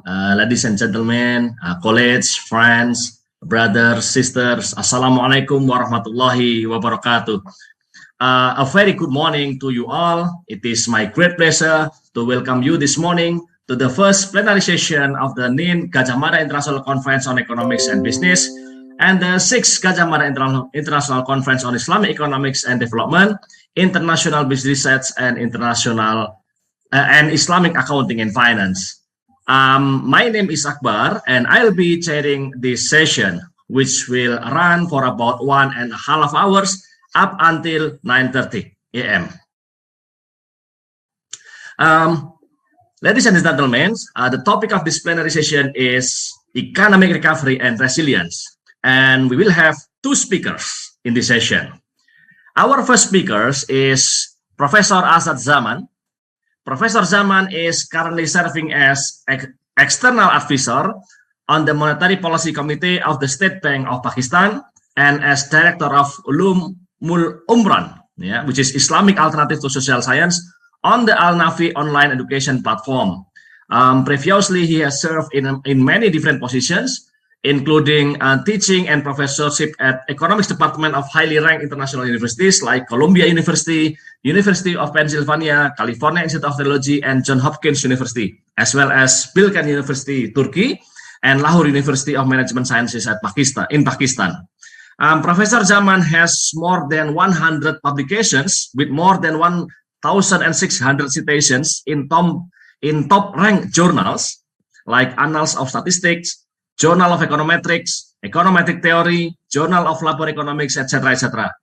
ladies and gentlemen, colleagues, friends, brothers, sisters, Assalamualaikum warahmatullahi wabarakatuh. A very good morning to you all. It is my great pleasure to welcome you this morning to the first plenary session of the NIN Gajah Mada International Conference on Economics and Business and the 6th Gajah Mada International Conference on Islamic Economics and Development, International Business Research, and Islamic Accounting and Finance. My name is Akbar, and I'll be chairing this session, which will run for about 1.5 hours up until 9:30 a.m. Ladies and gentlemen, the topic of this plenary session is economic recovery and resilience, and we will have two speakers in this session. Our first speaker is Professor Asad Zaman. Professor Zaman is currently serving as external advisor on the Monetary Policy Committee of the State Bank of Pakistan and as director of Ulumul Umran, which is Islamic Alternative to Social Science, on the Al-Nafi online education platform. Previously, he has served in many different positions, including teaching and professorship at economics department of highly ranked international universities like Columbia University, University of Pennsylvania, California Institute of Technology, and Johns Hopkins University, as well as Bilkent University, Turkey, and Lahore University of Management Sciences in Pakistan. Professor Zaman has more than 100 publications with more than 1,600 citations in top-ranked journals like Annals of Statistics, Journal of Econometrics, Econometric Theory, Journal of Labor Economics, etc., etc.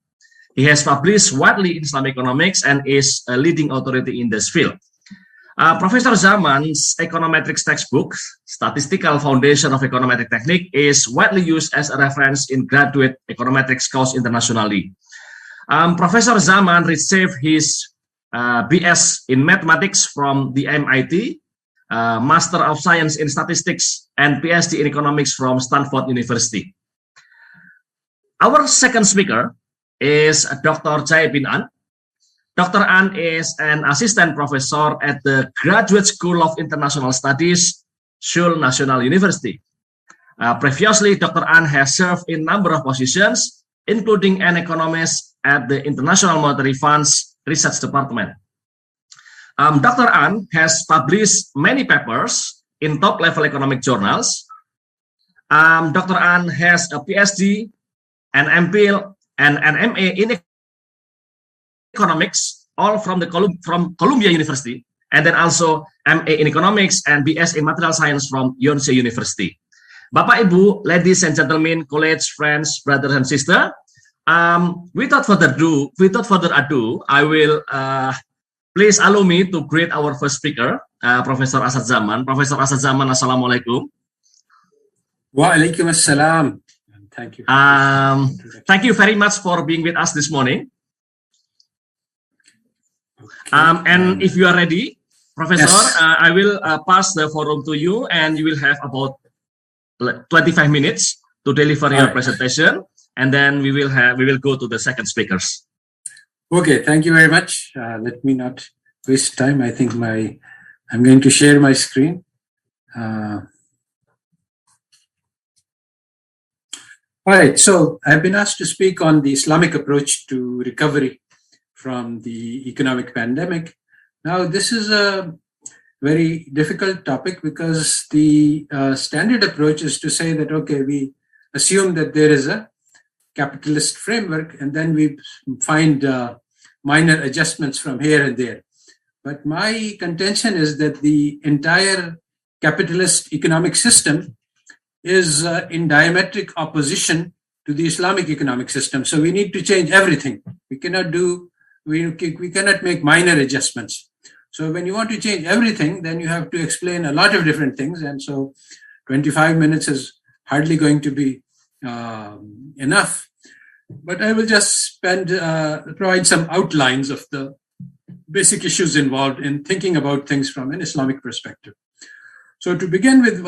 He has published widely in Islamic economics and is a leading authority in this field. Professor Zaman's econometrics textbook, Statistical Foundation of Econometric Technique, is widely used as a reference in graduate econometrics course internationally. Professor Zaman received his BS in mathematics from the MIT, Master of Science in Statistics, and Ph.D. in Economics from Stanford University. Our second speaker is Dr. JaeBin. Dr. An is an assistant professor at the Graduate School of International Studies, Seoul National University. Previously, Dr. An has served in a number of positions, including an economist at the International Monetary Fund's Research Department. Dr. An has published many papers in top-level economic journals. Dr. An has a PhD, an MPhil, and an MA in economics, all from Columbia University, and then also MA in economics and BS in material science from Yonsei University. Bapak, Ibu, ladies and gentlemen, colleagues, friends, brothers and sisters, without further ado, I will please allow me to greet our first speaker, Professor Asad Zaman. Professor Asad Zaman, Assalamualaikum. Waalaikumsalam. Thank you. Thank you very much for being with us this morning. Okay. And if you are ready, Professor, yes. I will pass the forum to you, and you will have about 25 minutes to deliver your presentation, and then we will go to the second speakers. Okay, thank you very much. Let me not waste time. I think I'm going to share my screen. All right, so I've been asked to speak on the Islamic approach to recovery from the economic pandemic. Now, this is a very difficult topic because the standard approach is to say that, okay, we assume that there is a capitalist framework, and then we find minor adjustments from here and there. But my contention is that the entire capitalist economic system is in diametric opposition to the Islamic economic system. So we need to change everything. We cannot make minor adjustments. So when you want to change everything, then you have to explain a lot of different things. And so 25 minutes is hardly going to be enough. But I will just provide some outlines of the basic issues involved in thinking about things from an Islamic perspective. So to begin with,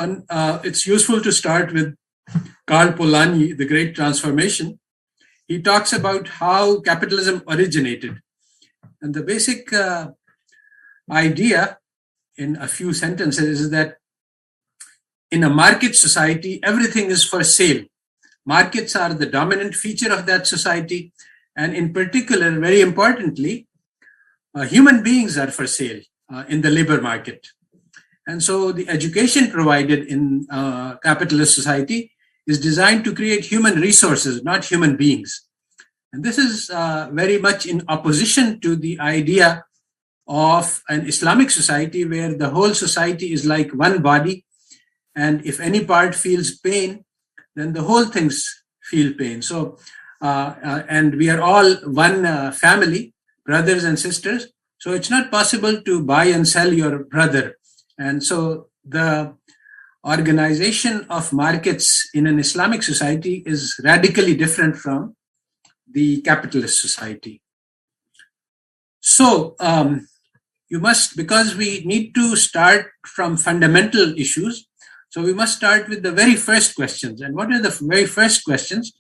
it's useful to start with Karl Polanyi, The Great Transformation. He talks about how capitalism originated. And the basic idea in a few sentences is that in a market society, everything is for sale. Markets are the dominant feature of that society. And in particular, very importantly, human beings are for sale in the labor market. And so the education provided in capitalist society is designed to create human resources, not human beings. And this is very much in opposition to the idea of an Islamic society where the whole society is like one body. And if any part feels pain, then the whole things feel pain. So, and we are all one family, brothers and sisters. So it's not possible to buy and sell your brother. And so the organization of markets in an Islamic society is radically different from the capitalist society. So you must, because we need to start from fundamental issues, so we must start with the very first questions. And what are the very first questions?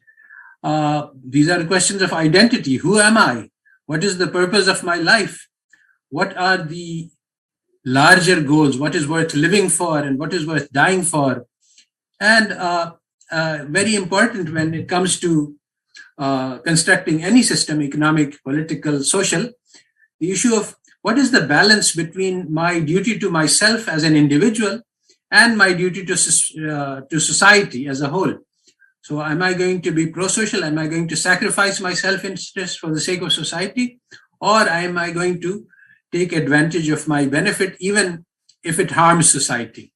These are questions of identity. Who am I? What is the purpose of my life? What are the larger goals? What is worth living for and what is worth dying for? And very important when it comes to constructing any system, economic, political, social, the issue of what is the balance between my duty to myself as an individual and my duty to society as a whole. So am I going to be pro-social? Am I going to sacrifice my self-interest for the sake of society? Or am I going to take advantage of my benefit even if it harms society?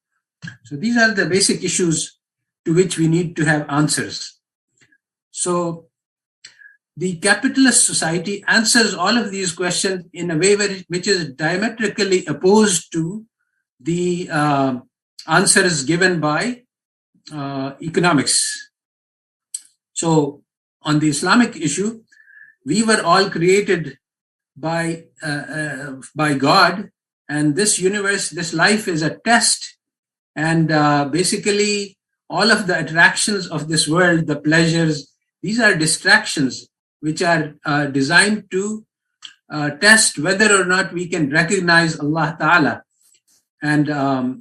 So these are the basic issues to which we need to have answers. So the capitalist society answers all of these questions in a way which is diametrically opposed to the answers given by economics. So on the Islamic issue, we were all created by God, and this universe, this life is a test, and basically all of the attractions of this world, the pleasures, these are distractions which are designed to test whether or not we can recognize Allah Ta'ala. And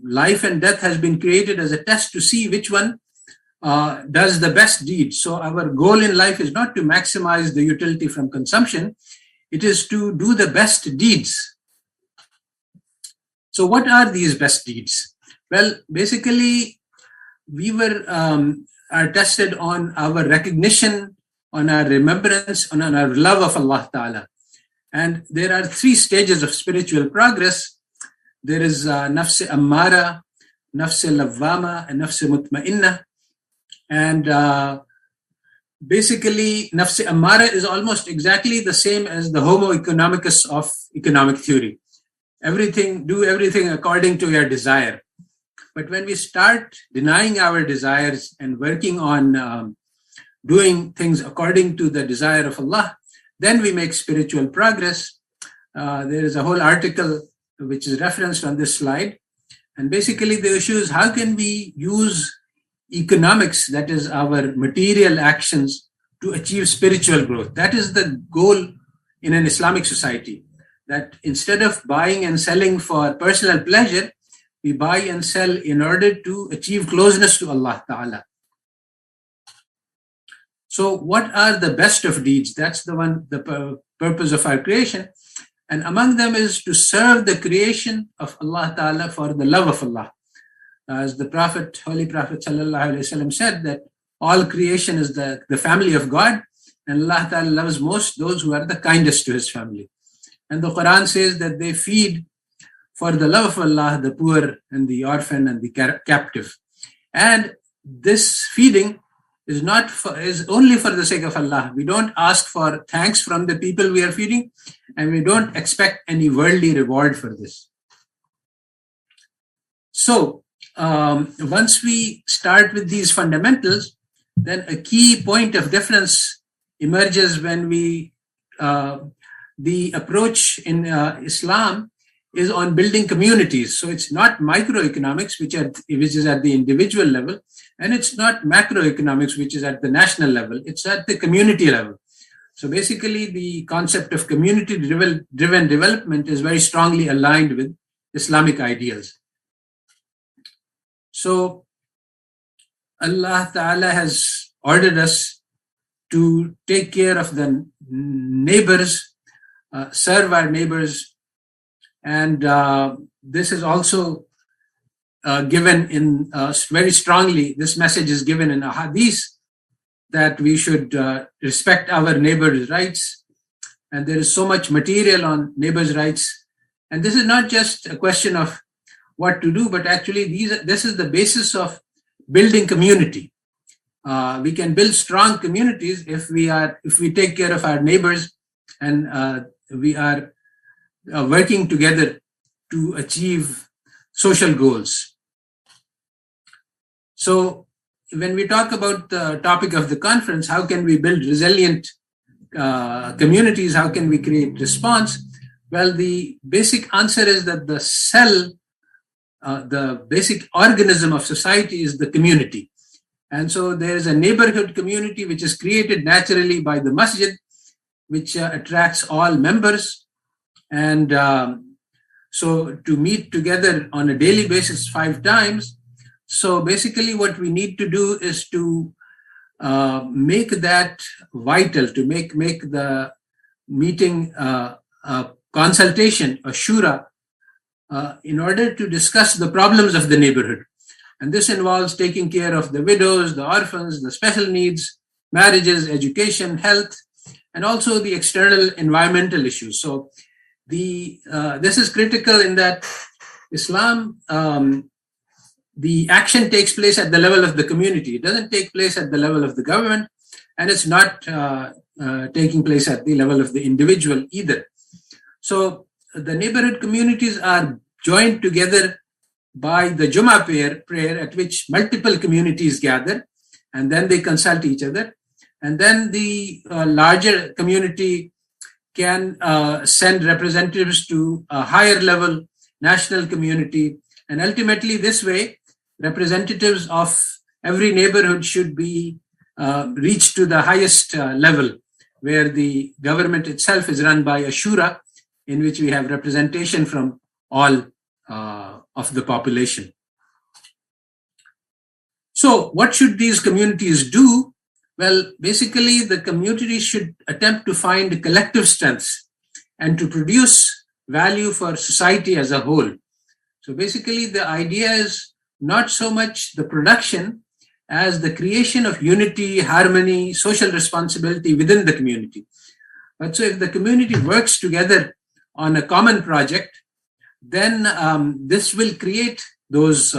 life and death has been created as a test to see which one does the best deed. So our goal in life is not to maximize the utility from consumption, it is to do the best deeds. So what are these best deeds? Well, basically, we are tested on our recognition, on our remembrance, on our love of Allah Ta'ala. And there are three stages of spiritual progress. There is nafs ammara, nafs lawwama, and nafs mutma'inna. And basically, nafs ammara is almost exactly the same as the homo economicus of economic theory. Do everything according to your desire. But when we start denying our desires and working on doing things according to the desire of Allah, then we make spiritual progress. There is a whole article which is referenced on this slide. And basically the issue is how can we use economics, that is our material actions, to achieve spiritual growth. That is the goal in an Islamic society, that instead of buying and selling for personal pleasure, we buy and sell in order to achieve closeness to Allah Ta'ala. So what are the best of deeds? That's the purpose of our creation. And among them is to serve the creation of Allah Ta'ala for the love of Allah. As the Prophet, Holy Prophet Sallallahu Alaihi Wasallam said, that all creation is the family of God, and Allah Ta'ala loves most those who are the kindest to His family. And the Quran says that they feed for the love of Allah, the poor and the orphan and the captive. And this feeding is only for the sake of Allah. We don't ask for thanks from the people we are feeding, and we don't expect any worldly reward for this. So once we start with these fundamentals, then a key point of difference emerges when the approach in Islam is on building communities. So it's not microeconomics, which is at the individual level, and it's not macroeconomics, which is at the national level. It's at the community level. So basically, the concept of community-driven development is very strongly aligned with Islamic ideals. So Allah Ta'ala has ordered us to take care of the neighbors, serve our neighbors, and this is also given in very strongly. This message is given in a hadith that we should respect our neighbors' rights, and there is so much material on neighbors' rights. And this is not just a question of what to do, but actually this is the basis of building community. We can build strong communities if we take care of our neighbors, and we are working together to achieve social goals. So when we talk about the topic of the conference, how can we build resilient communities? How can we create response? Well, the basic answer is that the cell, the basic organism of society is the community. And so there is a neighborhood community which is created naturally by the masjid, which attracts all members. And so to meet together on a daily basis 5 times. So basically what we need to do is to make that vital, to make the meeting a consultation, a shura, in order to discuss the problems of the neighborhood. And this involves taking care of the widows, the orphans, the special needs, marriages, education, health, and also the external environmental issues. So this is critical in that Islam, the action takes place at the level of the community. It doesn't take place at the level of the government, and it's not taking place at the level of the individual either. So the neighborhood communities are joined together by the Jummah prayer at which multiple communities gather, and then they consult each other. And then the larger community can send representatives to a higher level national community. And ultimately this way, representatives of every neighborhood should be reached to the highest level, where the government itself is run by a shura, in which we have representation from all of the population. So what should these communities do? Well, basically the communities should attempt to find collective strengths and to produce value for society as a whole. So basically the idea is not so much the production as the creation of unity, harmony, social responsibility within the community. But so if the community works together on a common project, then this will create those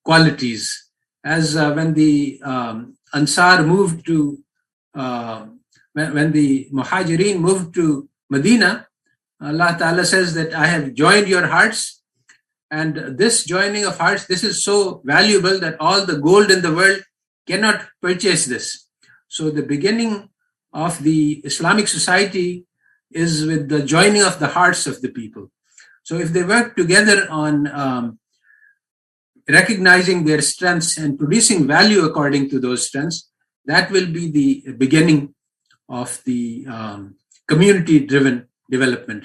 qualities. As when the Ansar moved to, when the Muhajirin moved to Medina, Allah Ta'ala says that I have joined your hearts, and this joining of hearts, this is so valuable that all the gold in the world cannot purchase this. So the beginning of the Islamic society is with the joining of the hearts of the people. So if they work together on recognizing their strengths and producing value according to those strengths, that will be the beginning of the community-driven development.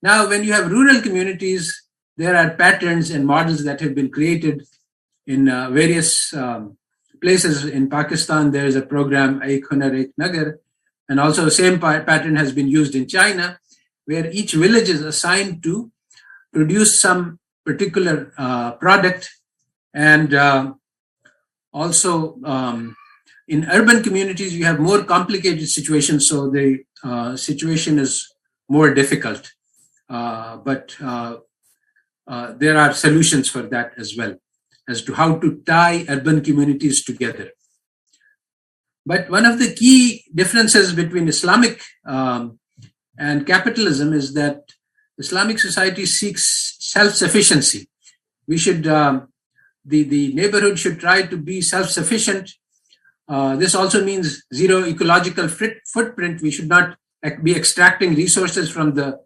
Now, when you have rural communities, there are patterns and models that have been created in various places. In Pakistan, there is a program, Ek Hunar Ek Nagar, and also the same pattern has been used in China, where each village is assigned to produce some particular product. And also in urban communities, you have more complicated situations, so the situation is more difficult. But there are solutions for that as well, as to how to tie urban communities together. But one of the key differences between Islamic and capitalism is that Islamic society seeks self-sufficiency. We should, the neighborhood should try to be self-sufficient. This also means zero ecological footprint. We should not be extracting resources from the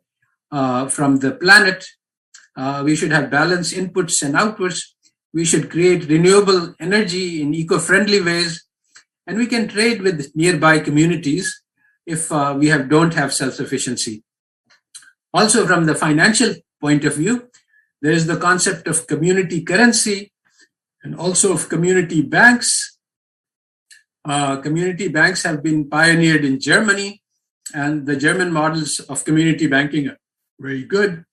planet. We should have balanced inputs and outputs. We should create renewable energy in eco-friendly ways. And we can trade with nearby communities if we don't have self-sufficiency. Also, from the financial point of view, there is the concept of community currency, and also of community banks. Community banks have been pioneered in Germany, and the German models of community banking are very good.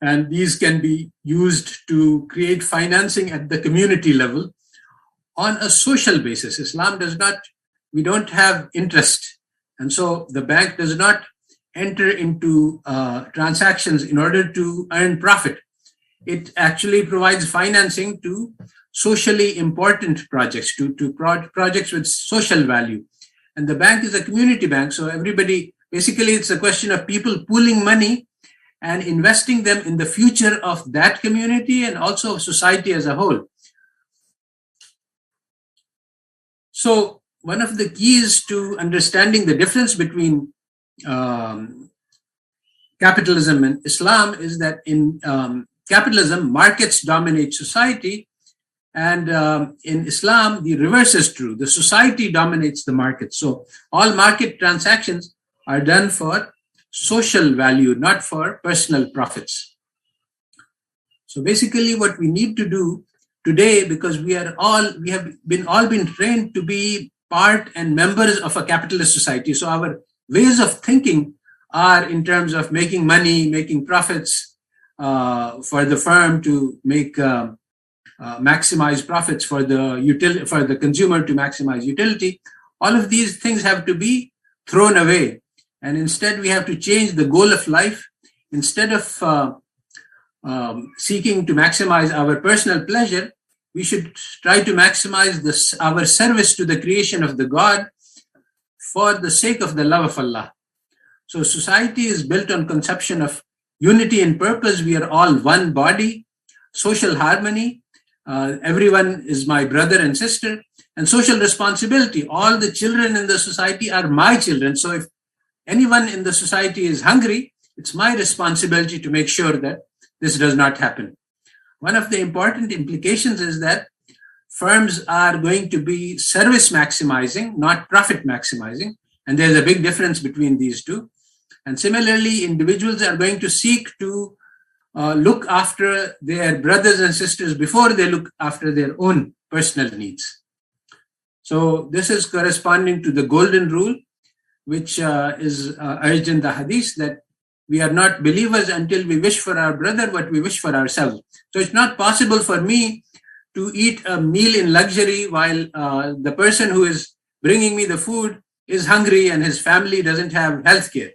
And these can be used to create financing at the community level on a social basis. Islam does not, we don't have interest. And so the bank does not enter into transactions in order to earn profit. It actually provides financing to socially important projects, to projects with social value. And the bank is a community bank. So everybody, basically it's a question of people pooling money and investing them in the future of that community and also of society as a whole. So one of the keys to understanding the difference between capitalism and Islam is that in capitalism, markets dominate society, and in Islam, the reverse is true. The society dominates the market. So all market transactions are done for social value, not for personal profits. So basically what we need to do today, because we have been trained to be part and members of a capitalist society. So our ways of thinking are in terms of making money, making profits for the firm to make maximize profits, for the consumer to maximize utility. All of these things have to be thrown away. And instead, we have to change the goal of life. Instead of seeking to maximize our personal pleasure, we should try to maximize our service to the creation of the God for the sake of the love of Allah. So society is built on conception of unity in purpose. We are all one body, social harmony. Everyone is my brother and sister, and social responsibility. All the children in the society are my children. So if anyone in the society is hungry, it's my responsibility to make sure that this does not happen. One of the important implications is that firms are going to be service maximizing, not profit maximizing. And there's a big difference between these two. And similarly, individuals are going to seek to look after their brothers and sisters before they look after their own personal needs. So this is corresponding to the golden rule, which is urged in the hadith, that we are not believers until we wish for our brother what we wish for ourselves. So it's not possible for me to eat a meal in luxury while the person who is bringing me the food is hungry and his family doesn't have health care.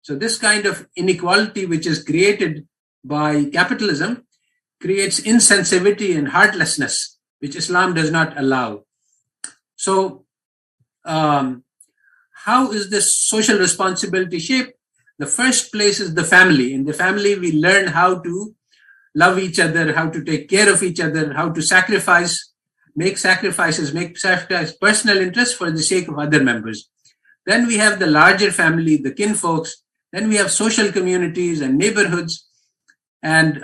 So this kind of inequality, which is created by capitalism, creates insensitivity and heartlessness, which Islam does not allow. So how is this social responsibility shaped? The first place is the family. In the family, we learn how to love each other, how to take care of each other, how to make sacrifice personal interests for the sake of other members. Then we have the larger family, the kinfolks. Then we have social communities and neighborhoods. And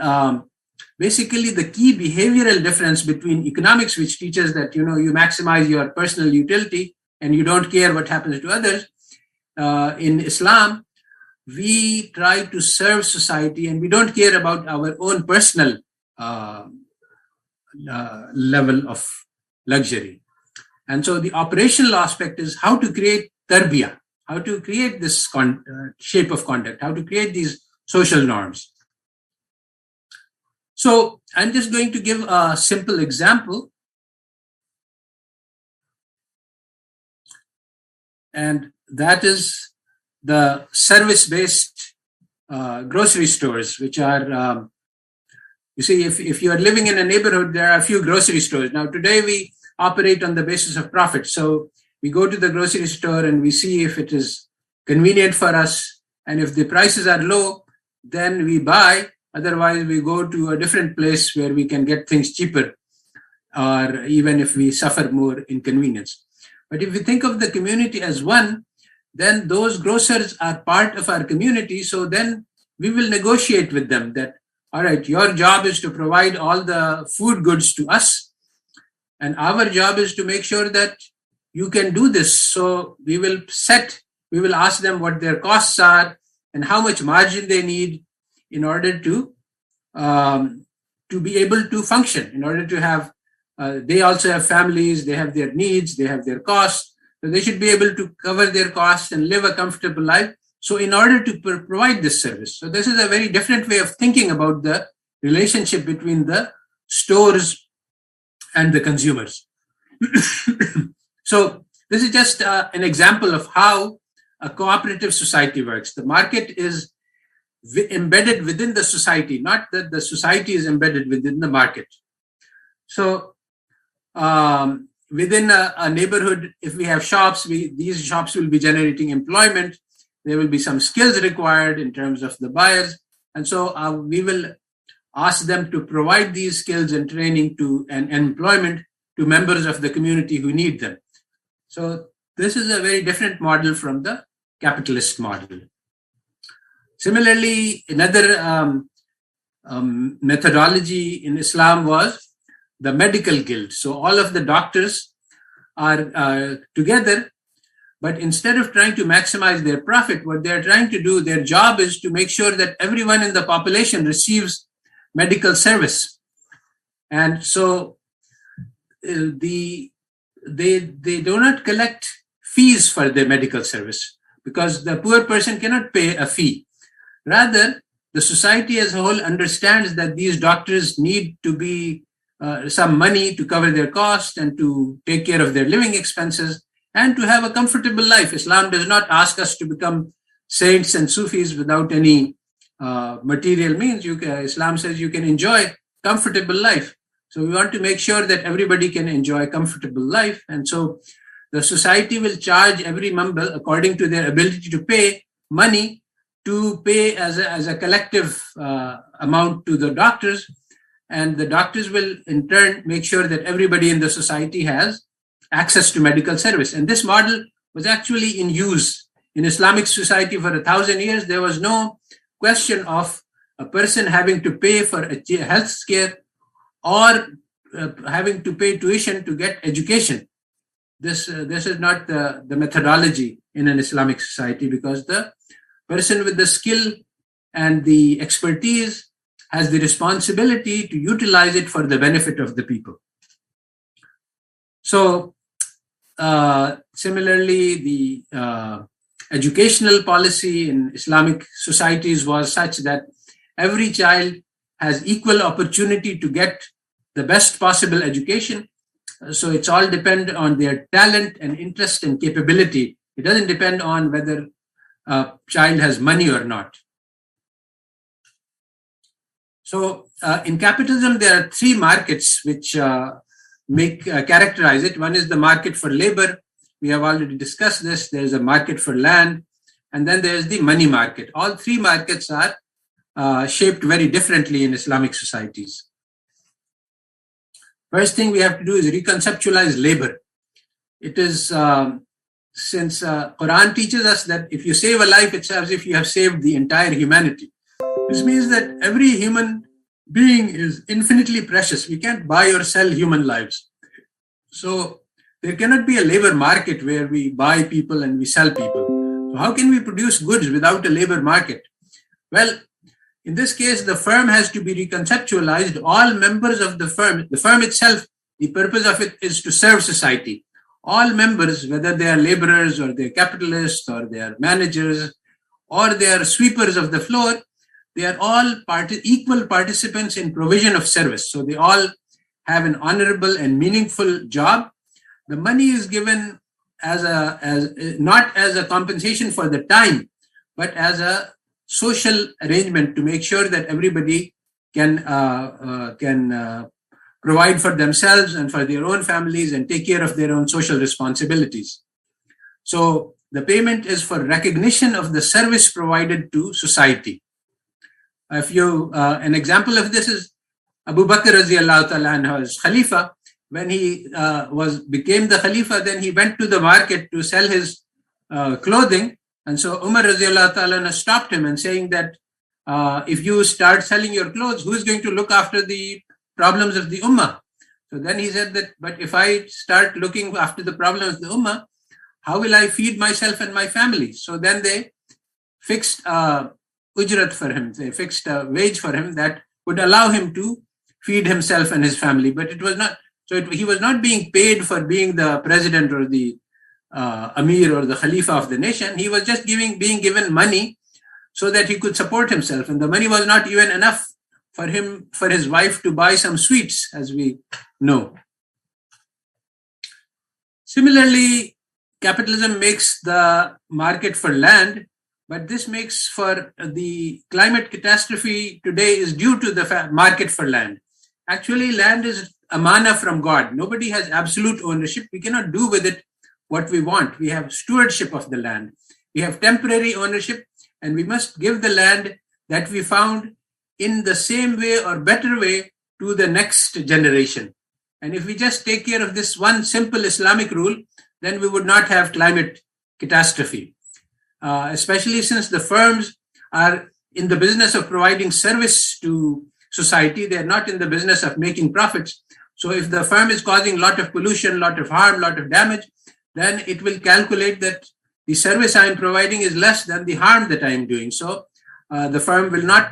basically the key behavioral difference between economics, which teaches that, you maximize your personal utility and you don't care what happens to others. In Islam, we try to serve society and we don't care about our own personal level of luxury. And so the operational aspect is how to create tarbiyah, how to create this shape of conduct, how to create these social norms. So I'm just going to give a simple example. And that is the service-based grocery stores, which are, you see, if you are living in a neighborhood, there are a few grocery stores. Now, today we operate on the basis of profit. So we go to the grocery store and we see if it is convenient for us. And if the prices are low, then we buy. Otherwise, we go to a different place where we can get things cheaper, or even if we suffer more inconvenience. But if we think of the community as one, then those grocers are part of our community. So then we will negotiate with them that, all right, your job is to provide all the food goods to us, and our job is to make sure that you can do this. So we will ask them what their costs are and how much margin they need in order to be able to function, in order to have they also have families, they have their needs, they have their costs. So they should be able to cover their costs and live a comfortable life. So in order to provide this service, so this is a very different way of thinking about the relationship between the stores and the consumers. So this is just an example of how a cooperative society works. The market is embedded within the society, not that the society is embedded within the market. So within a neighborhood, if we have shops, these shops will be generating employment. There will be some skills required in terms of the buyers. And so we will ask them to provide these skills and training and employment to members of the community who need them. So this is a very different model from the capitalist model. Similarly, another methodology in Islam was the medical guild. So all of the doctors are together, but instead of trying to maximize their profit, what they're trying to do, their job is to make sure that everyone in the population receives medical service. And so they do not collect fees for their medical service because the poor person cannot pay a fee. Rather, the society as a whole understands that these doctors need to be some money to cover their costs and to take care of their living expenses and to have a comfortable life. Islam does not ask us to become saints and Sufis without any material means. Islam says you can enjoy comfortable life. So we want to make sure that everybody can enjoy a comfortable life. And so the society will charge every member according to their ability to pay money to pay as a collective amount to the doctors. And the doctors will in turn make sure that everybody in the society has access to medical service. And this model was actually in use in Islamic society for 1,000 years. There was no question of a person having to pay for a health care or having to pay tuition to get education. This is not the methodology in an Islamic society, because the person with the skill and the expertise has the responsibility to utilize it for the benefit of the people. So similarly, the educational policy in Islamic societies was such that every child has equal opportunity to get the best possible education. So it's all depend on their talent and interest and capability. It doesn't depend on whether a child has money or not. So in capitalism, there are three markets which characterize it. One is the market for labor. We have already discussed this. There's a market for land, and then there's the money market. All three markets are shaped very differently in Islamic societies. First thing we have to do is reconceptualize labor. It is since Quran teaches us that if you save a life, it's as if you have saved the entire humanity. This means that every human being is infinitely precious. We can't buy or sell human lives. So there cannot be a labor market where we buy people and we sell people. So how can we produce goods without a labor market? Well, in this case, the firm has to be reconceptualized. All members of the firm itself, the purpose of it is to serve society. All members, whether they are laborers or they're capitalists or they are managers or they are sweepers of the floor, they are all equal participants in provision of service. So they all have an honorable and meaningful job. The money is given not as a compensation for the time, but as a social arrangement to make sure that everybody can provide for themselves and for their own families and take care of their own social responsibilities. So the payment is for recognition of the service provided to society. An example of this is Abu Bakr radiallahu ta'ala anhu as Khalifa. When he became the Khalifa, then he went to the market to sell his clothing. And so Umar radiallahu ta'ala stopped him and saying that if you start selling your clothes, who is going to look after the problems of the Ummah? So then he said that, but if I start looking after the problems of the Ummah, how will I feed myself and my family? So then they fixed ujrat for him. They fixed a wage for him that would allow him to feed himself and his family. But it was not, So he was not being paid for being the president or the Amir or the Khalifa of the nation. He was just being given money so that he could support himself. And the money was not even enough for his wife to buy some sweets, as we know. Similarly, capitalism makes the market for land, but this makes for the climate catastrophe today is due to the market for land. Actually, land is a mana from God. Nobody has absolute ownership. We cannot do with it what we want. We have stewardship of the land. We have temporary ownership, and we must give the land that we found in the same way or better way to the next generation. And if we just take care of this one simple Islamic rule, then we would not have climate catastrophe. Especially since the firms are in the business of providing service to society, they're not in the business of making profits. So if the firm is causing a lot of pollution, a lot of harm, a lot of damage, then it will calculate that the service I am providing is less than the harm that I am doing. So the firm will not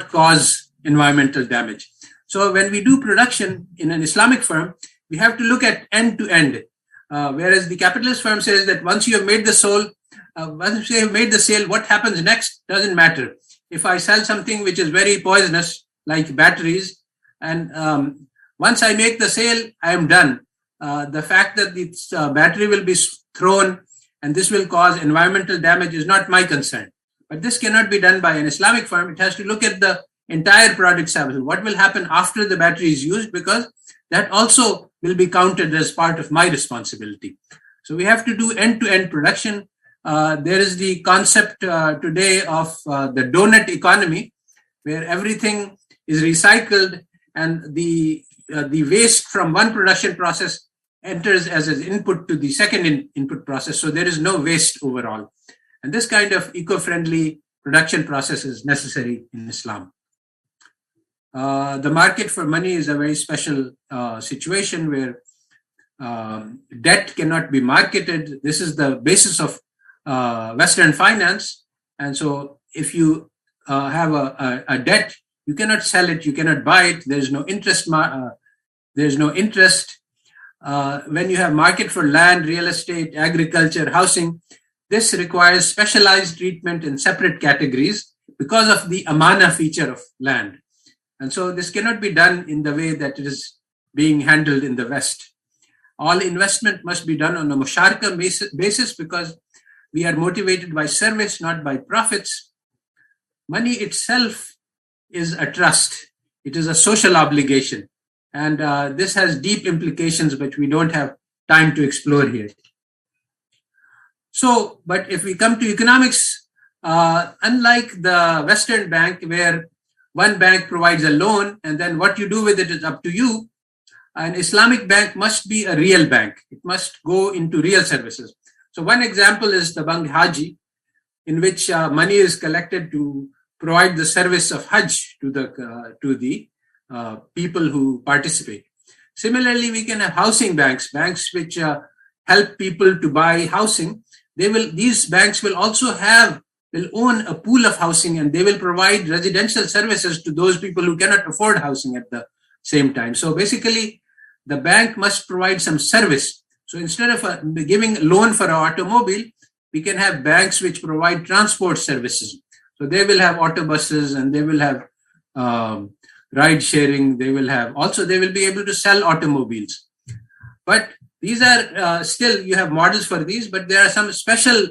cause environmental damage. So when we do production in an Islamic firm, we have to look at end to end. Whereas the capitalist firm says that once you have made the sale, what happens next doesn't matter. If I sell something which is very poisonous, like batteries, and once I make the sale, I am done. The fact that this battery will be thrown and this will cause environmental damage is not my concern. But this cannot be done by an Islamic firm. It has to look at the entire product cycle. What will happen after the battery is used, because that also will be counted as part of my responsibility. So we have to do end-to-end production. There is the concept today of the donut economy, where everything is recycled and the waste from one production process enters as an input to the second input process. So there is no waste overall. And this kind of eco-friendly production process is necessary in Islam. The market for money is a very special situation where debt cannot be marketed. This is the basis of Western finance. And so if you have a debt, you cannot sell it, you cannot buy it. There's no interest. When you have market for land, real estate, agriculture, housing, this requires specialized treatment in separate categories because of the amana feature of land. And so this cannot be done in the way that it is being handled in the West. All investment must be done on a musharaka basis because we are motivated by service, not by profits. Money itself is a trust. It is a social obligation. And this has deep implications, but we don't have time to explore here. So, but if we come to economics, unlike the Western bank where one bank provides a loan and then what you do with it is up to you, an Islamic bank must be a real bank. It must go into real services. So one example is the Bank Haji, in which money is collected to provide the service of Hajj to the people who participate. Similarly, we can have housing banks which help people to buy housing. These banks will also will own a pool of housing, and they will provide residential services to those people who cannot afford housing at the same time. So basically, the bank must provide some service. So instead of giving a loan for an automobile, we can have banks which provide transport services. So they will have autobuses and they will have ride sharing. They will be able to sell automobiles. But these are still, you have models for these, but there are some special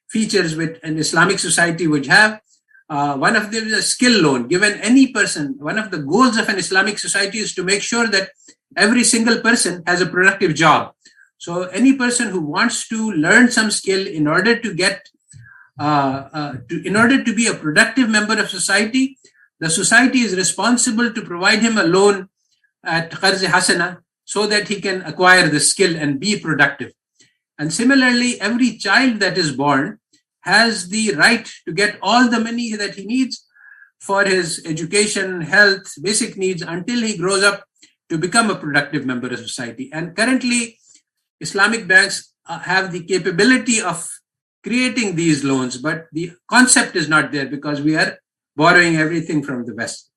features which an Islamic society would have. One of them is a skill loan given any person. One of the goals of an Islamic society is to make sure that every single person has a productive job. So any person who wants to learn some skill in order to get, in order to be a productive member of society, the society is responsible to provide him a loan at Qarz Hasana so that he can acquire the skill and be productive. And similarly, every child that is born has the right to get all the money that he needs for his education, health, basic needs until he grows up to become a productive member of society. And currently, Islamic banks have the capability of creating these loans, but the concept is not there because we are borrowing everything from the West.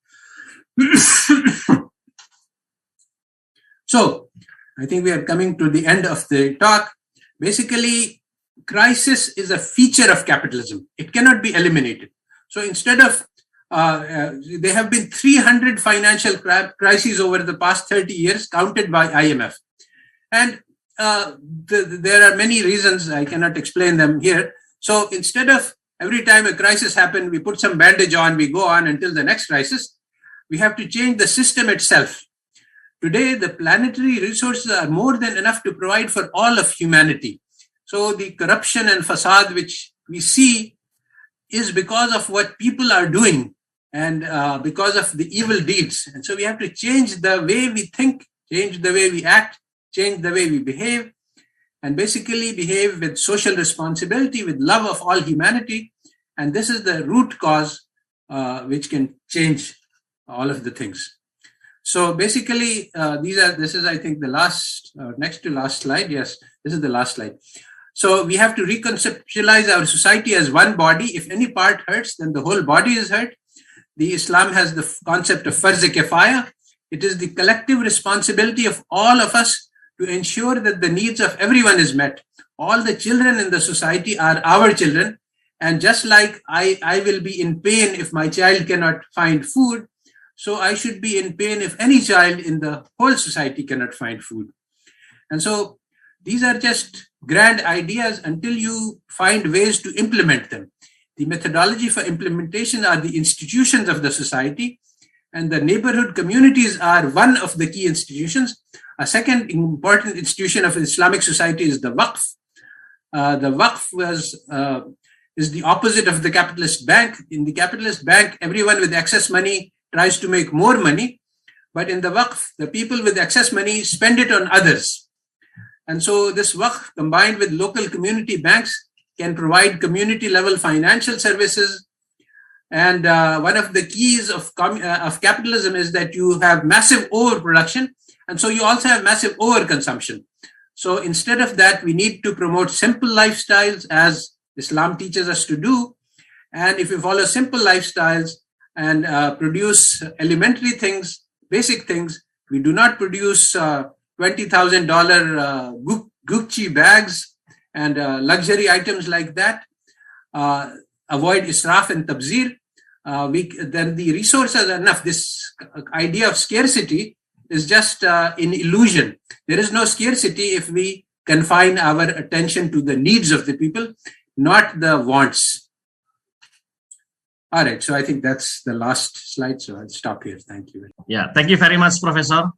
So I think we are coming to the end of the talk. Basically, crisis is a feature of capitalism. It cannot be eliminated. So instead of, there have been 300 financial crises over the past 30 years counted by IMF. And there are many reasons, I cannot explain them here. So instead of every time a crisis happens, we put some bandage on, we go on until the next crisis, we have to change the system itself. Today, the planetary resources are more than enough to provide for all of humanity. So the corruption and facade which we see is because of what people are doing and because of the evil deeds. And so we have to change the way we think, change the way we act, change the way we behave, and basically behave with social responsibility, with love of all humanity. And this is the root cause which can change all of the things. So basically, this is, I think, the last, next to last slide. Yes, this is the last slide. So we have to reconceptualize our society as one body. If any part hurts, then the whole body is hurt. The Islam has the concept of farz-e kifaya. It is the collective responsibility of all of us to ensure that the needs of everyone is met. All the children in the society are our children. And just like I will be in pain if my child cannot find food, so I should be in pain if any child in the whole society cannot find food. And so these are just grand ideas until you find ways to implement them. The methodology for implementation are the institutions of the society, and the neighborhood communities are one of the key institutions. A second important institution of Islamic society is the Waqf. The Waqf is the opposite of the capitalist bank. In the capitalist bank, everyone with excess money tries to make more money, but in the Waqf, the people with excess money spend it on others. And so this Waqf combined with local community banks can provide community level financial services. And one of the keys of capitalism is that you have massive overproduction, and so you also have massive overconsumption. So instead of that, we need to promote simple lifestyles as Islam teaches us to do. And if we follow simple lifestyles and produce elementary things, basic things, we do not produce $20,000 Gucci bags and luxury items like that. Avoid israf and tabzir. Then the resources are enough. This idea of scarcity is just an illusion. There is no scarcity if we confine our attention to the needs of the people, not the wants. All right, so I think that's the last slide, so I'll stop here. Thank you. Yeah, thank you very much, Professor,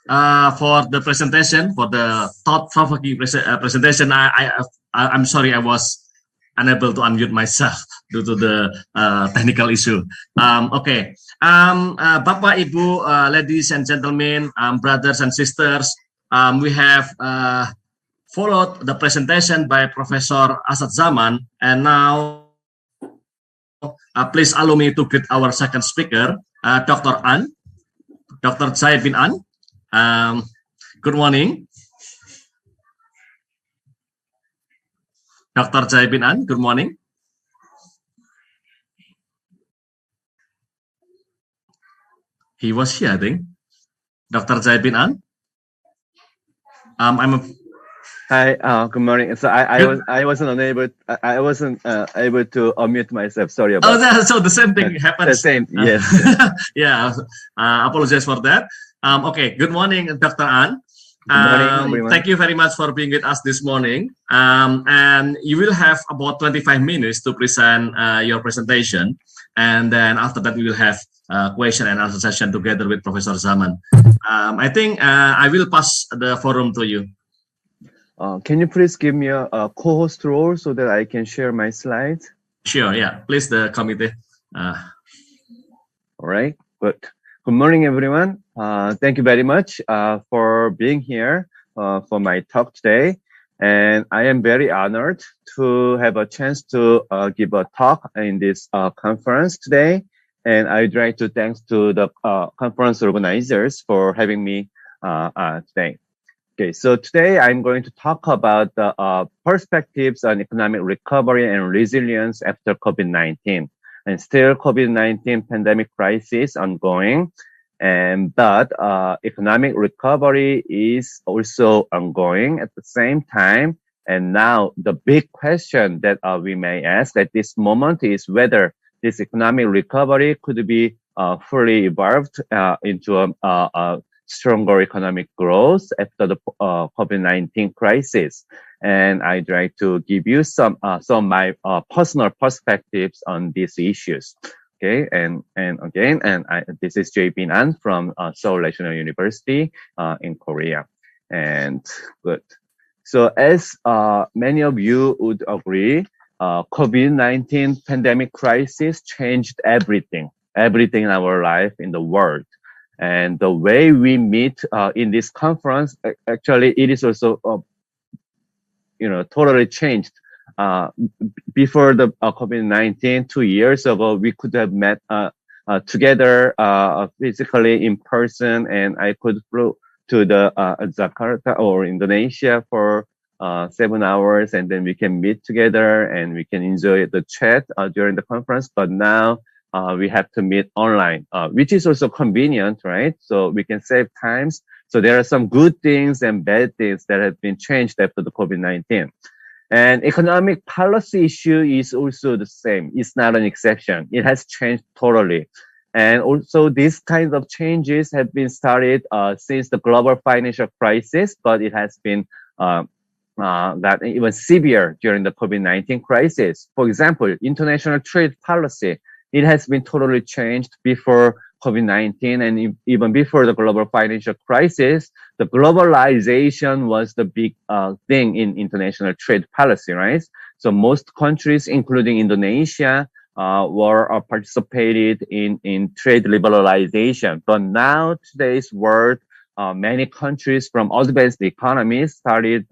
for the presentation, for the thought-provoking presentation. I'm sorry I was unable to unmute myself due to the technical issue. Okay, Bapak, Ibu, ladies and gentlemen, brothers and sisters, we have followed the presentation by Professor Asad Zaman, and now please allow me to greet our second speaker, Dr. An, Dr. JaeBin An. Good morning. Dr. JaeBin An, good morning. He was here, I think. Dr. JaeBin An. Hi, good morning. So I wasn't able to unmute myself. Sorry about that. Oh, so the same thing happens. The same, yes. Yeah, apologize for that. Okay, good morning, Dr. An. Good morning, everyone. Thank you very much for being with us this morning. And you will have about 25 minutes to present your presentation. And then after that, we will have a question and answer session together with Professor Zaman. I think I will pass the forum to you. Can you please give me a co-host role so that I can share my slides? Sure, yeah. Please, the committee. All right, good. Good morning, everyone. Thank you very much for being here for my talk today. And I am very honored to have a chance to give a talk in this conference today. And I'd like to thank to the conference organizers for having me today. Okay, so today I'm going to talk about the perspectives on economic recovery and resilience after COVID-19. And still COVID-19 pandemic crisis ongoing. But economic recovery is also ongoing at the same time. And now the big question that we may ask at this moment is whether this economic recovery could be fully evolved into a stronger economic growth after the COVID-19 crisis. And I'd like to give you some of my personal perspectives on these issues. Okay, this is JaeBin from Seoul National University in Korea. And good. So as many of you would agree, COVID-19 pandemic crisis changed everything in our life in the world. And the way we meet in this conference, actually, it is also, totally changed. Before the COVID-19, 2 years ago, we could have met together physically in person, and I could fly to the Jakarta or Indonesia for 7 hours, and then we can meet together and we can enjoy the chat during the conference. But now we have to meet online, which is also convenient, right? So we can save times. So there are some good things and bad things that have been changed after the COVID-19. And economic policy issue is also the same. It's not an exception. It has changed totally. And also these kinds of changes have been started since the global financial crisis, but it has been got even severe during the COVID-19 crisis. For example, international trade policy, it has been totally changed before COVID-19 and even before the global financial crisis. The globalization was the big thing in international trade policy, right? So most countries, including Indonesia, were participated in trade liberalization. But now, today's world, many countries from advanced economies started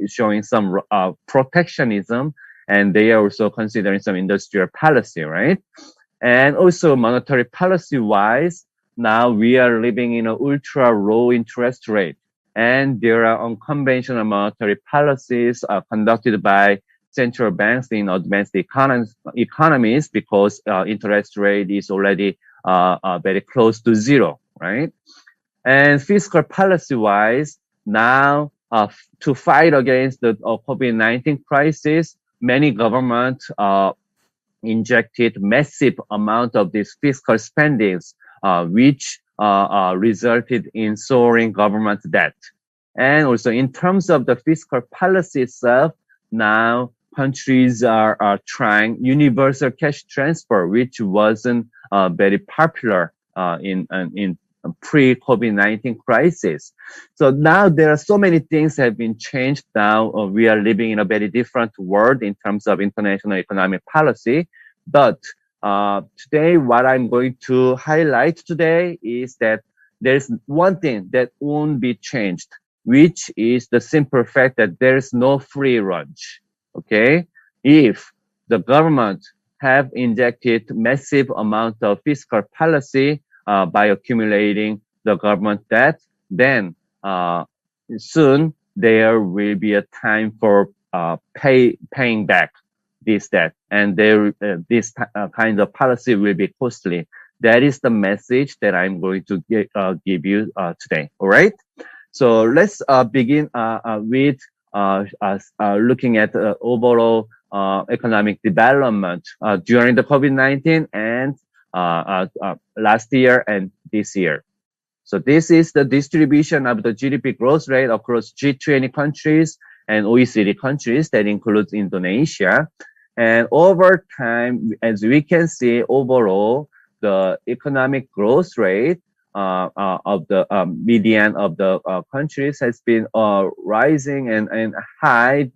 showing some protectionism, and they are also considering some industrial policy, right? And also monetary policy wise, now we are living in an ultra low interest rate, and there are unconventional monetary policies conducted by central banks in advanced economies because interest rate is already very close to zero, right? And fiscal policy wise, now to fight against the COVID-19 crisis, many governments injected massive amount of these fiscal spendings, which resulted in soaring government debt. And also in terms of the fiscal policy itself, now countries are trying universal cash transfer, which wasn't very popular in pre-COVID-19 crisis. So now there are so many things have been changed. Now we are living in a very different world in terms of international economic policy. But today, what I'm going to highlight today is that there's one thing that won't be changed, which is the simple fact that there's no free lunch. Okay, if the government have injected massive amount of fiscal policy by accumulating the government debt, then soon there will be a time for paying back this debt, and this kind of policy will be costly. That is the message that I'm going to give you today. All right. So let's begin with looking at overall economic development during the COVID-19 and last year and this year. So this is the distribution of the GDP growth rate across G20 countries and OECD countries, that includes Indonesia. And over time, as we can see, overall, the economic growth rate of the median of the countries has been rising and high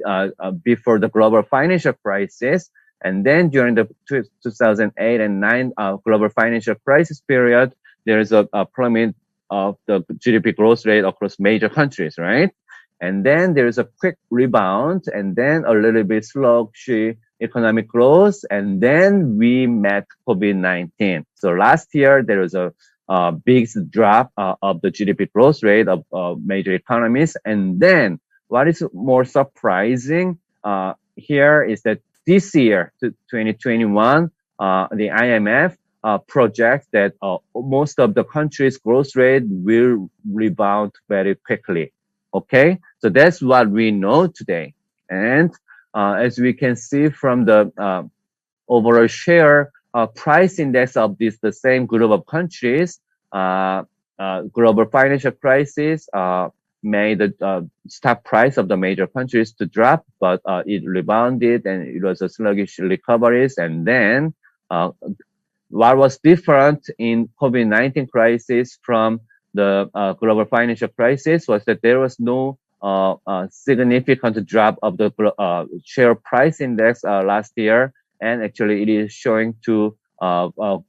before the global financial crisis. And then during the 2008 and 9 global financial crisis period, there is a plummet of the GDP growth rate across major countries, right? And then there is a quick rebound, and then a little bit sluggish economic growth, and then we met COVID-19. So last year, there was a big drop of the GDP growth rate of major economies. And then what is more surprising here is that this year, 2021, the IMF project that most of the countries' growth rate will rebound very quickly. Okay, so that's what we know today. And as we can see from the overall share price index of the same group of countries, global financial crisis made the stock price of the major countries to drop, but it rebounded and it was a sluggish recoveries. And then what was different in COVID-19 crisis from the global financial crisis was that there was no significant drop of the share price index last year, and actually it is showing to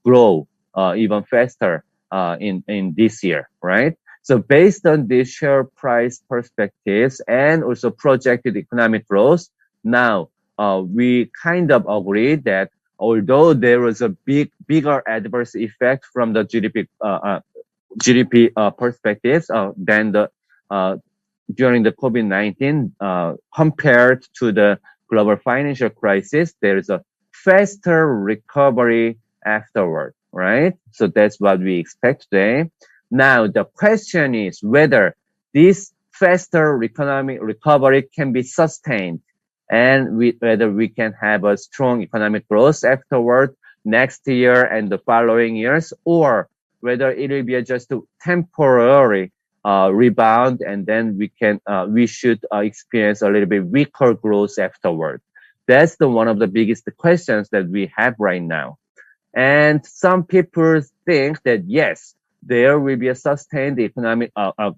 grow even faster in this year, right? So based on the share price perspectives and also projected economic growth, now we kind of agree that although there was a bigger adverse effect from the GDP perspectives than the during the COVID-19 compared to the global financial crisis, there is a faster recovery afterward, right? So that's what we expect today. Now, the question is whether this faster economic recovery can be sustained and whether we can have a strong economic growth afterward next year and the following years, or whether it will be just a temporary rebound and then we should experience a little bit weaker growth afterward. That's one of the biggest questions that we have right now. And some people think that yes, there will be a sustained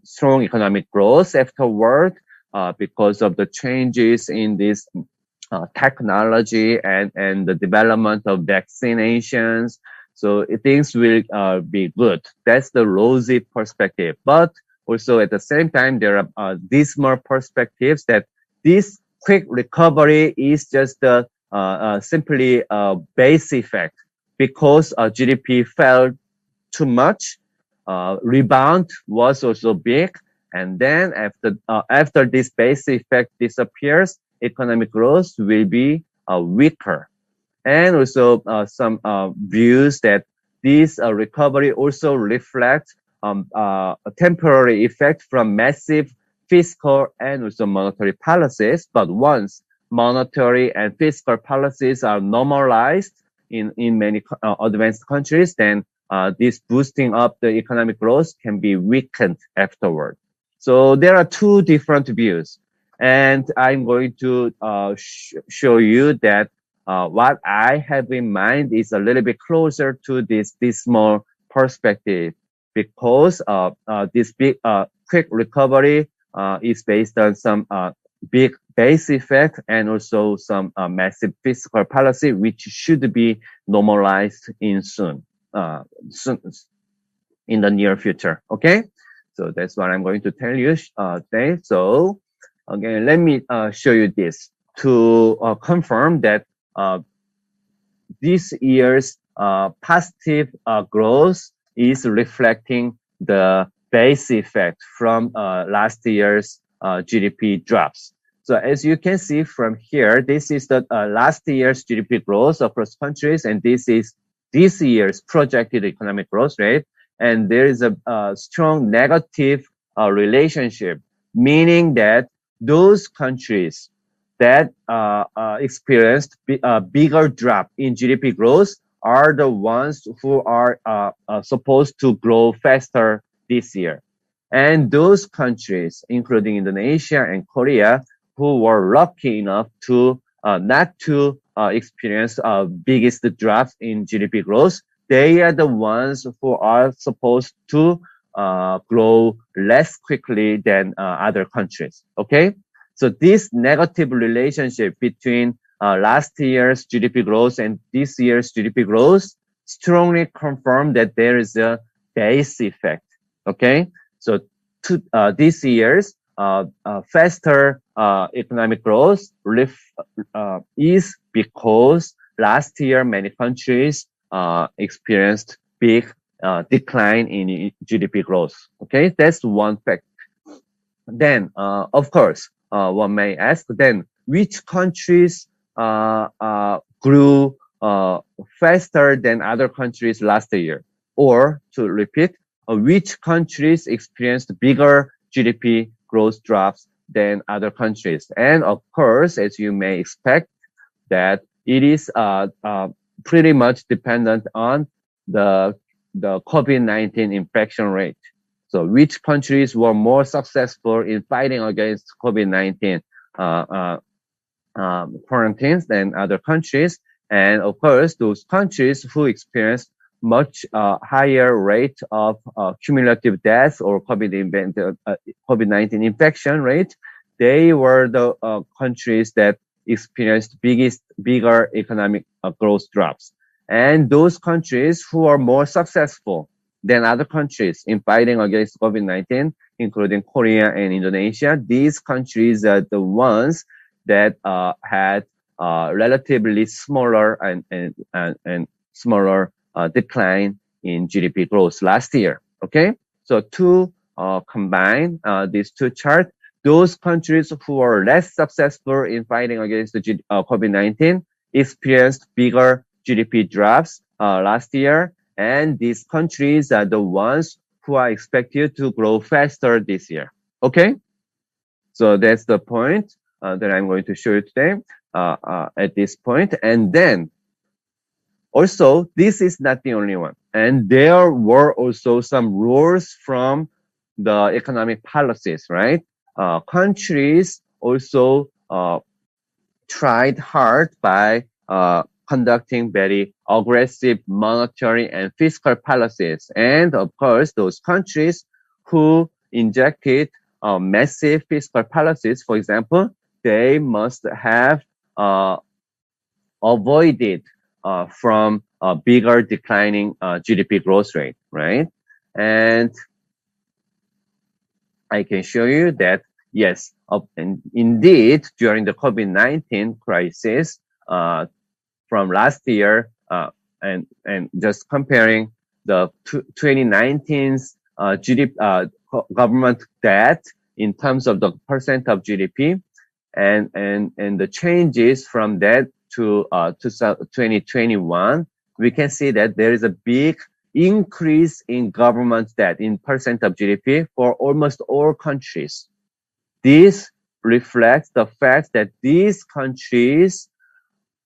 strong economic growth afterward because of the changes in this technology and the development of vaccinations. So things will be good. That's the rosy perspective. But also at the same time, there are dismal perspectives that this quick recovery is just simply a base effect because GDP fell too much. Rebound was also big, and then after this base effect disappears, economic growth will be weaker. And also some views that this recovery also reflects a temporary effect from massive fiscal and also monetary policies. But once monetary and fiscal policies are normalized in many advanced countries, then this boosting up the economic growth can be weakened afterward. So there are two different views, and I'm going to show you that what I have in mind is a little bit closer to this small perspective, because this big quick recovery is based on some big base effect and also some massive fiscal policy, which should be normalized soon in the near future. Okay, so that's what I'm going to tell you today. So again, let me show you this to confirm that this year's positive growth is reflecting the base effect from last year's GDP drops. So as you can see from here, this is the last year's GDP growth across countries, and this is this year's projected economic growth rate. And there is a strong negative relationship, meaning that those countries that experienced a bigger drop in GDP growth are the ones who are supposed to grow faster this year. And those countries, including Indonesia and Korea, who were lucky enough to not to experience biggest drops in GDP growth, they are the ones who are supposed to grow less quickly than other countries. Okay, so this negative relationship between last year's GDP growth and this year's GDP growth strongly confirm that there is a base effect. Okay, so this year's faster economic growth is because last year many countries experienced big decline in GDP growth. Okay, that's one fact. Then, of course, one may ask, then which countries grew faster than other countries last year? Or to repeat, which countries experienced bigger GDP growth drops than other countries? And of course, as you may expect, that it is pretty much dependent on the COVID-19 infection rate. So which countries were more successful in fighting against COVID-19 quarantines than other countries? And of course, those countries who experienced much higher rate of cumulative deaths or COVID-19 infection rate, they were the countries that experienced bigger economic growth drops. And those countries who are more successful than other countries in fighting against COVID-19, including Korea and Indonesia, these countries are the ones that had relatively smaller and smaller decline in GDP growth last year. Okay, so to combine these two charts, those countries who are less successful in fighting against the COVID-19 experienced bigger GDP drops last year, and these countries are the ones who are expected to grow faster this year. Okay, so that's the point that I'm going to show you today at this point. And then also, this is not the only one. And there were also some rules from the economic policies, right? Countries also tried hard by conducting very aggressive monetary and fiscal policies. And of course, those countries who injected massive fiscal policies, for example, they must have avoided from a bigger declining GDP growth rate, right? And I can show you that, yes, and indeed, during the COVID-19 crisis from last year, and just comparing the 2019's GDP, government debt in terms of the percent of GDP, and the changes from that to 2021, we can see that there is a big increase in government debt in percent of GDP for almost all countries. This reflects the fact that these countries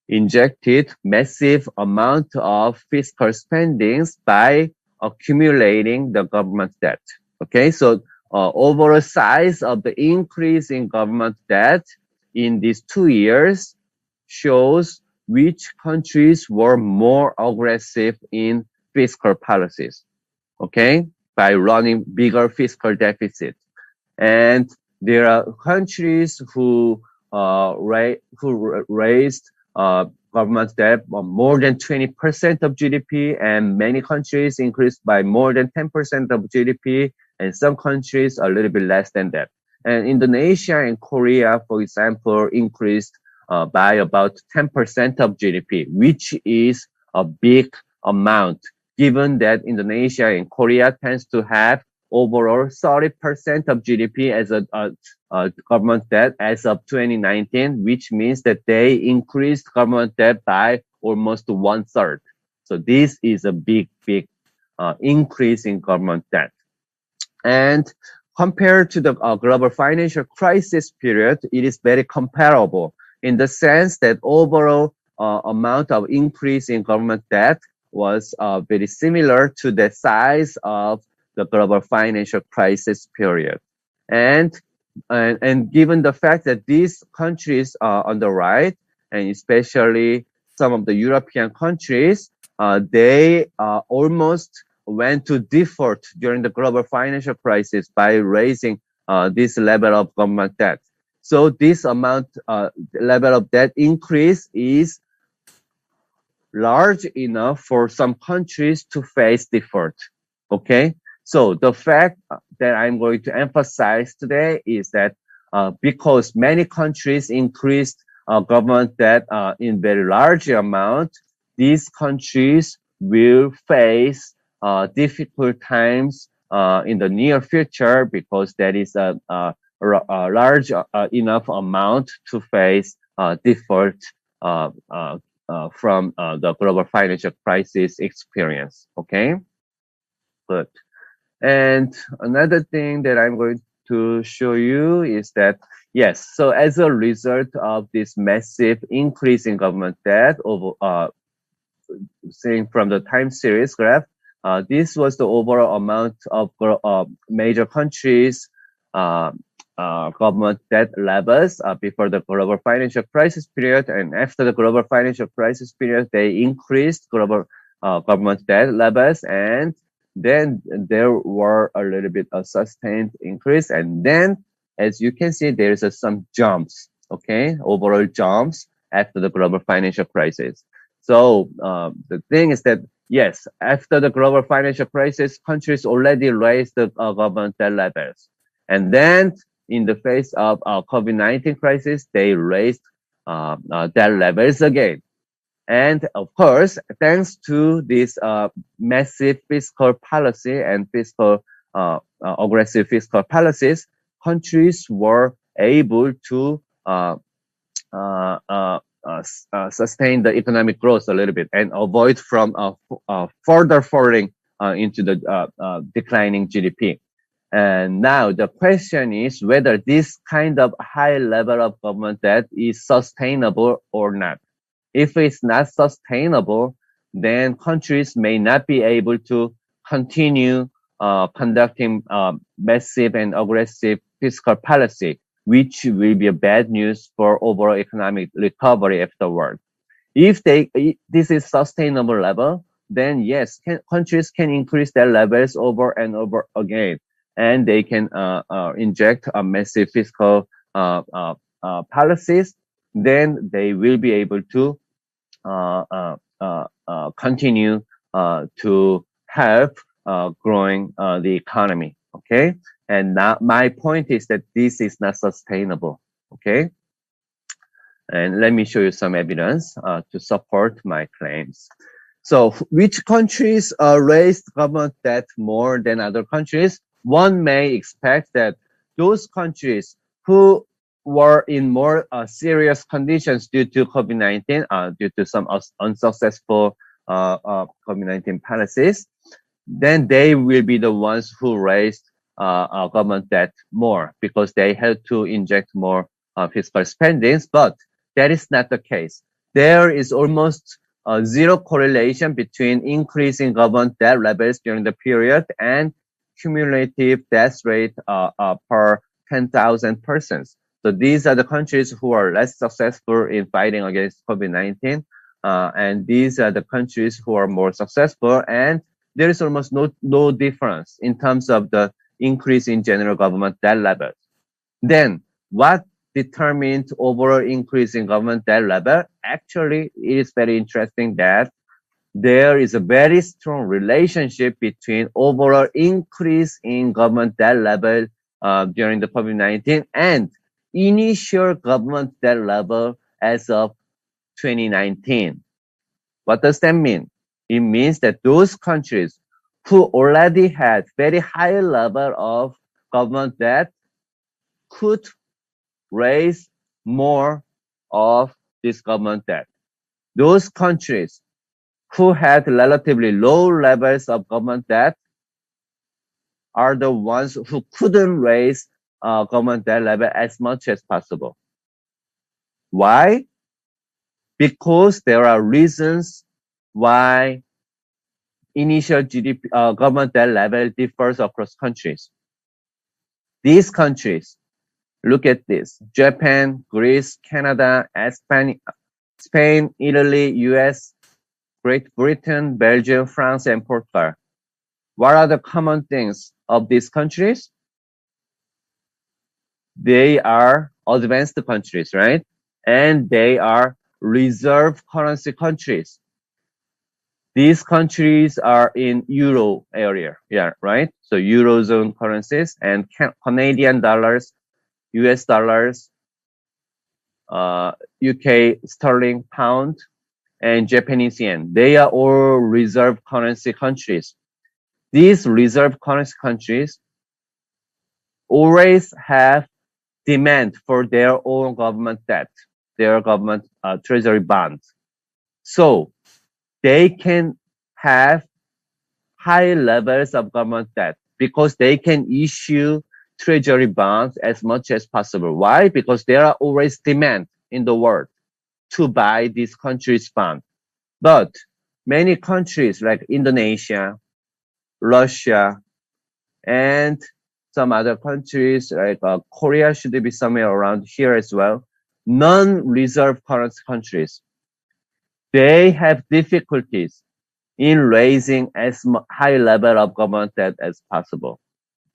injected massive amount of fiscal spendings by accumulating the government debt. Okay, so overall size of the increase in government debt in these 2 years shows which countries were more aggressive in fiscal policies, okay, by running bigger fiscal deficit. And there are countries who raised government debt more than 20% of GDP, and many countries increased by more than 10% of GDP, and some countries a little bit less than that. And Indonesia and Korea, for example, increased by about 10% of GDP, which is a big amount, given that Indonesia and Korea tends to have overall 30% of GDP as a government debt as of 2019, which means that they increased government debt by almost 1/3. So this is a big increase in government debt. And compared to the global financial crisis period, it is very comparable in the sense that overall amount of increase in government debt was very similar to the size of the global financial crisis period. And given the fact that these countries are on the right, and especially some of the European countries, they almost went to default during the global financial crisis by raising this level of government debt. So this amount, level of debt increase is large enough for some countries to face default. Okay, so the fact that I'm going to emphasize today is that because many countries increased government debt in very large amount, these countries will face difficult times in the near future, because that is a large enough amount to face default from the global financial crisis experience. Okay, good. And another thing that I'm going to show you is that, yes, so as a result of this massive increase in government debt, seeing from the time series graph, this was the overall amount of major countries' government debt levels before the global financial crisis period, and after the global financial crisis period, they increased global government debt levels, and then there were a little bit of sustained increase, and then as you can see, there's some jumps, okay, overall jumps after the global financial crisis. So the thing is that, yes, after the global financial crisis, countries already raised the government debt levels, and then in the face of COVID-19 crisis, they raised debt levels again. And of course, thanks to this massive fiscal policy and aggressive fiscal policies, countries were able to sustain the economic growth a little bit and avoid from further falling into the declining GDP. And now the question is whether this kind of high level of government debt is sustainable or not. If it's not sustainable, then countries may not be able to continue conducting massive and aggressive fiscal policy, which will be a bad news for overall economic recovery afterward. If this is sustainable level, then yes, countries can increase their levels over and over again, and they can inject a massive fiscal policies. Then they will be able to continue to help growing the economy. Okay, and now my point is that this is not sustainable. Okay, and let me show you some evidence to support my claims. So, which countries raised government debt more than other countries? One may expect that those countries who were in more serious conditions due to COVID-19, due to some unsuccessful COVID-19 policies, then they will be the ones who raised government debt more because they had to inject more fiscal spendings. But that is not the case. There is almost zero correlation between increasing government debt levels during the period and cumulative death rate per 10,000 persons. So these are the countries who are less successful in fighting against COVID-19, and these are the countries who are more successful. And there is almost no difference in terms of the increase in general government debt levels. Then, what determined overall increase in government debt level? Actually, it is very interesting that there is a very strong relationship between overall increase in government debt level during the COVID-19 and initial government debt level as of 2019. What does that mean? It means that those countries who already had very high level of government debt could raise more of this government debt. Those countries who had relatively low levels of government debt are the ones who couldn't raise government debt level as much as possible. Why? Because there are reasons why initial GDP government debt level differs across countries. These countries, look at this: Japan, Greece, Canada, Spain, Italy, US, Great Britain, Belgium, France, and Portugal. What are the common things of these countries? They are advanced countries, right? And they are reserve currency countries. These countries are in Euro area, yeah, right? So Eurozone currencies and Canadian dollars, US dollars, UK sterling pound, and Japanese yen. They are all reserve currency countries. These reserve currency countries always have demand for their own government debt, their government treasury bonds. So they can have high levels of government debt because they can issue treasury bonds as much as possible. Why? Because there are always demand in the world to buy these countries' bonds. But many countries like Indonesia, Russia, and some other countries like Korea should be somewhere around here as well, non-reserve currency countries, they have difficulties in raising as high level of government debt as possible.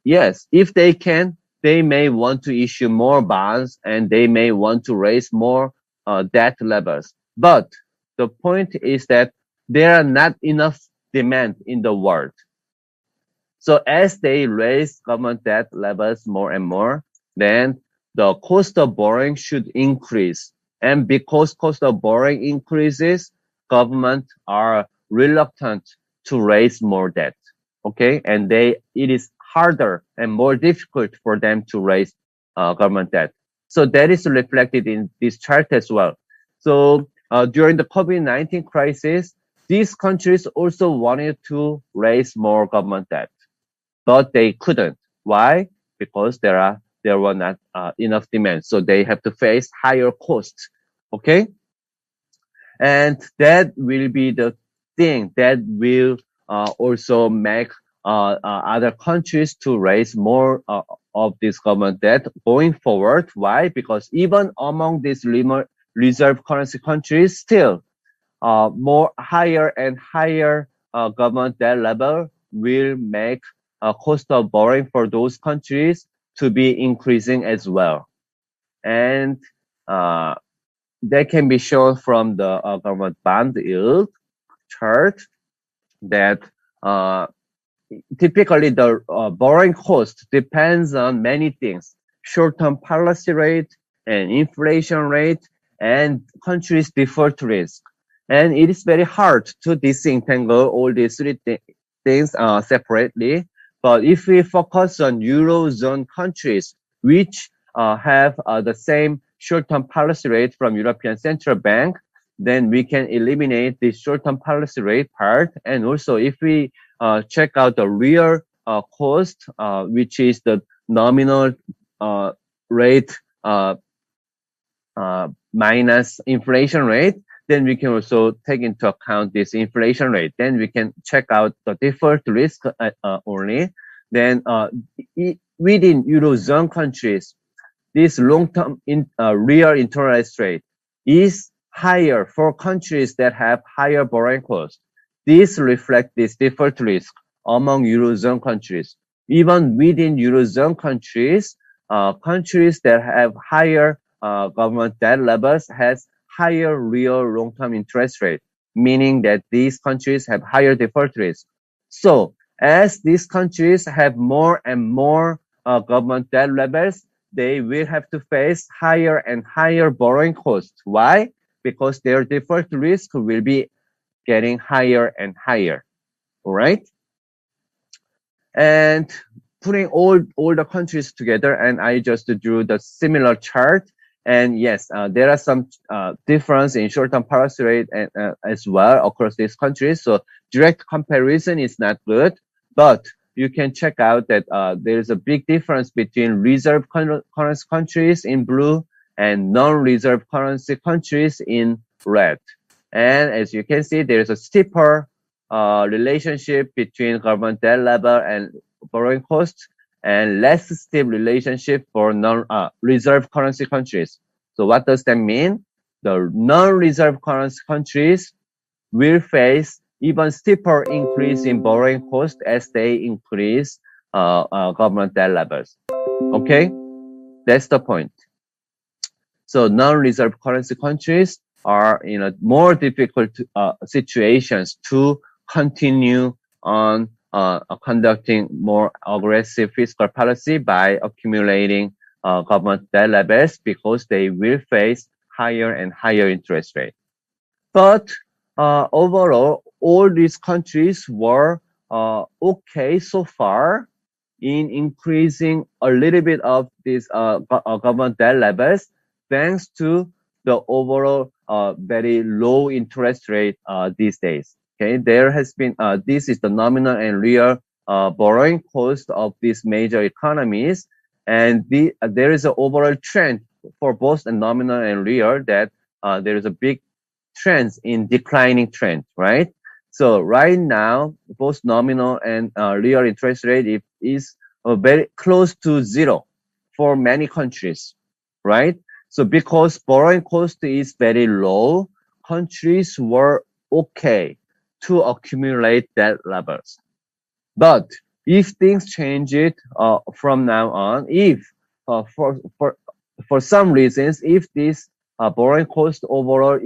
Yes, if they can, they may want to issue more bonds and they may want to raise more debt levels. But the point is that there are not enough demand in the world. So as they raise government debt levels more and more, then the cost of borrowing should increase. And because cost of borrowing increases, government are reluctant to raise more debt. Okay, and it is harder and more difficult for them to raise government debt. So that is reflected in this chart as well. So during the COVID-19 crisis, these countries also wanted to raise more government debt, but they couldn't. Why? Because there were not enough demand, so they have to face higher costs. Okay, and that will be the thing that will also make other countries to raise more of this government debt going forward. Why? Because even among these reserve currency countries, still more higher and higher government debt level will make cost of borrowing for those countries to be increasing as well. And that can be shown from the government bond yield chart that typically the borrowing cost depends on many things: short-term policy rate and inflation rate and countries' default risk. And it is very hard to disentangle all these three things separately. But if we focus on Eurozone countries, which have the same short-term policy rate from European Central Bank, then we can eliminate the short-term policy rate part. And also, if we check out the real cost, which is the nominal rate minus inflation rate, then we can also take into account this inflation rate. Then we can check out the default risk only. Then within Eurozone countries, this long-term real interest rate is higher for countries that have higher borrowing costs. This reflects this default risk among Eurozone countries. Even within Eurozone countries, countries that have higher government debt levels has higher real long-term interest rate, meaning that these countries have higher default risk. So as these countries have more and more government debt levels, they will have to face higher and higher borrowing costs. Why? Because their default risk will be getting higher and higher. All right? And putting all the countries together, and I just drew the similar chart. And yes, there are some difference in short-term policy rate as well across these countries. So direct comparison is not good, but you can check out that there's a big difference between reserve currency countries in blue and non-reserve currency countries in red. And as you can see, there's a steeper relationship between government debt level and borrowing costs, and less steep relationship for non-reserve currency countries. So what does that mean? The non-reserve currency countries will face even steeper increase in borrowing costs as they increase government debt levels. Okay, that's the point. So non-reserve currency countries are in a more difficult situations to continue on conducting more aggressive fiscal policy by accumulating government debt levels, because they will face higher and higher interest rate. But overall, all these countries were okay so far in increasing a little bit of these government debt levels, thanks to the overall very low interest rate these days. Okay, there has been this is the nominal and real borrowing cost of these major economies, and there is an overall trend for both the nominal and real that there is a big trend in declining trend, right? So right now, both nominal and real interest rate is very close to zero for many countries, right? So because borrowing cost is very low, countries were okay to accumulate that levels. But if things change it from now on, if for some reasons, if this borrowing cost overall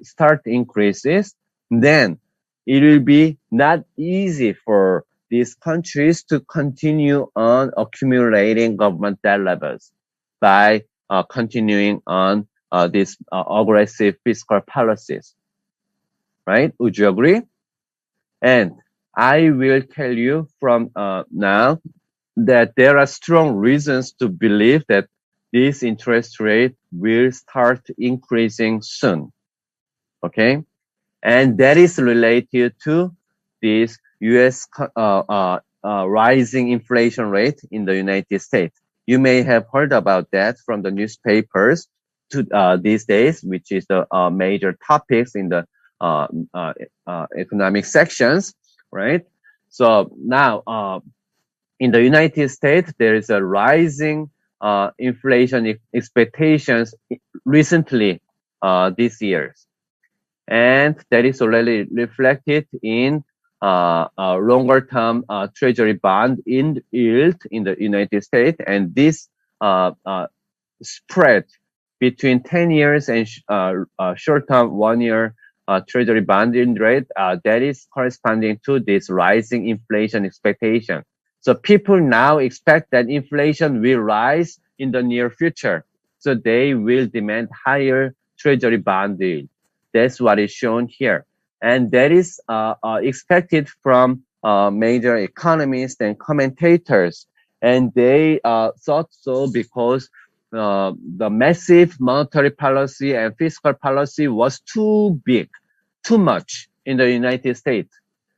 start increases, then it will be not easy for these countries to continue on accumulating government debt levels by continuing on these aggressive fiscal policies, right? Would you agree? And I will tell you from now that there are strong reasons to believe that this interest rate will start increasing soon, okay? And that is related to this U.S. Rising inflation rate in the United States. You may have heard about that from the newspapers these days, which is the major topics in the economic sections, right? So now, in the United States, there is a rising inflation expectations recently this year. And that is already reflected in longer term treasury bond yield in the United States. And this spread between 10 years and short term 1 year treasury bond yield rate, that is corresponding to this rising inflation expectation. So people now expect that inflation will rise in the near future. So they will demand higher treasury bond yield. That's what is shown here. And that is expected from major economists and commentators. And they thought so because the massive monetary policy and fiscal policy was too big, too much in the United States.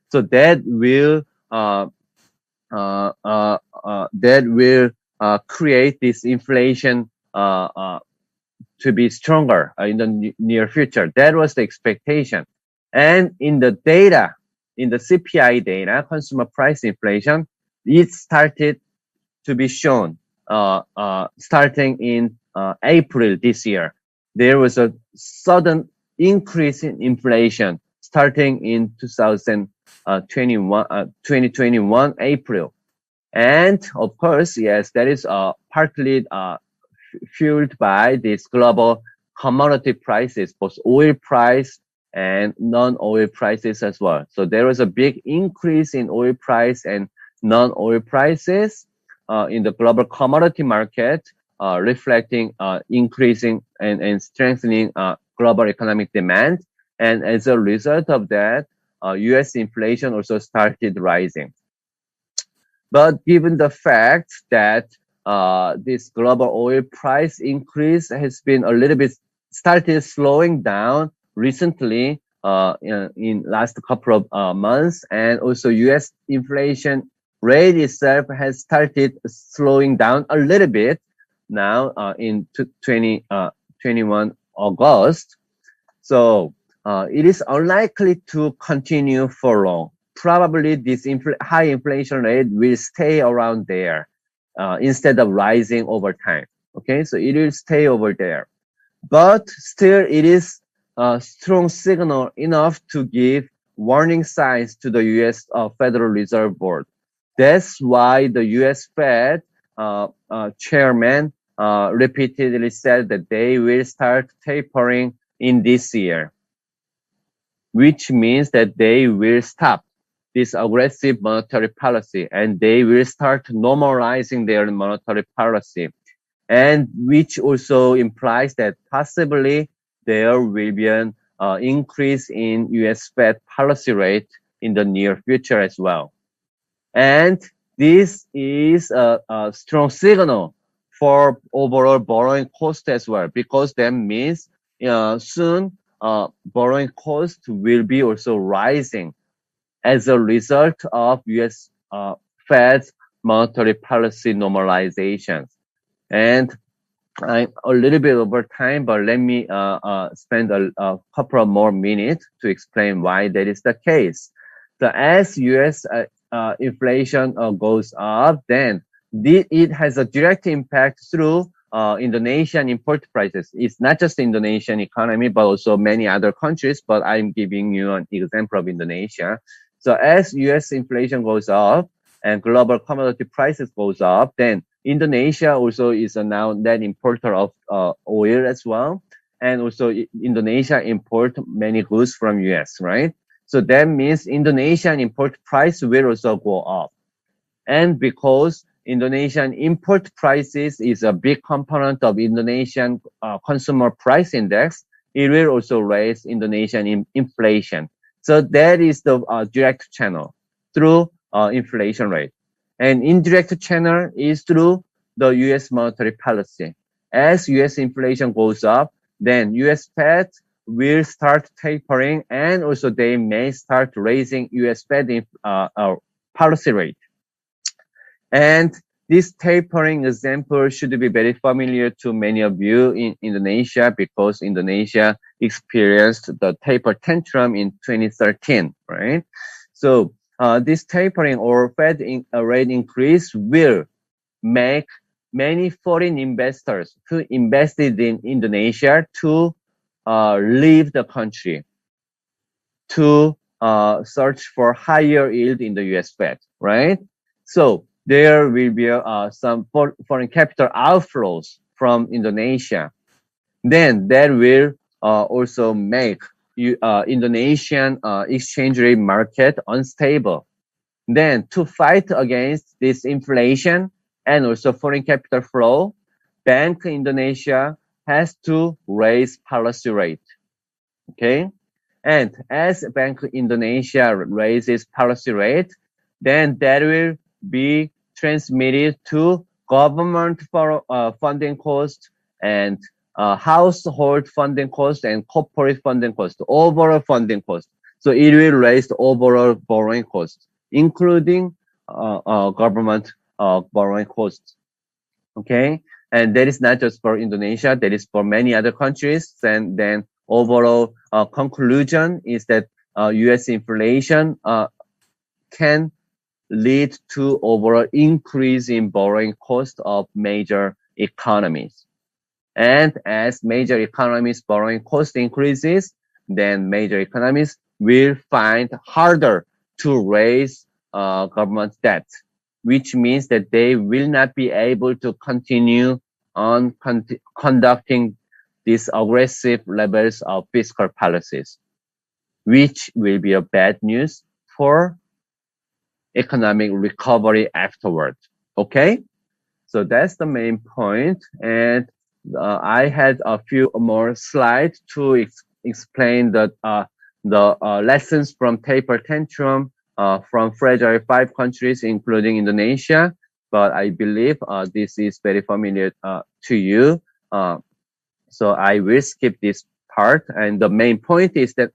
So that will create this inflation to be stronger in the near future. That was the expectation. And in the data, in the CPI data, consumer price inflation, it started to be shown starting in April this year. There was a sudden increase in inflation starting in 2021 April. And of course, yes, that is partly fueled by these global commodity prices, both oil price and non-oil prices as well. So there was a big increase in oil price and non-oil prices in the global commodity market, reflecting increasing and strengthening global economic demand. And as a result of that, US inflation also started rising. But given the fact that this global oil price increase has been a little bit started slowing down recently in last couple of months, and also US inflation rate itself has started slowing down a little bit now in 2021 August. So it is unlikely to continue for long. Probably this high inflation rate will stay around there instead of rising over time. Okay, so it will stay over there. But still, it is a strong signal enough to give warning signs to the US Federal Reserve Board. That's why the US Fed chairman repeatedly said that they will start tapering in this year, which means that they will stop this aggressive monetary policy and they will start normalizing their monetary policy, and which also implies that possibly there will be an increase in US Fed policy rate in the near future as well. And this is a strong signal for overall borrowing cost as well, because that means soon borrowing cost will be also rising as a result of US Fed's monetary policy normalizations. And I'm a little bit over time, but let me spend a couple of more minutes to explain why that is the case. So as US inflation goes up, then it has a direct impact through Indonesian import prices. It's not just the Indonesian economy, but also many other countries, but I'm giving you an example of Indonesia. So as US inflation goes up and global commodity prices goes up, then Indonesia also is a now net importer of oil as well. And also Indonesia import many goods from US, right? So that means Indonesian import price will also go up. And because Indonesian import prices is a big component of Indonesian consumer price index, it will also raise Indonesian inflation. So that is the direct channel through inflation rate. And indirect channel is through the US monetary policy. As US inflation goes up, then US Fed will start tapering, and also they may start raising US Fed policy rate. And this tapering example should be very familiar to many of you in Indonesia, because Indonesia experienced the taper tantrum in 2013, right? So this tapering or Fed rate increase will make many foreign investors who invested in Indonesia to leave the country to search for higher yield in the US Fed, right? So there will be some foreign capital outflows from Indonesia. Then that will also make Indonesian exchange rate market unstable. Then to fight against this inflation and also foreign capital flow, Bank Indonesia has to raise policy rate. Okay, and as Bank Indonesia raises policy rate, then that will be transmitted to government for funding cost and household funding cost and corporate funding cost, overall funding cost. So it will raise the overall borrowing cost, including government borrowing costs. Okay, and that is not just for Indonesia, that is for many other countries. And then overall conclusion is that US inflation can lead to overall increase in borrowing cost of major economies. And as major economies' borrowing cost increases, then major economies will find harder to raise government debt, which means that they will not be able to continue on conducting these aggressive levels of fiscal policies, which will be a bad news for economic recovery afterward. Okay, so that's the main point. And I had a few more slides to explain the lessons from taper tantrum from fragile 5 countries, including Indonesia. But I believe this is very familiar to you. So I will skip this part. And the main point is that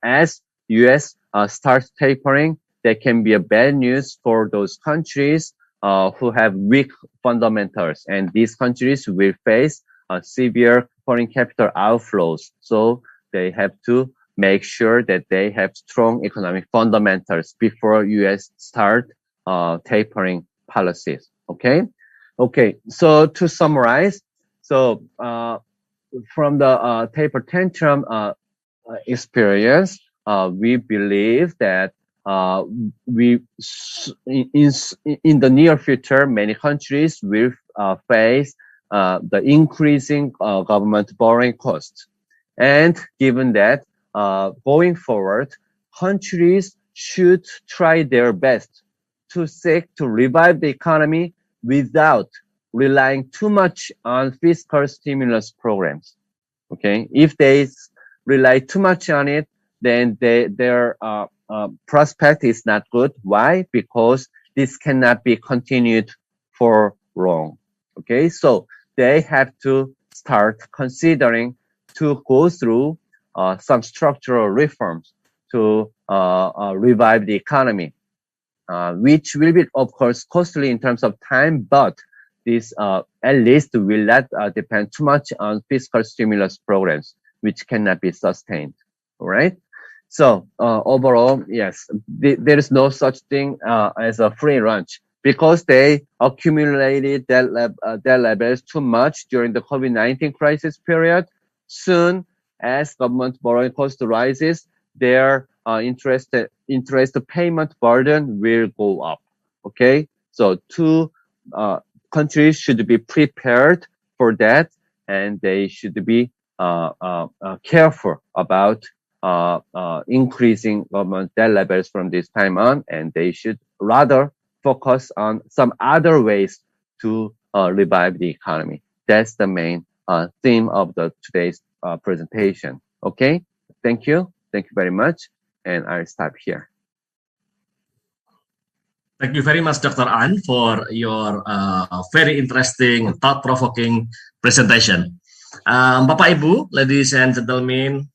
as US starts tapering, there can be a bad news for those countries who have weak fundamentals. And these countries will face severe foreign capital outflows. So they have to make sure that they have strong economic fundamentals before US start tapering policies. Okay. Okay. So to summarize, so from the taper tantrum experience, we believe that in the near future, many countries will face the increasing government borrowing costs. And given that, going forward, countries should try their best to seek to revive the economy without relying too much on fiscal stimulus programs. Okay, if they rely too much on it, then their prospect is not good. Why? Because this cannot be continued for long. Okay, so they have to start considering to go through some structural reforms to revive the economy, which will be, of course, costly in terms of time, but this at least will not depend too much on fiscal stimulus programs, which cannot be sustained. All right. So overall, yes, there is no such thing as a free lunch, because they accumulated debt levels too much during the COVID-19 crisis period. Soon, as government borrowing cost rises, their interest payment burden will go up. Okay, so two countries should be prepared for that, and they should be careful about increasing government debt levels from this time on, and they should rather focus on some other ways to revive the economy. That's the main theme of today's presentation. Okay, thank you very much, and I'll stop here. Thank you very much, Dr. An, for your very interesting, thought-provoking presentation. Bapak Ibu, ladies and gentlemen,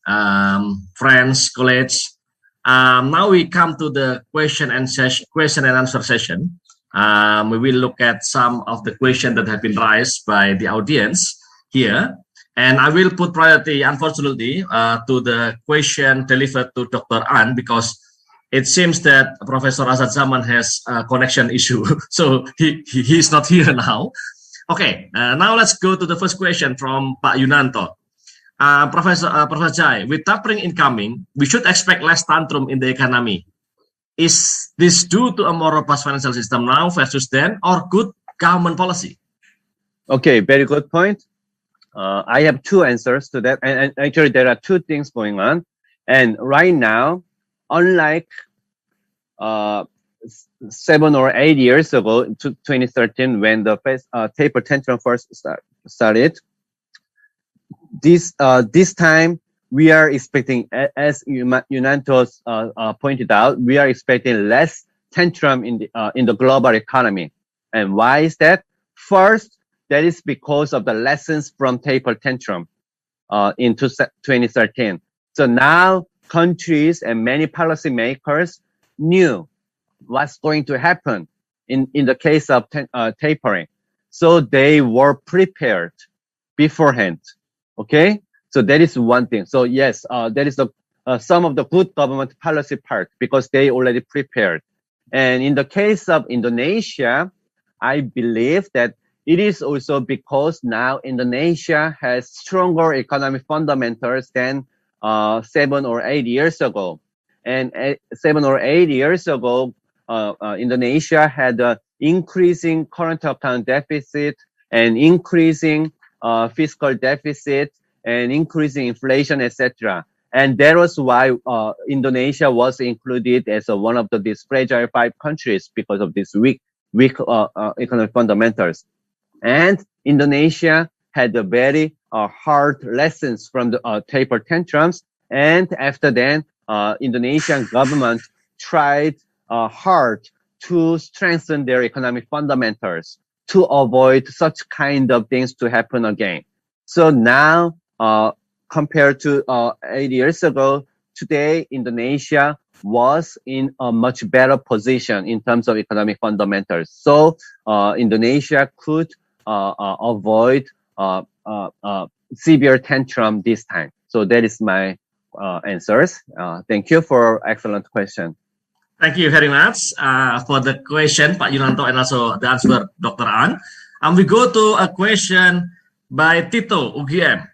friends, colleagues, now we come to the question and answer session. We will look at some of the questions that have been raised by the audience here, and I will put priority, unfortunately, to the question delivered to Dr. An, because it seems that Professor Asad Zaman has a connection issue, so he's not here now. Okay, now let's go to the first question from Pak Yunanto. Professor Jai, with tapering incoming, we should expect less tantrum in the economy. Is this due to a more robust financial system now versus then, or good government policy? Okay, very good point. I have two answers to that, and actually there are two things going on. And right now, unlike 7 or 8 years ago, 2013, when the taper tantrum first started, this time we are expecting, as Yunanto pointed out, we are expecting less tantrum in the global economy. And why is that? First, that is because of the lessons from taper tantrum in 2013. So now countries and many policymakers knew what's going to happen in the case of tapering. So they were prepared beforehand. Okay, so that is one thing. So yes, that is some of the good government policy part, because they already prepared. And in the case of Indonesia, I believe that it is also because now Indonesia has stronger economic fundamentals than 7 or 8 years ago. And 7 or 8 years ago, Indonesia had an increasing current account deficit and increasing fiscal deficit and increasing inflation, etc. And that was why Indonesia was included as one of these fragile 5 countries, because of this weak economic fundamentals. And Indonesia had a very hard lessons from the taper tantrums. And after then, Indonesian government tried hard to strengthen their economic fundamentals to avoid such kind of things to happen again. So now, compared to 8 years ago, today Indonesia was in a much better position in terms of economic fundamentals. So Indonesia could avoid severe tantrum this time. So that is my answers. Thank you for excellent question. Thank you very much for the question, Pak Yunanto, and also the answer, Dr. An. And we go to a question by Tito, UGM.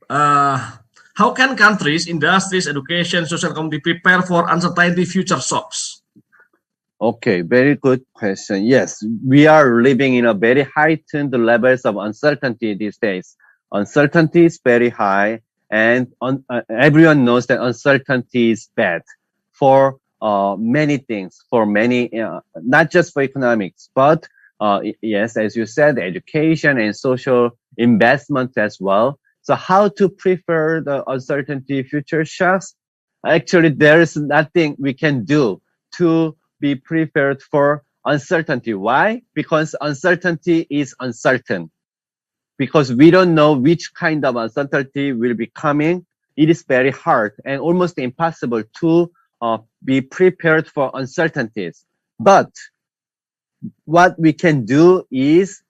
How can countries, industries, education, social community prepare for uncertainty future shocks? Okay, very good question. Yes, we are living in a very heightened levels of uncertainty these days. Uncertainty is very high, and everyone knows that uncertainty is bad for many things, for many, not just for economics, but yes, as you said, education and social investment as well. So how to prepare the uncertainty future shocks? Actually, there is nothing we can do to be prepared for uncertainty. Why? Because uncertainty is uncertain. Because we don't know which kind of uncertainty will be coming, it is very hard and almost impossible to be prepared for uncertainties. But what we can do is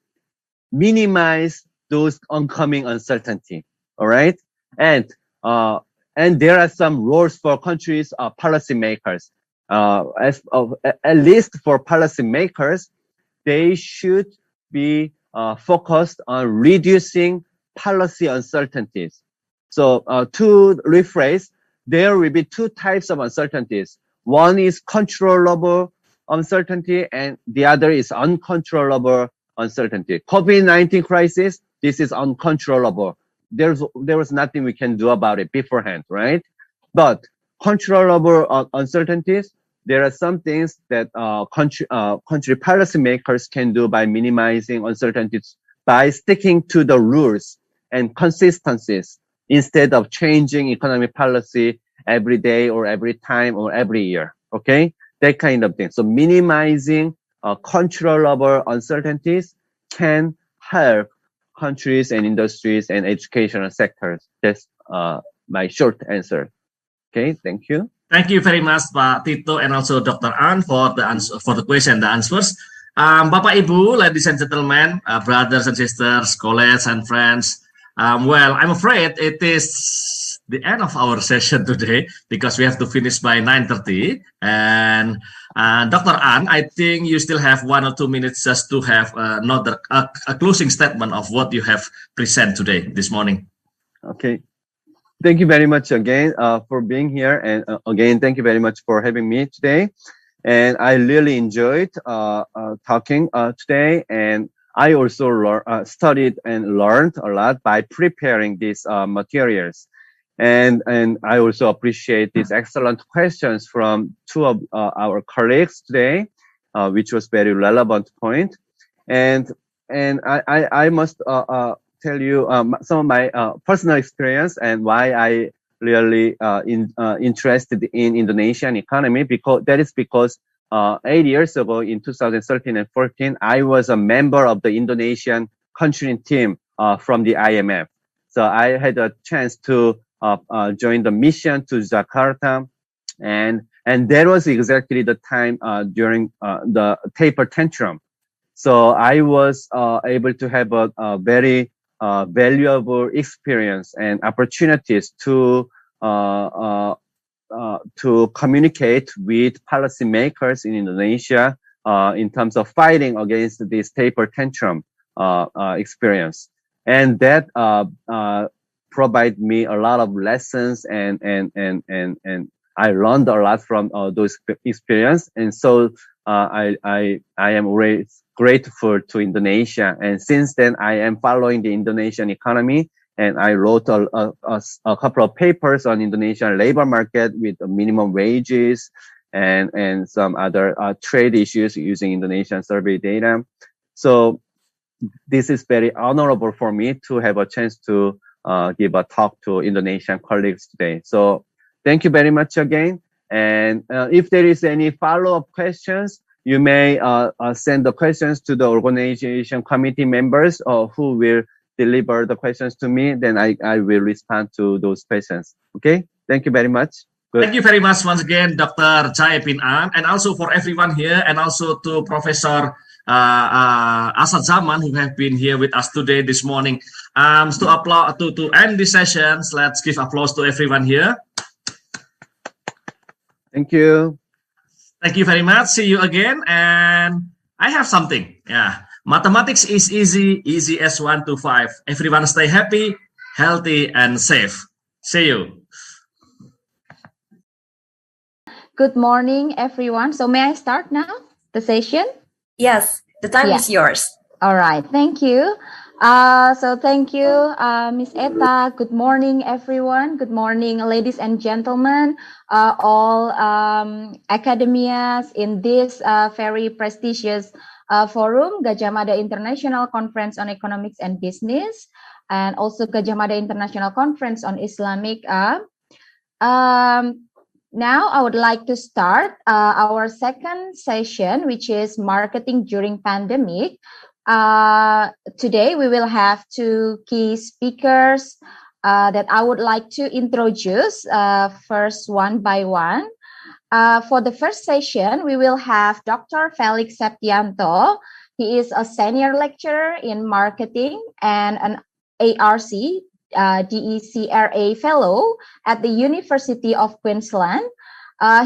minimize those oncoming uncertainty. All right, and there are some rules for countries, policymakers. At least for policymakers, they should be focused on reducing policy uncertainties. So to rephrase, there will be two types of uncertainties. One is controllable uncertainty, and the other is uncontrollable uncertainty. COVID-19 crisis, this is uncontrollable. There was nothing we can do about it beforehand, right? But controllable uncertainties, there are some things that country policymakers can do by minimizing uncertainties by sticking to the rules and consistencies instead of changing economic policy every day or every time or every year. Okay, that kind of thing. So minimizing controllable uncertainties can help countries and industries and educational sectors. That's my short answer. Okay, thank you. Thank you very much, Pak Tito, and also Dr. An for the answer, for the question, the answers. Bapak Ibu, ladies and gentlemen, brothers and sisters, colleagues and friends. Well, I'm afraid it is the end of our session today because we have to finish by 9:30. And Dr. An, I think you still have 1 or 2 minutes just to have another a closing statement of what you have presented today, this morning. Okay. Thank you very much again for being here. And again, thank you very much for having me today. And I really enjoyed talking today. And I also studied and learned a lot by preparing these materials. And I also appreciate these excellent questions from two of our colleagues today, which was very relevant point. And I must tell you some of my personal experience and why I really interested in Indonesian economy, because 8 years ago in 2013 and 14, I was a member of the Indonesian country team from the IMF. So I had a chance to join the mission to Jakarta, and that was exactly the time during the taper tantrum. So I was able to have a very valuable experience and opportunities to communicate with policymakers in Indonesia in terms of fighting against this taper tantrum experience, and that provide me a lot of lessons, and I learned a lot from those experience, and so I am really grateful to Indonesia, and since then I am following the Indonesian economy, and I wrote a couple of papers on Indonesian labor market with minimum wages and some other trade issues using Indonesian survey data. So this is very honorable for me to have a chance to give a talk to Indonesian colleagues today. So thank you very much again. And if there is any follow-up questions, you may send the questions to the organization committee members who will deliver the questions to me. Then I will respond to those questions. Okay, thank you very much. Good. Thank you very much once again, Dr. JaeBin An, and also for everyone here, and also to Professor Asad Zaman, who have been here with us today this morning. To end the sessions, let's give applause to everyone here. Thank you. Thank you very much. See you again. And I have something. Yeah, mathematics is easy as 1 to 5. Everyone stay happy, healthy, and safe. See you. Good morning, everyone. So may I start now the session? Yes, the time is yours. All right, thank you. So thank you, Miss Eta. Good morning, everyone. Good morning, ladies and gentlemen, all academias in this very prestigious forum, Gajah Mada International Conference on Economics and Business, and also Gajah Mada International Conference on Islamic. Now, I would like to start our second session, which is marketing during pandemic. Today, we will have two key speakers, that I would like to introduce first one by one. For the first session, we will have Dr. Felix Septianto. He is a senior lecturer in marketing and an ARC, DECRA fellow at the University of Queensland.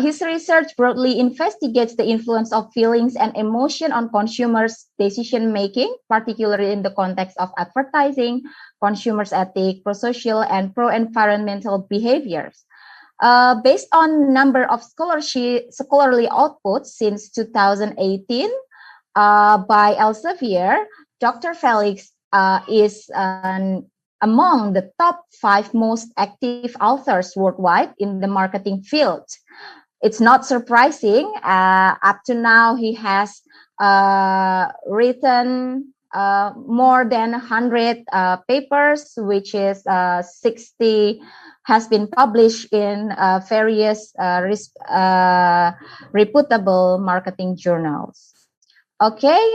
His research broadly investigates the influence of feelings and emotion on consumers' decision-making, particularly in the context of advertising, consumers' ethics, pro-social, and pro-environmental behaviors. Based on number of scholarly outputs since 2018 by Elsevier, Dr. Felix is among the top 5 most active authors worldwide in the marketing field. It's not surprising. Up to now, he has written more than 100 papers, which is 60 has been published in various reputable marketing journals. Okay,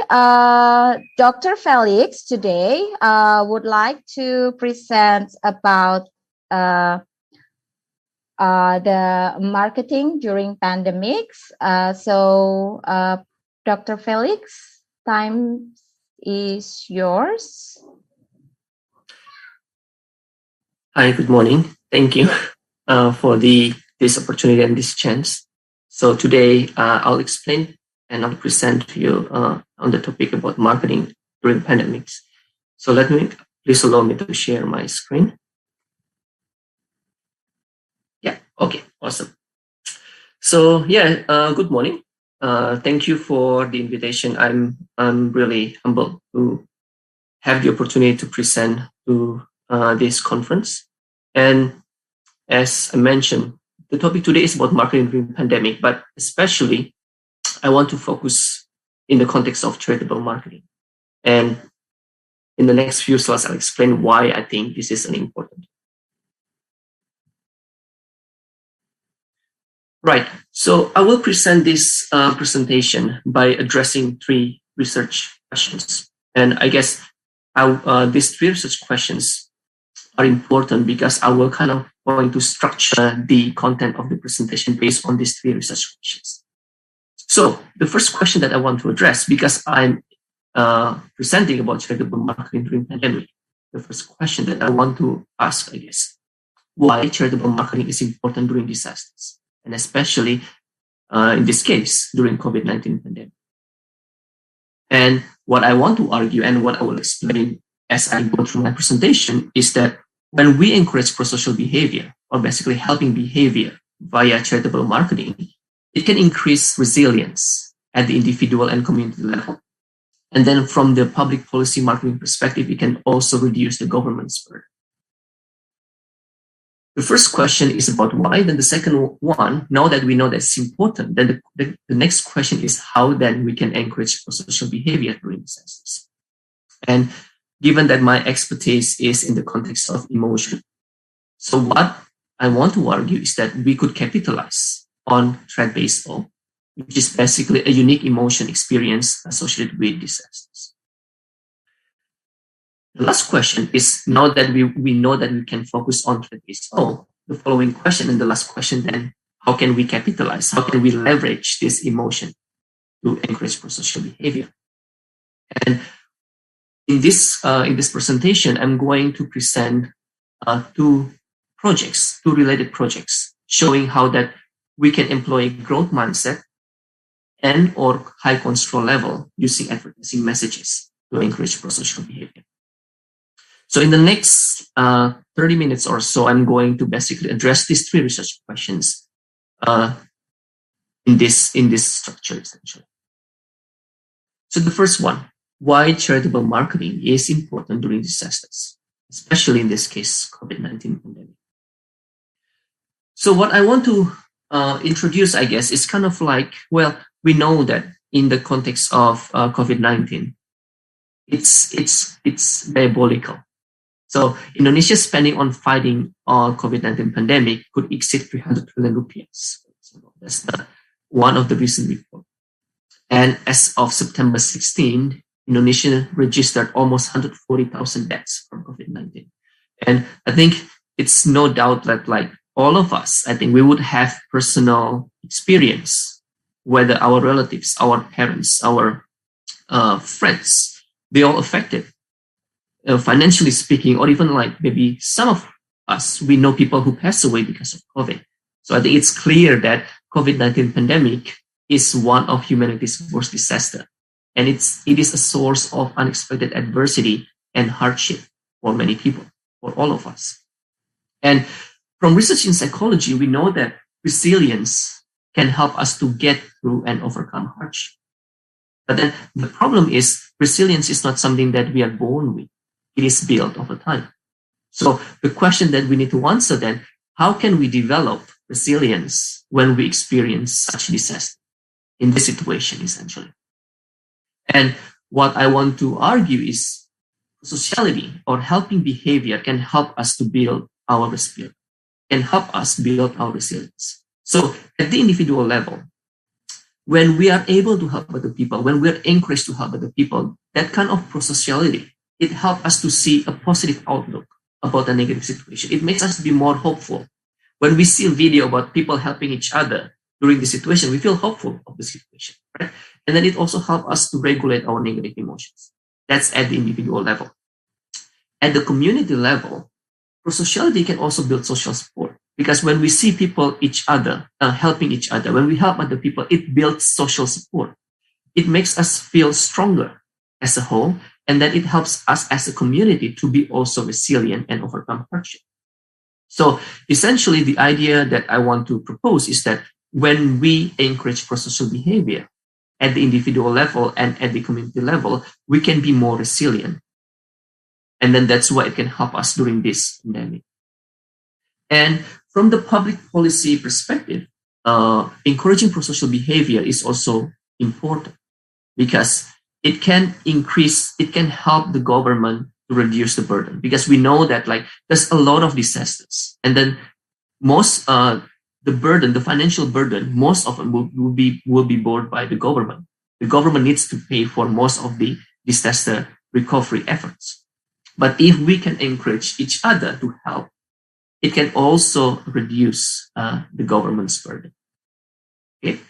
Dr. Felix today would like to present about the marketing during pandemics. Dr. Felix, time is yours. Hi, good morning. Thank you for this opportunity and this chance. So today I'll explain and I'll present to you on the topic about marketing during pandemics. So please allow me to share my screen. Yeah, okay, awesome. So yeah, good morning. Thank you for the invitation. I'm really humbled to have the opportunity to present to this conference. And as I mentioned, the topic today is about marketing during pandemic, but especially I want to focus in the context of charitable marketing. And in the next few slides, I'll explain why I think this is an important. Right, so I will present this presentation by addressing 3 research questions. And I guess these 3 research questions are important because I will kind of going to structure the content of the presentation based on these 3 research questions. So the first question that I want to address, because I'm presenting about charitable marketing during pandemic, the first question that I want to ask, I guess, why charitable marketing is important during disasters, and especially in this case, during COVID-19 pandemic. And what I want to argue and what I will explain as I go through my presentation is that when we encourage pro-social behavior, or basically helping behavior via charitable marketing, it can increase resilience at the individual and community level. And then from the public policy marketing perspective, it can also reduce the government's burden. The first question is about why. Then the second one, now that we know that's important, then the next question is how then we can encourage pro-social behavior during disasters. And given that my expertise is in the context of emotion, so what I want to argue is that we could capitalize on threat-based awe, which is basically a unique emotion experience associated with disasters. The last question is, now that we know that we can focus on threat-based awe, the following question and the last question then, how can we capitalize? How can we leverage this emotion to encourage pro-social behavior? And in this presentation, I'm going to present 2 related projects, showing how that we can employ growth mindset and or high control level using advertising messages to encourage pro-social behavior. So in the next 30 minutes or so, I'm going to basically address these 3 research questions in this structure, essentially. So the first one, why charitable marketing is important during disasters, especially in this case, COVID-19 pandemic. So what I want to introduce, I guess, is kind of like, well, we know that in the context of COVID-19, it's diabolical. So Indonesia's spending on fighting COVID-19 pandemic could exceed 300 trillion rupiahs. So that's one of the recent reports. And as of September 16, Indonesia registered almost 140,000 deaths from COVID-19. And I think it's no doubt that like all of us, I think we would have personal experience, whether our relatives, our parents, our friends, they all affected, financially speaking, or even like maybe some of us, we know people who passed away because of COVID. So I think it's clear that COVID-19 pandemic is one of humanity's worst disaster. And it is a source of unexpected adversity and hardship for many people, for all of us. And from research in psychology, we know that resilience can help us to get through and overcome hardship. But then the problem is resilience is not something that we are born with. It is built over time. So the question that we need to answer then, how can we develop resilience when we experience such disaster in this situation, essentially? And what I want to argue is sociality or helping behavior can help us to build our resilience, can help us build our resilience. So at the individual level, when we are able to help other people, when we're encouraged to help other people, that kind of prosociality, it helps us to see a positive outlook about a negative situation. It makes us be more hopeful. When we see a video about people helping each other during the situation, we feel hopeful of the situation, right? And then it also helps us to regulate our negative emotions. That's at the individual level. At the community level, prosociality can also build social support, because when we see people each other helping each other, when we help other people, it builds social support. It makes us feel stronger as a whole, and then it helps us as a community to be also resilient and overcome hardship. So essentially, the idea that I want to propose is that when we encourage prosocial behavior at the individual level and at the community level, we can be more resilient. And then that's why it can help us during this pandemic. And from the public policy perspective, encouraging prosocial behavior is also important, because it can help the government to reduce the burden, because we know that like there's a lot of disasters, and then most the burden, the financial burden, most of it will be borne by the government. The government needs to pay for most of the disaster recovery efforts. But if we can encourage each other to help, it can also reduce the government's burden. Okay.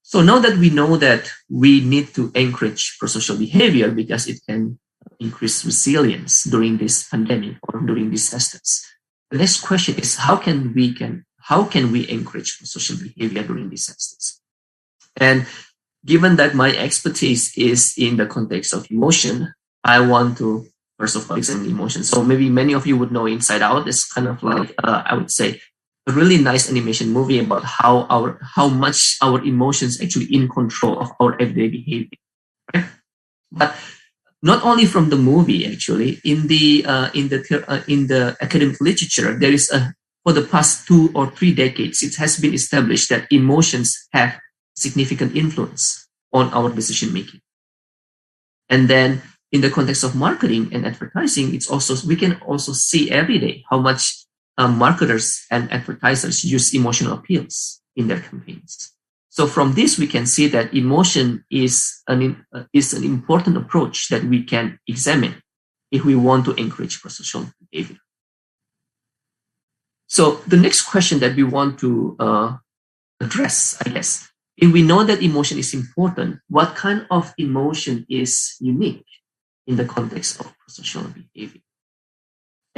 So now that we know that we need to encourage prosocial behavior because it can increase resilience during this pandemic or during disasters, the next question is how can we encourage prosocial behavior during disasters? And given that my expertise is in the context of emotion, I want to first of all examine emotion. So maybe many of you would know Inside Out. It's kind of like I would say a really nice animation movie about how much our emotions actually in control of our everyday behavior, right? But not only from the movie, actually, in the academic literature, there is for the past 2 or 3 decades, it has been established that emotions have significant influence on our decision making. And then in the context of marketing and advertising, we can also see every day how much marketers and advertisers use emotional appeals in their campaigns. So from this, we can see that emotion is an important approach that we can examine if we want to encourage prosocial behavior. So the next question that we want to address, I guess, if we know that emotion is important, what kind of emotion is unique in the context of prosocial behavior?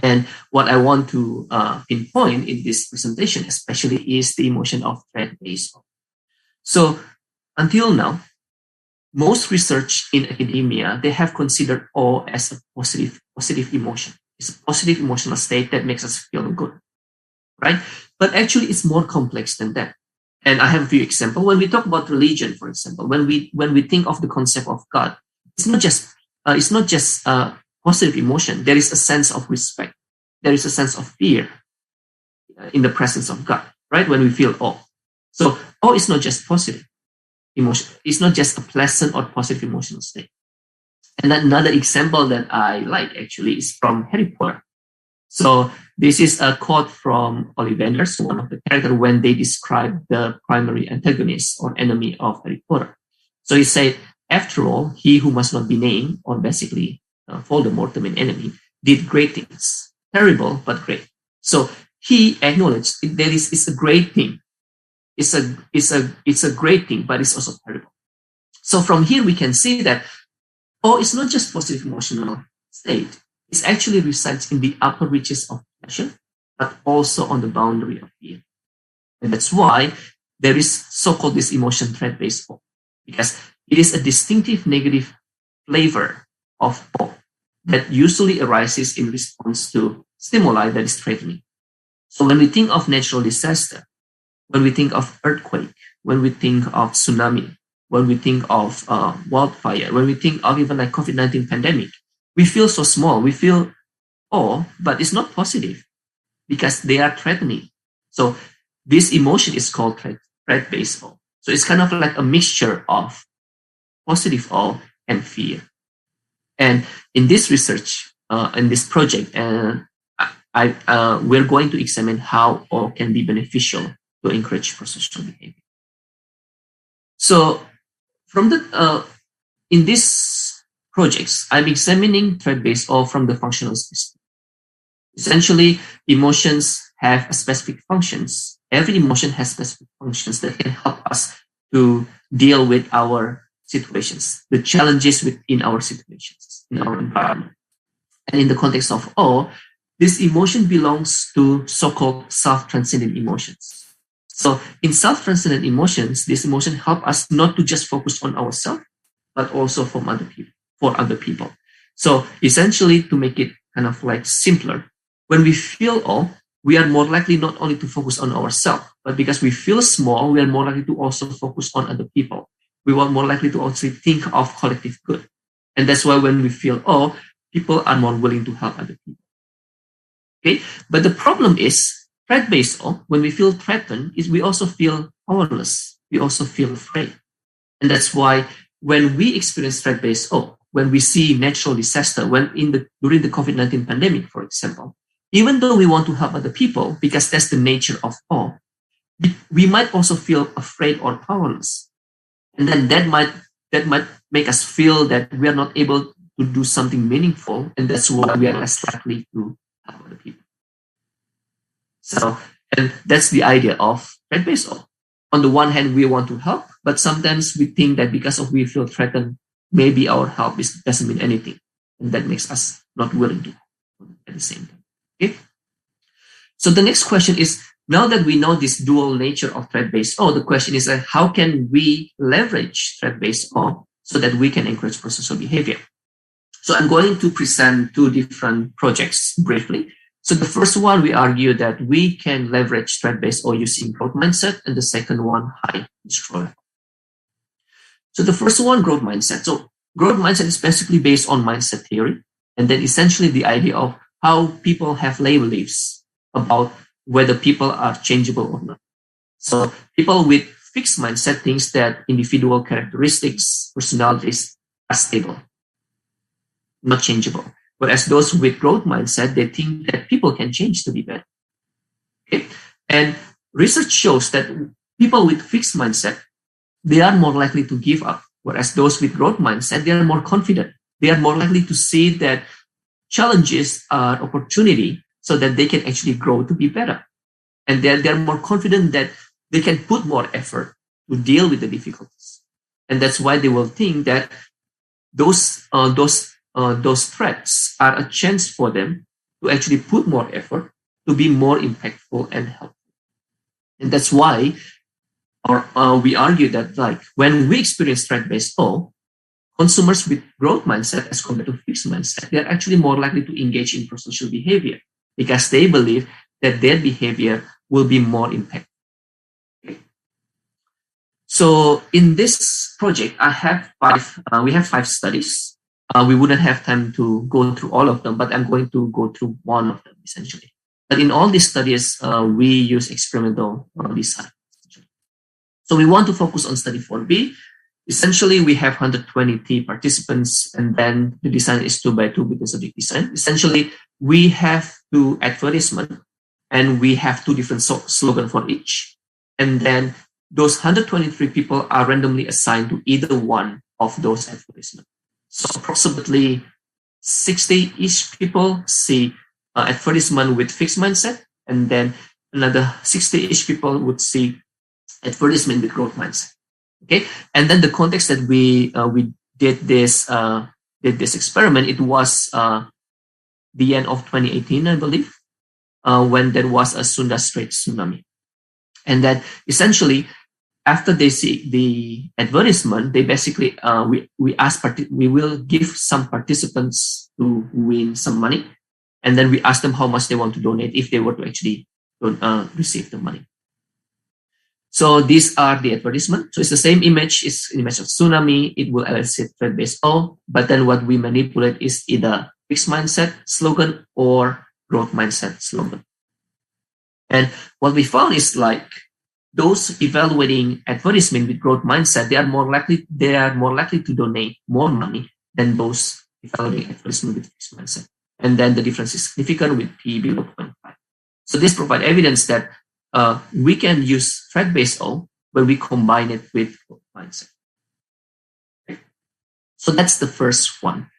And what I want to pinpoint in this presentation, especially, is the emotion of threat-based awe. So until now, most research in academia, they have considered awe as a positive emotion. It's a positive emotional state that makes us feel good, right? But actually, it's more complex than that. And I have a few examples. When we talk about religion, for example, when we think of the concept of God, it's not just positive emotion. There is a sense of respect. There is a sense of fear in the presence of God, right? When we feel awe. So awe is not just positive emotion. It's not just a pleasant or positive emotional state. And another example that I like actually is from Harry Potter. So this is a quote from Ollivanders, one of the characters, when they describe the primary antagonist or enemy of Harry Potter. So he said, after all, he who must not be named, or basically Voldemort, the main enemy, did great things. terrible but great. So he acknowledged that it's a great thing. It's a great thing, but it's also terrible. So from here we can see that it's not just positive emotional state. It actually resides in the upper reaches of pleasure, but also on the boundary of fear. And that's why there is so-called this emotion threat-based awe, because it is a distinctive negative flavor of awe that usually arises in response to stimuli that is threatening. So when we think of natural disaster, when we think of earthquake, when we think of tsunami, when we think of wildfire, when we think of even like COVID-19 pandemic, we feel so small. We feel awe, but it's not positive because they are threatening. So this emotion is called threat-based awe. So it's kind of like a mixture of positive awe and fear. And in this research, in this project, we're going to examine how awe can be beneficial to encourage prosocial behavior. So from in these projects, I'm examining threat-based awe from the functional perspective. Essentially, emotions have specific functions. Every emotion has specific functions that can help us to deal with our situations, the challenges within our situations, in our environment. And in the context of awe, this emotion belongs to so-called self-transcendent emotions. So in self-transcendent emotions, this emotion help us not to just focus on ourselves, but also for other people. So essentially, to make it kind of like simpler, when we feel awe, we are more likely not only to focus on ourselves, but because we feel small, we are more likely to also focus on other people. We are more likely to also think of collective good. And that's why when we feel awe, people are more willing to help other people. Okay, but the problem is threat-based awe, when we feel threatened, is we also feel powerless. We also feel afraid. And that's why when we experience threat-based awe, when we see natural disaster, during the COVID-19 pandemic, for example, even though we want to help other people, because that's the nature of awe, we might also feel afraid or powerless. And then that might make us feel that we are not able to do something meaningful, and that's why we are less likely to help other people. So, and that's the idea of threat-based awe. On the one hand, we want to help, but sometimes we think that because we feel threatened, maybe our help doesn't mean anything, and that makes us not willing to help at the same time. Okay. So the next question is, now that we know this dual nature of threat-based awe, the question is how can we leverage threat-based awe so that we can encourage prosocial behavior? So I'm going to present two different projects briefly. So the first one, we argue that we can leverage threat-based awe using growth mindset, and the second one, high destroyer. So the first one, growth mindset. So growth mindset is basically based on mindset theory, and then essentially the idea of how people have label beliefs about whether people are changeable or not. So people with fixed mindset thinks that individual characteristics, personalities are stable, not changeable. Whereas those with growth mindset, they think that people can change to be better. Okay? And research shows that people with fixed mindset, they are more likely to give up. Whereas those with growth mindset, they are more confident. They are more likely to see that challenges are opportunity so that they can actually grow to be better. And they're more confident that they can put more effort to deal with the difficulties. And that's why they will think that those threats are a chance for them to actually put more effort to be more impactful and helpful. And that's why we argue that like when we experience threat-based awe, consumers with growth mindset as compared to fixed mindset, they're actually more likely to engage in prosocial behavior because they believe that their behavior will be more impactful. Okay. So in this project, we have five studies. We wouldn't have time to go through all of them, but I'm going to go through one of them essentially. But in all these studies, we use experimental design. So we want to focus on study 4B. Essentially, we have 120 participants, and then the design is 2x2 with the subject design. Essentially, we have two advertisements, and we have two different slogans for each. And then those 123 people are randomly assigned to either one of those advertisements. So approximately 60-ish people see advertisement with fixed mindset, and then another 60-ish people would see advertisement with growth mindset. Okay, and then the context that we did this experiment, it was the end of 2018, I believe, when there was a Sunda Strait tsunami, and then essentially after they see the advertisement, they basically we will give some participants to win some money, and then we ask them how much they want to donate if they were to actually receive the money. So these are the advertisement. So it's the same image. It's an image of tsunami. It will elicit threat-based O, but then what we manipulate is either fixed mindset slogan or growth mindset slogan. And what we found is like those evaluating advertisement with growth mindset, they are more likely to donate more money than those evaluating advertisement with fixed mindset. And then the difference is significant with P below 0.5. So this provides evidence that we can use threat-based O when we combine it with growth mindset. Okay. So that's the first one.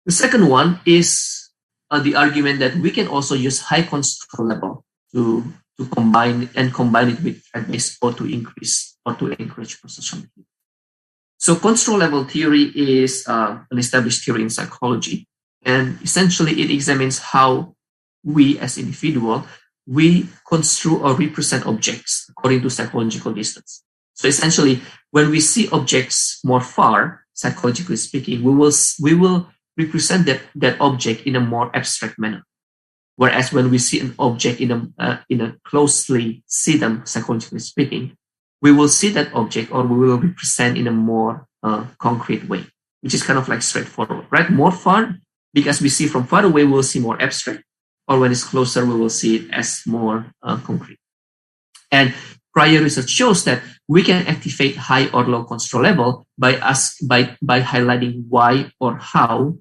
The second one is the argument that we can also use high control level to combine it with threat-based O to increase or to encourage prosocial behavior. So control level theory is an established theory in psychology, and essentially it examines how we as individuals we construe or represent objects according to psychological distance. So essentially, when we see objects more far, psychologically speaking, we will represent that object in a more abstract manner. Whereas when we see an object in a closely see them, psychologically speaking, we will see that object or we will represent in a more concrete way, which is kind of like straightforward, right? More far, because we see from far away, we'll see more abstract. Or when it's closer, we will see it as more concrete. And prior research shows that we can activate high or low control level by highlighting why or how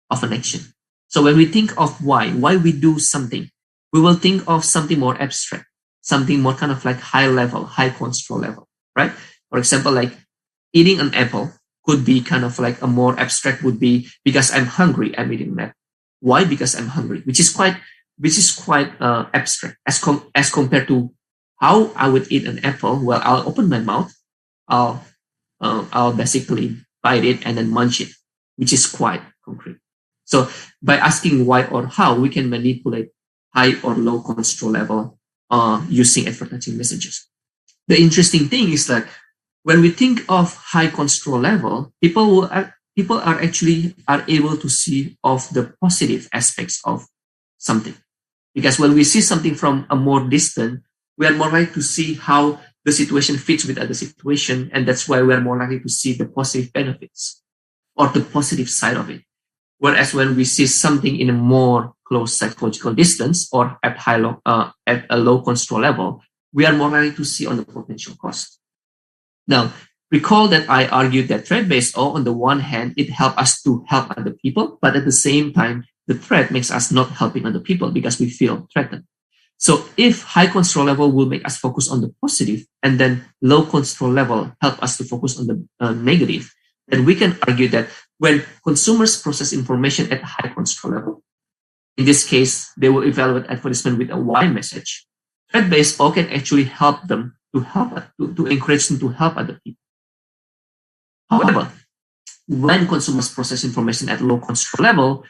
of an action. So when we think of why we do something, we will think of something more abstract, something more kind of like high level, high control level, right? For example, like eating an apple could be kind of like a more abstract would be because I'm hungry, I'm eating an apple. Why? Because I'm hungry, which is quite abstract as compared to how I would eat an apple. Well, I'll open my mouth, I'll basically bite it and then munch it, which is quite concrete. So by asking why or how, we can manipulate high or low control level using advertising messages. The interesting thing is that when we think of high control level, people are able to see of the positive aspects of something. Because when we see something from a more distant, we are more likely to see how the situation fits with other situation, and that's why we are more likely to see the positive benefits or the positive side of it. Whereas when we see something in a more close psychological distance or at a low control level, we are more likely to see on the potential cost. Now, recall that I argued that threat-based O, on the one hand, it helps us to help other people, but at the same time, the threat makes us not helping other people because we feel threatened. So if high control level will make us focus on the positive and then low control level help us to focus on the negative, then we can argue that when consumers process information at high control level, in this case, they will evaluate advertisement with a why message. Threat-based O can actually help them to encourage them to help other people. However, when consumers process information at low control level,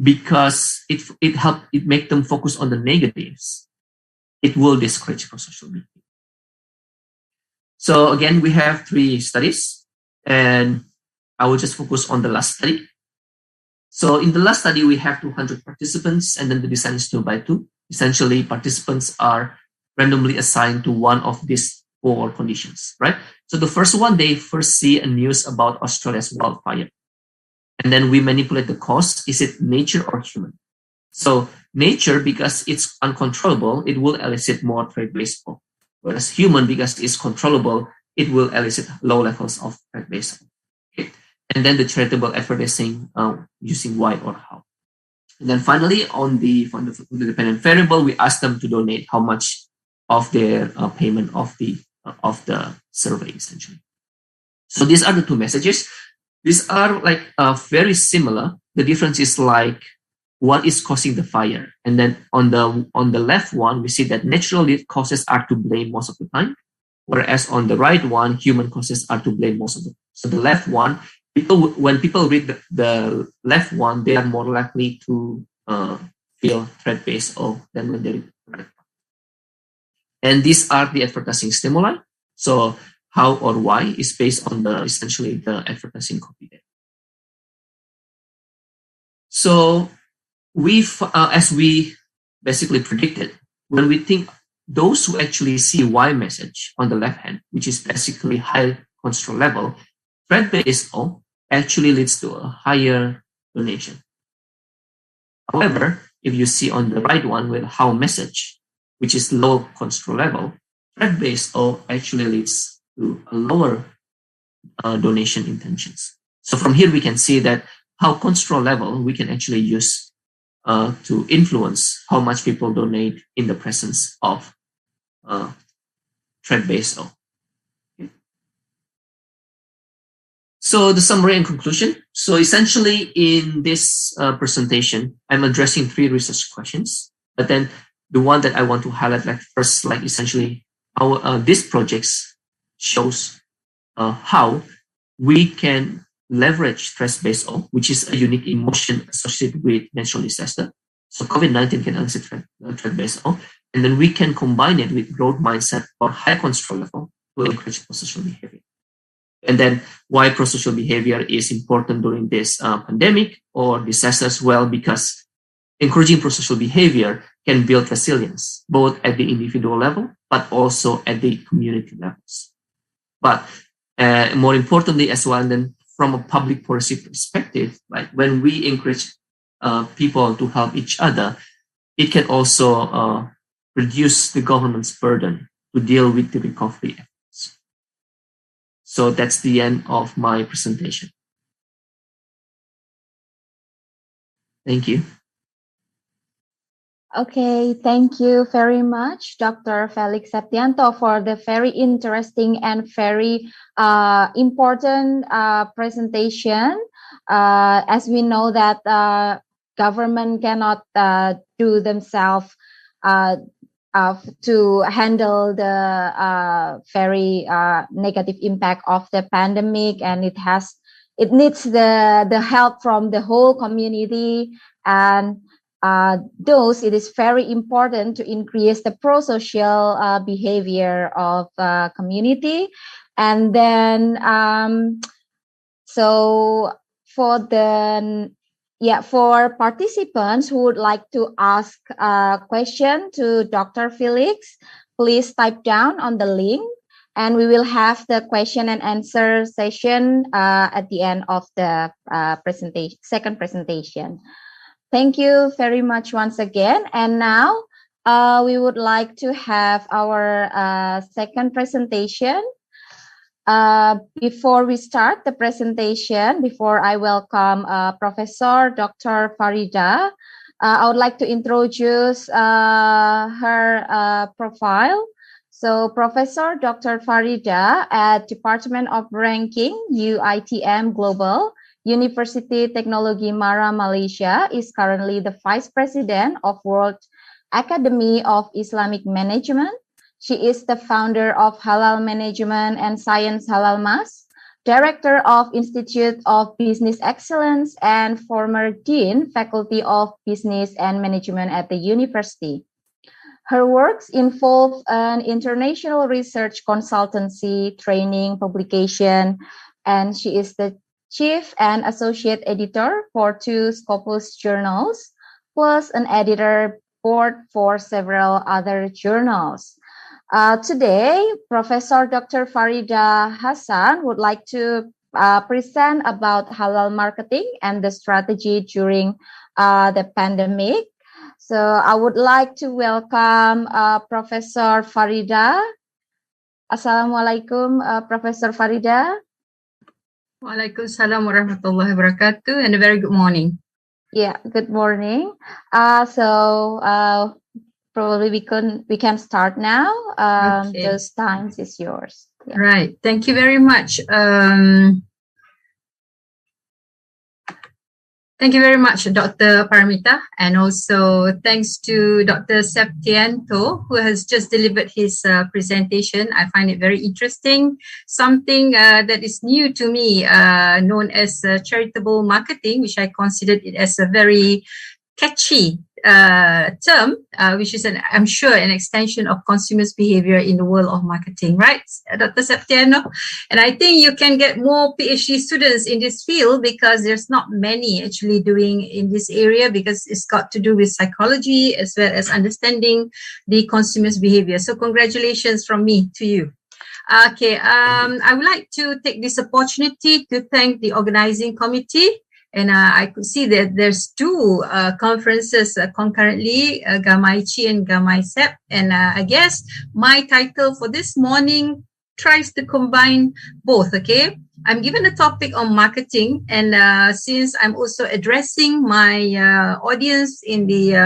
because it make them focus on the negatives, it will discourage prosocial behavior. So again, we have 3 studies, and I will just focus on the last study. So in the last study, we have 200 participants, and then the design is 2x2. Essentially, participants are randomly assigned to one of these 4 conditions, right? So the first one, they first see a news about Australia's wildfire. And then we manipulate the cause. Is it nature or human? So nature, because it's uncontrollable, it will elicit more threat-based O. Whereas human, because it's controllable, it will elicit low levels of threat-based O. Okay. And then the charitable advertising using why or how. And then finally, on the dependent variable, we ask them to donate how much of their payment of the survey, essentially. So these are the 2 messages. These are like very similar. The difference is like what is causing the fire. And then on the left one, we see that natural causes are to blame most of the time, whereas on the right one, human causes are to blame most of the time. So the left one, when people read the left one, they are more likely to feel threat-based than when they read the right one. And these are the advertising stimuli. So how or why is based on essentially the advertising copy there. So as we basically predicted, when we think those who actually see Y message on the left hand, which is basically high control level, threat-based actually leads to a higher donation. However, if you see on the right one with how message, which is low control level, threat-based actually leads to a lower donation intentions. So from here we can see that how control level we can actually use to influence how much people donate in the presence of threat-based. Okay. So the summary and conclusion. So essentially in this presentation, I'm addressing 3 research questions, but then the one that I want to highlight first, essentially our these projects shows how we can leverage stress-based which is a unique emotion associated with natural disaster. So COVID-19 can elicit threat-based and then we can combine it with growth mindset or high control level to encourage prosocial behavior. And then why prosocial behavior is important during this pandemic or disaster as well, because encouraging prosocial behavior can build resilience, both at the individual level, but also at the community levels. But more importantly as well, and then from a public policy perspective, when we encourage people to help each other, it can also reduce the government's burden to deal with the recovery efforts. So that's the end of my presentation. Thank you. Okay, thank you very much, Dr. Felix Septianto, for the very interesting and very important presentation. As we know that government cannot do themselves to handle the very negative impact of the pandemic, and it needs the help from the whole community, and it is very important to increase the pro-social behavior of community. And then so for participants who would like to ask a question to Dr. Felix, please type down on the link, and we will have the question and answer session at the end of the second presentation. Thank you very much once again. And now we would like to have our second presentation. Before we start the presentation, before I welcome Professor Dr. Faridah, I would like to introduce her profile. So Professor Dr. Faridah at Department of Ranking, UITM Global, Universiti Teknologi Mara, Malaysia, is currently the Vice President of World Academy of Islamic Management. She is the founder of Halal Management and Science HALALMAS, Director of Institute of Business Excellence, and former Dean, Faculty of Business and Management at the University. Her works involve an international research consultancy, training, publication, and she is the Chief and Associate Editor for 2 Scopus journals, plus an editor board for several other journals. Today, Professor Dr. Faridah Hassan would like to present about halal marketing and the strategy during the pandemic. So I would like to welcome Professor Faridah. Assalamualaikum, Professor Faridah. Waalaikumsalam warahmatullahi wabarakatuh, and a very good morning. Yeah, good morning. Probably we can start now. Okay. Those times is yours. Yeah. Right. Thank you very much. Thank you very much, Dr. Paramita, and also thanks to Dr. Septianto, who has just delivered his presentation. I find it very interesting. Something that is new to me, known as charitable marketing, which I considered it as a very catchy term, which is, I'm sure, an extension of consumers' behavior in the world of marketing, right, Dr. Septianto? And I think you can get more PhD students in this field because there's not many actually doing in this area, because it's got to do with psychology as well as understanding the consumer's behavior. So congratulations from me to you. Okay, I would like to take this opportunity to thank the organizing committee. And I could see that there's two conferences concurrently, GAMAICI and GAMAICEB. And I guess my title for this morning tries to combine both, okay? I'm given a topic on marketing, and since I'm also addressing my audience in the,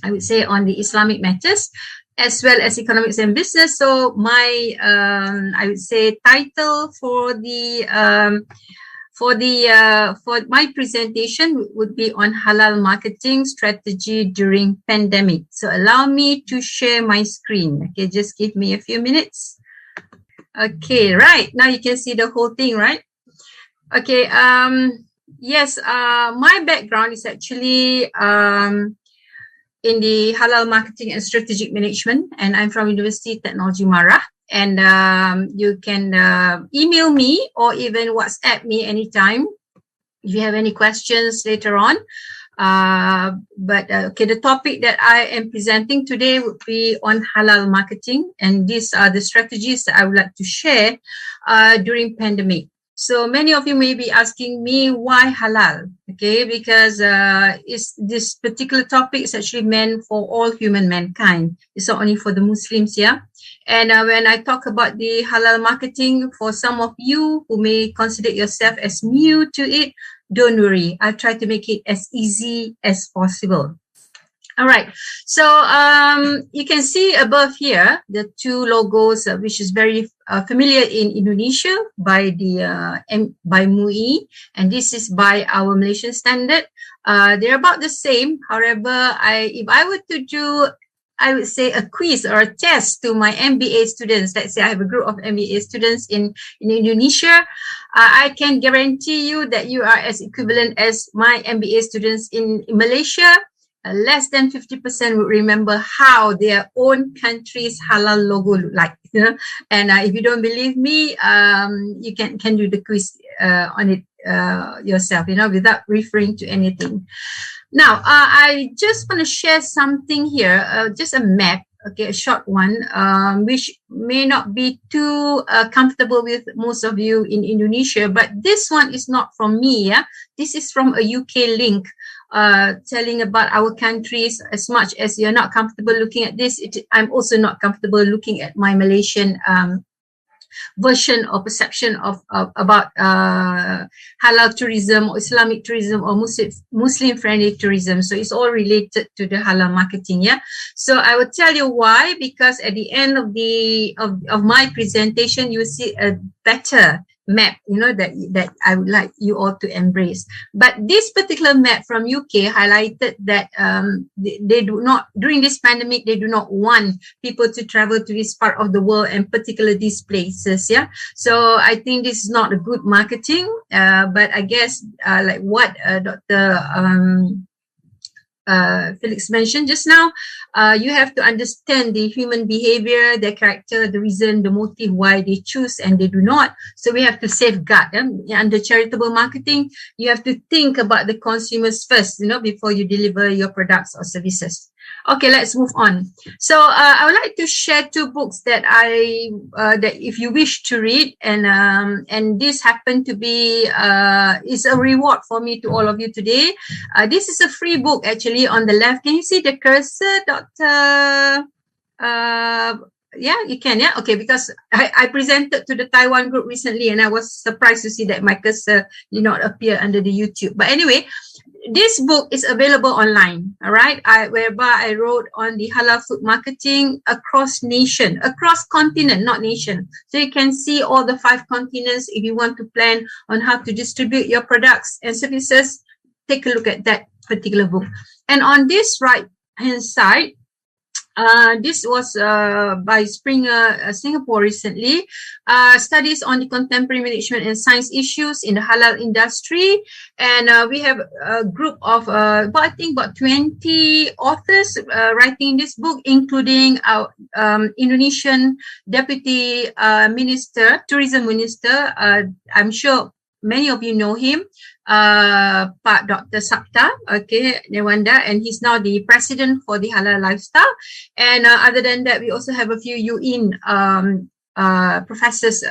I would say, on the Islamic matters, as well as economics and business. So my, I would say, title for the, for my presentation would be on halal marketing strategy during pandemic. So allow me to share my screen. Okay, just give me a few minutes. Okay, right. Now you can see the whole thing, right? Okay, yes, my background is actually in the halal marketing and strategic management, and I'm from Universiti Teknologi Marah. And you can email me or even WhatsApp me anytime if you have any questions later on. Okay, the topic that I am presenting today would be on halal marketing, and these are the strategies that I would like to share during pandemic. So many of you may be asking me why halal, okay? Because this particular topic is actually meant for all human mankind. It's not only for the Muslims, yeah? And when I talk about the halal marketing, for some of you who may consider yourself as new to it, don't worry. I'll try to make it as easy as possible. All right, so you can see above here the two logos, which is very familiar in Indonesia by the by MUI, and this is by our Malaysian standard. They're about the same. However, if I were to do, I would say, a quiz or a test to my MBA students, let's say I have a group of MBA students in Indonesia, I can guarantee you that you are as equivalent as my MBA students in Malaysia. Less than 50% would remember how their own country's halal logo look like. You know? And if you don't believe me, you can do the quiz on it yourself, you know, without referring to anything. Now, I just want to share something here, just a map, okay, a short one, which may not be too comfortable with most of you in Indonesia, but this one is not from me, yeah? This is from a UK link. Telling about our countries. As much as you're not comfortable looking at this, I'm also not comfortable looking at my Malaysian version or perception of about halal tourism or Islamic tourism or Muslim friendly tourism. So it's all related to the halal marketing, yeah. So I will tell you why, because at the end of the of my presentation, you will see a better map, you know, that I would like you all to embrace. But this particular map from UK highlighted that they do not, during this pandemic, they do not want people to travel to this part of the world, and particularly these places, yeah. So I think this is not a good marketing, but I guess like what Dr. Felix mentioned just now, you have to understand the human behavior, their character, the reason, the motive why they choose and they do not. So we have to safeguard them. Under charitable marketing, you have to think about the consumers first, you know, before you deliver your products or services. Okay, let's move on. So I would like to share two books that that if you wish to read, and this happened to be is a reward for me to all of you today. This is a free book actually on the left. Can you see the cursor, Dr. Yeah, you can, yeah? Okay, because I presented to the Taiwan group recently and I was surprised to see that my cursor did not appear under the YouTube. But anyway, this book is available online, all right? Whereby I wrote on the halal food marketing across nation, across continent, not nation. So you can see all the 5 continents if you want to plan on how to distribute your products and services take a look at that particular book. And on this right hand side, this was by Springer Singapore recently, studies on the contemporary management and science issues in the halal industry. And we have a group of I think about 20 authors writing this book, including our Indonesian Deputy Minister, Tourism Minister. I'm sure many of you know him, Pak Dr. Sabta, okay, Newanda, and he's now the president for the Halal Lifestyle. And other than that, we also have a few UN professors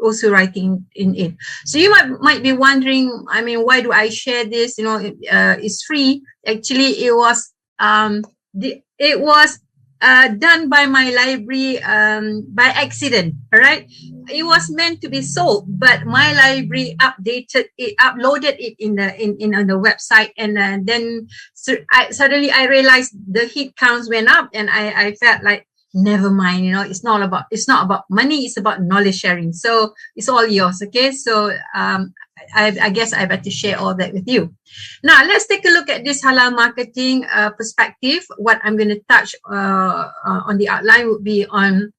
also writing in it. So you might be wondering, I mean, why do I share this? You know, it's free. Actually, it was done by my library by accident. All right, it was meant to be sold, but my library uploaded it on the website, and then suddenly I realized the hit counts went up, and I felt like, never mind, you know, it's not about money, it's about knowledge sharing. So it's all yours. Okay, so I guess I better share all that with you. Now, let's take a look at this halal marketing perspective. What I'm going to touch on the outline would be on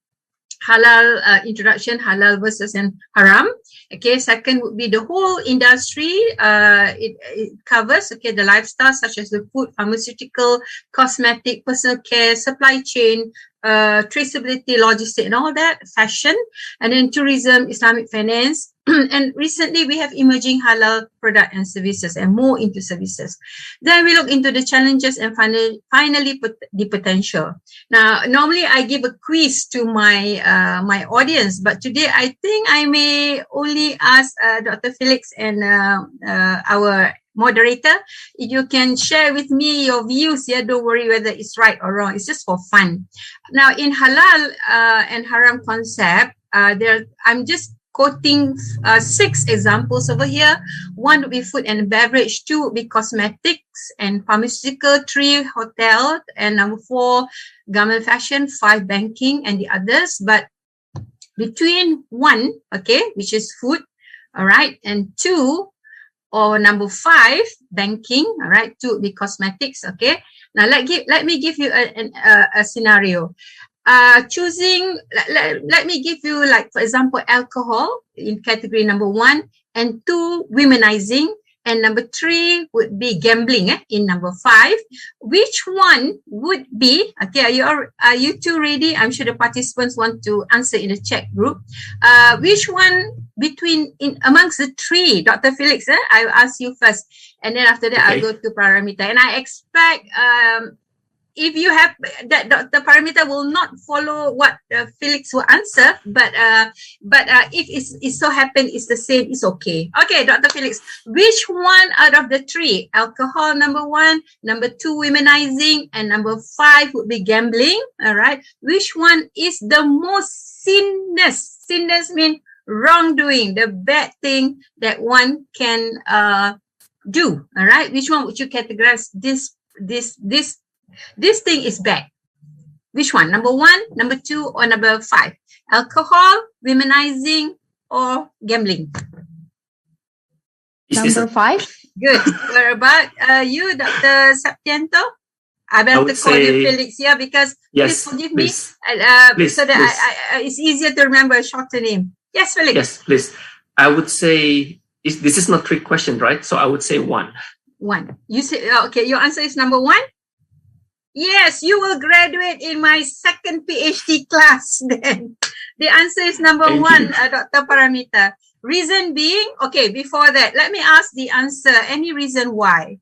halal introduction, halal versus and haram. Okay, second would be the whole industry. It covers, okay, the lifestyle such as the food, pharmaceutical, cosmetic, personal care, supply chain, traceability, logistics, and all that, fashion, and then tourism, Islamic finance. And recently we have emerging halal product and services, and more into services. Then we look into the challenges, and finally the potential. Now, normally I give a quiz to my my audience, but today I think I may only ask Dr. Felix and our moderator, if you can share with me your views. Yeah, don't worry whether it's right or wrong. It's just for fun. Now, in halal and haram concept, I'm just quoting 6 examples over here. 1 would be food and beverage, 2 would be cosmetics and pharmaceutical, 3 hotel, and number 4 garment fashion, 5 banking, and the others. But between 1, okay, which is food, all right, and 2 or number 5, banking, all right, 2 would be cosmetics. Okay, now let me give you a scenario. Choosing, let me give you, like, for example, alcohol in category number 1, and 2, womenizing, and number 3 would be gambling in number 5. Which one would be, okay, are you two ready? I'm sure the participants want to answer in the chat group. Which one amongst the 3, Dr. Felix, I'll ask you first, and then after that, okay, I'll go to Paramita. And I expect if you have that, Dr. Paramita will not follow what Felix will answer, but if it so happen it's the same, it's okay. Okay, Dr. Felix, which one out of the 3? Alcohol, number 1, number 2, womenizing, and number 5 would be gambling. All right, which one is the most sinners? Sinners mean wrongdoing, the bad thing that one can do. All right, which one would you categorize this thing is bad? Which one? Number 1, number 2, or number 5? Alcohol, womenizing, or gambling? Number 5. Good. What about you, Dr. Septianto? I better call you Felix here, because please forgive me. Please, so that it's easier to remember a shorter name. Yes, Felix. Yes, please. I would say, this is not trick question, right? So I would say 1. 1. You say, okay, your answer is number 1? Yes, you will graduate in my 2nd PhD class then. The answer is number 1, Dr. Paramita. Reason being, okay, before that, let me ask the answer. Any reason why?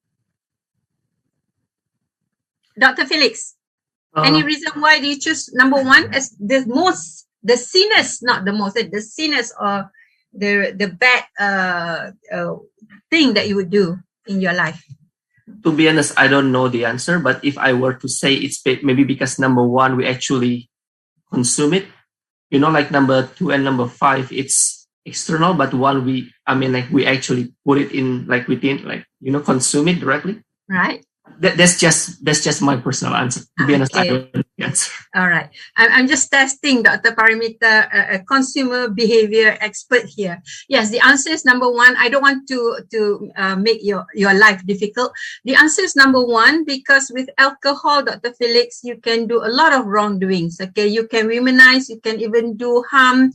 Dr. Felix, any reason why do you choose number 1 as the sinners, not the most, the sinners, or the bad thing that you would do in your life? To be honest, I don't know the answer, but if I were to say, it's maybe because number 1, we actually consume it. You know, like number 2 and number 5, it's external, but 1, we actually put it in, like, within, like, you know, consume it directly. Right. That's just my personal answer. To be honest, I don't know the answer. All right. I'm just testing Dr. Paramita, a consumer behavior expert here. Yes, the answer is number one. I don't want to make your life difficult. The answer is number one, because with alcohol, Dr. Felix, you can do a lot of wrongdoings. Okay, you can womanize, you can even do harm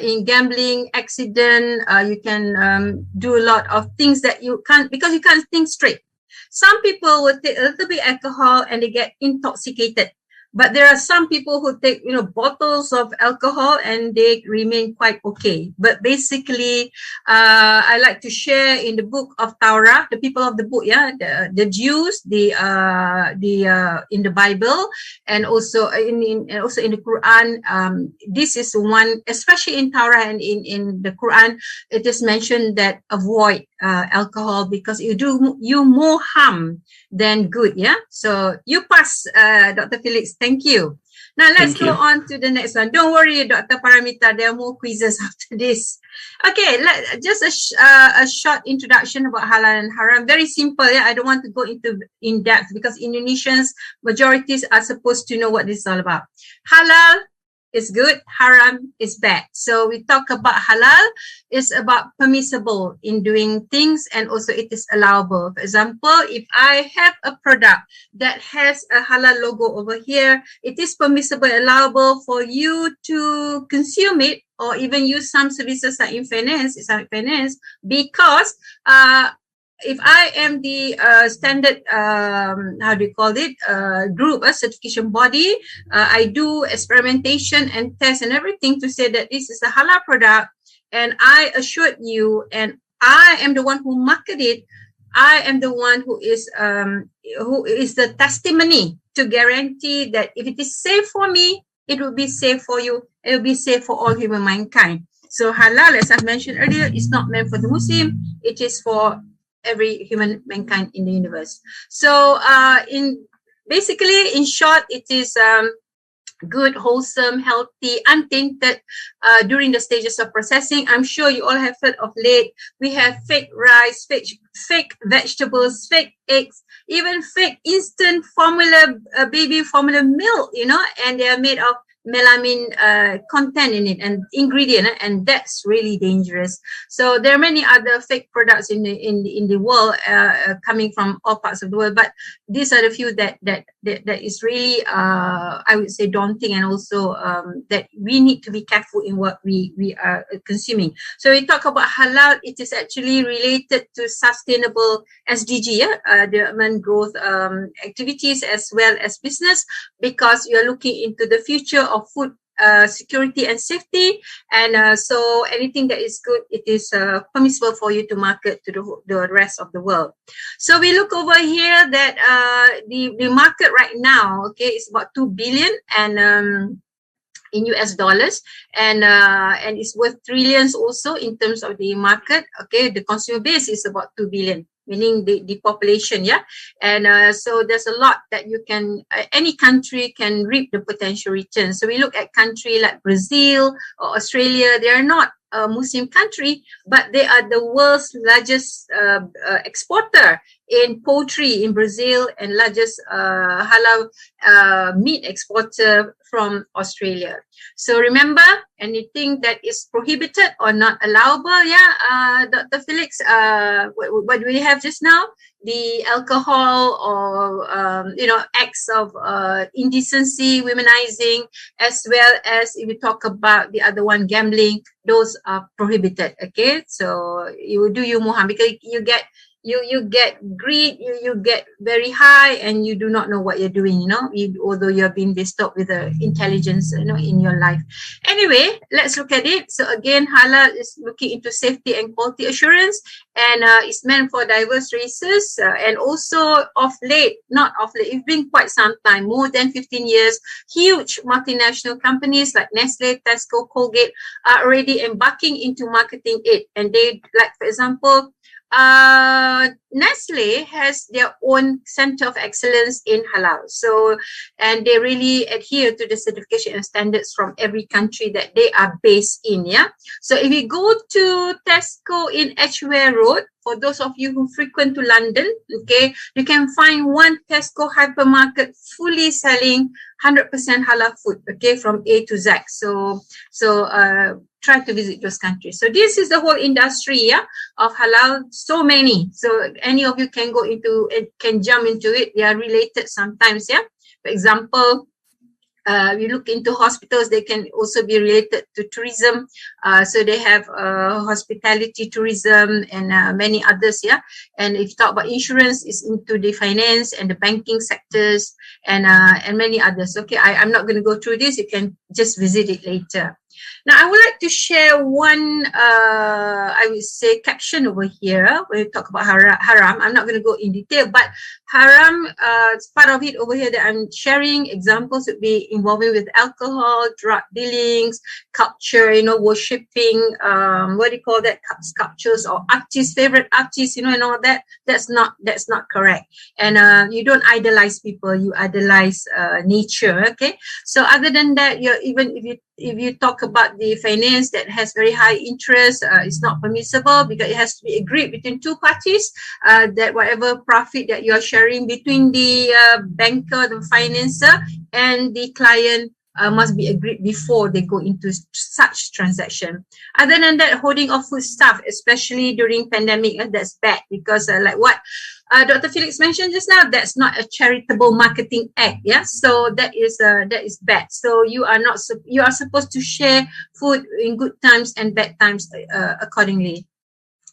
in gambling, accident. You can do a lot of things that you can't, because you can't think straight. Some people will take a little bit alcohol and they get intoxicated. But there are some people who take, bottles of alcohol and they remain quite okay. But basically, I like to share in the book of Torah, the people of the book, the Jews, in the Bible, and also in the Quran. This is one, especially in Torah and in the Quran, it is mentioned that avoid alcohol because you do you more harm than good. Yeah. So you pass, Dr. Felix. Thank you. Now let's go on to the next one. Don't worry, Dr. Paramita. There are more quizzes after this. Okay, just a short introduction about halal and haram. Very simple. Yeah, I don't want to go into in depth because Indonesians majorities are supposed to know what this is all about. Halal is good, haram is bad. So we talk about halal is about permissible in doing things, and also it is allowable. For example, if I have a product that has a halal logo over here, it is permissible, allowable for you to consume it or even use some services like Islamic finance, because if I am the standard, group, a certification body, I do experimentation and tests and everything to say that this is a halal product, and I assured you, and I am the one who market it. I am the one who is the testimony to guarantee that if it is safe for me, it will be safe for you. It will be safe for all human mankind. So halal, as I mentioned earlier, is not meant for the Muslim. It is for every human mankind in the universe. So in short, it is good, wholesome, healthy, untainted during the stages of processing. I'm sure you all have heard of late. We have fake rice, fake vegetables, fake eggs, even fake instant formula, baby formula milk, and they are made of melamine content in it and ingredient, and that's really dangerous. So there are many other fake products in the world coming from all parts of the world, but these are the few that is really I would say daunting, and also that we need to be careful in what we are consuming. So we talk about halal, it is actually related to sustainable SDG, development growth activities as well as business, because you are looking into the future of food security and safety, and so anything that is good, it is permissible for you to market to the rest of the world. So we look over here that the market right now, okay, is about 2 billion and in US dollars, and it's worth trillions also in terms of the market. Okay, the consumer base is about 2 billion, meaning the population, and so there's a lot that you can, any country can reap the potential returns. So we look at country like Brazil or Australia. They are not a Muslim country, but they are the world's largest exporter in poultry in Brazil, and largest halal meat exporter from Australia. So remember, anything that is prohibited or not allowable, Dr. Felix, what do we have just now? The alcohol or acts of indecency, womanizing, as well as if we talk about the other one, gambling, those are prohibited. Okay, so you do you harm, because you get greed, you get very high, and you do not know what you're doing, although you're being bestowed with the intelligence, in your life. Anyway, let's look at it. So again, halal is looking into safety and quality assurance, and it's meant for diverse races, and also it's been quite some time, more than 15 years, huge multinational companies like Nestle, Tesco, Colgate are already embarking into marketing it, and they, like for example, Nestle has their own center of excellence in halal. So, and they really adhere to the certification and standards from every country that they are based in. So if you go to Tesco in Edgware Road, for those of you who frequent to London, okay, you can find one Tesco hypermarket fully selling 100% halal food, okay, from A to Z. So try to visit those countries. So this is the whole industry, yeah, of halal. So many. So any of you can go into it, can jump into it. They are related sometimes, yeah. For example, we look into hospitals, they can also be related to tourism. So they have hospitality tourism and many others, yeah. And if you talk about insurance, it's into the finance and the banking sectors and many others. Okay, I'm not going to go through this. You can just visit it later. Now, I would like to share one, I would say, caption over here when we talk about haram. I'm not going to go in detail, but haram, part of it over here that I'm sharing examples would be involving with alcohol, drug dealings, culture, you know, worshipping, what do you call that, sculptures or artists, favorite artists, you know, and all that. That's not correct. And you don't idolize people, you idolize nature, okay? So other than that, even if you talk about the finance that has very high interest, it's not permissible because it has to be agreed between two parties, that whatever profit that you are sharing between the banker, the financer, and the client must be agreed before they go into such transaction. Other than that, holding of food stuff, especially during pandemic, that's bad because like what Dr. Felix mentioned just now, that's not a charitable marketing act. Yeah, so that is bad. So you are supposed to share food in good times and bad times accordingly,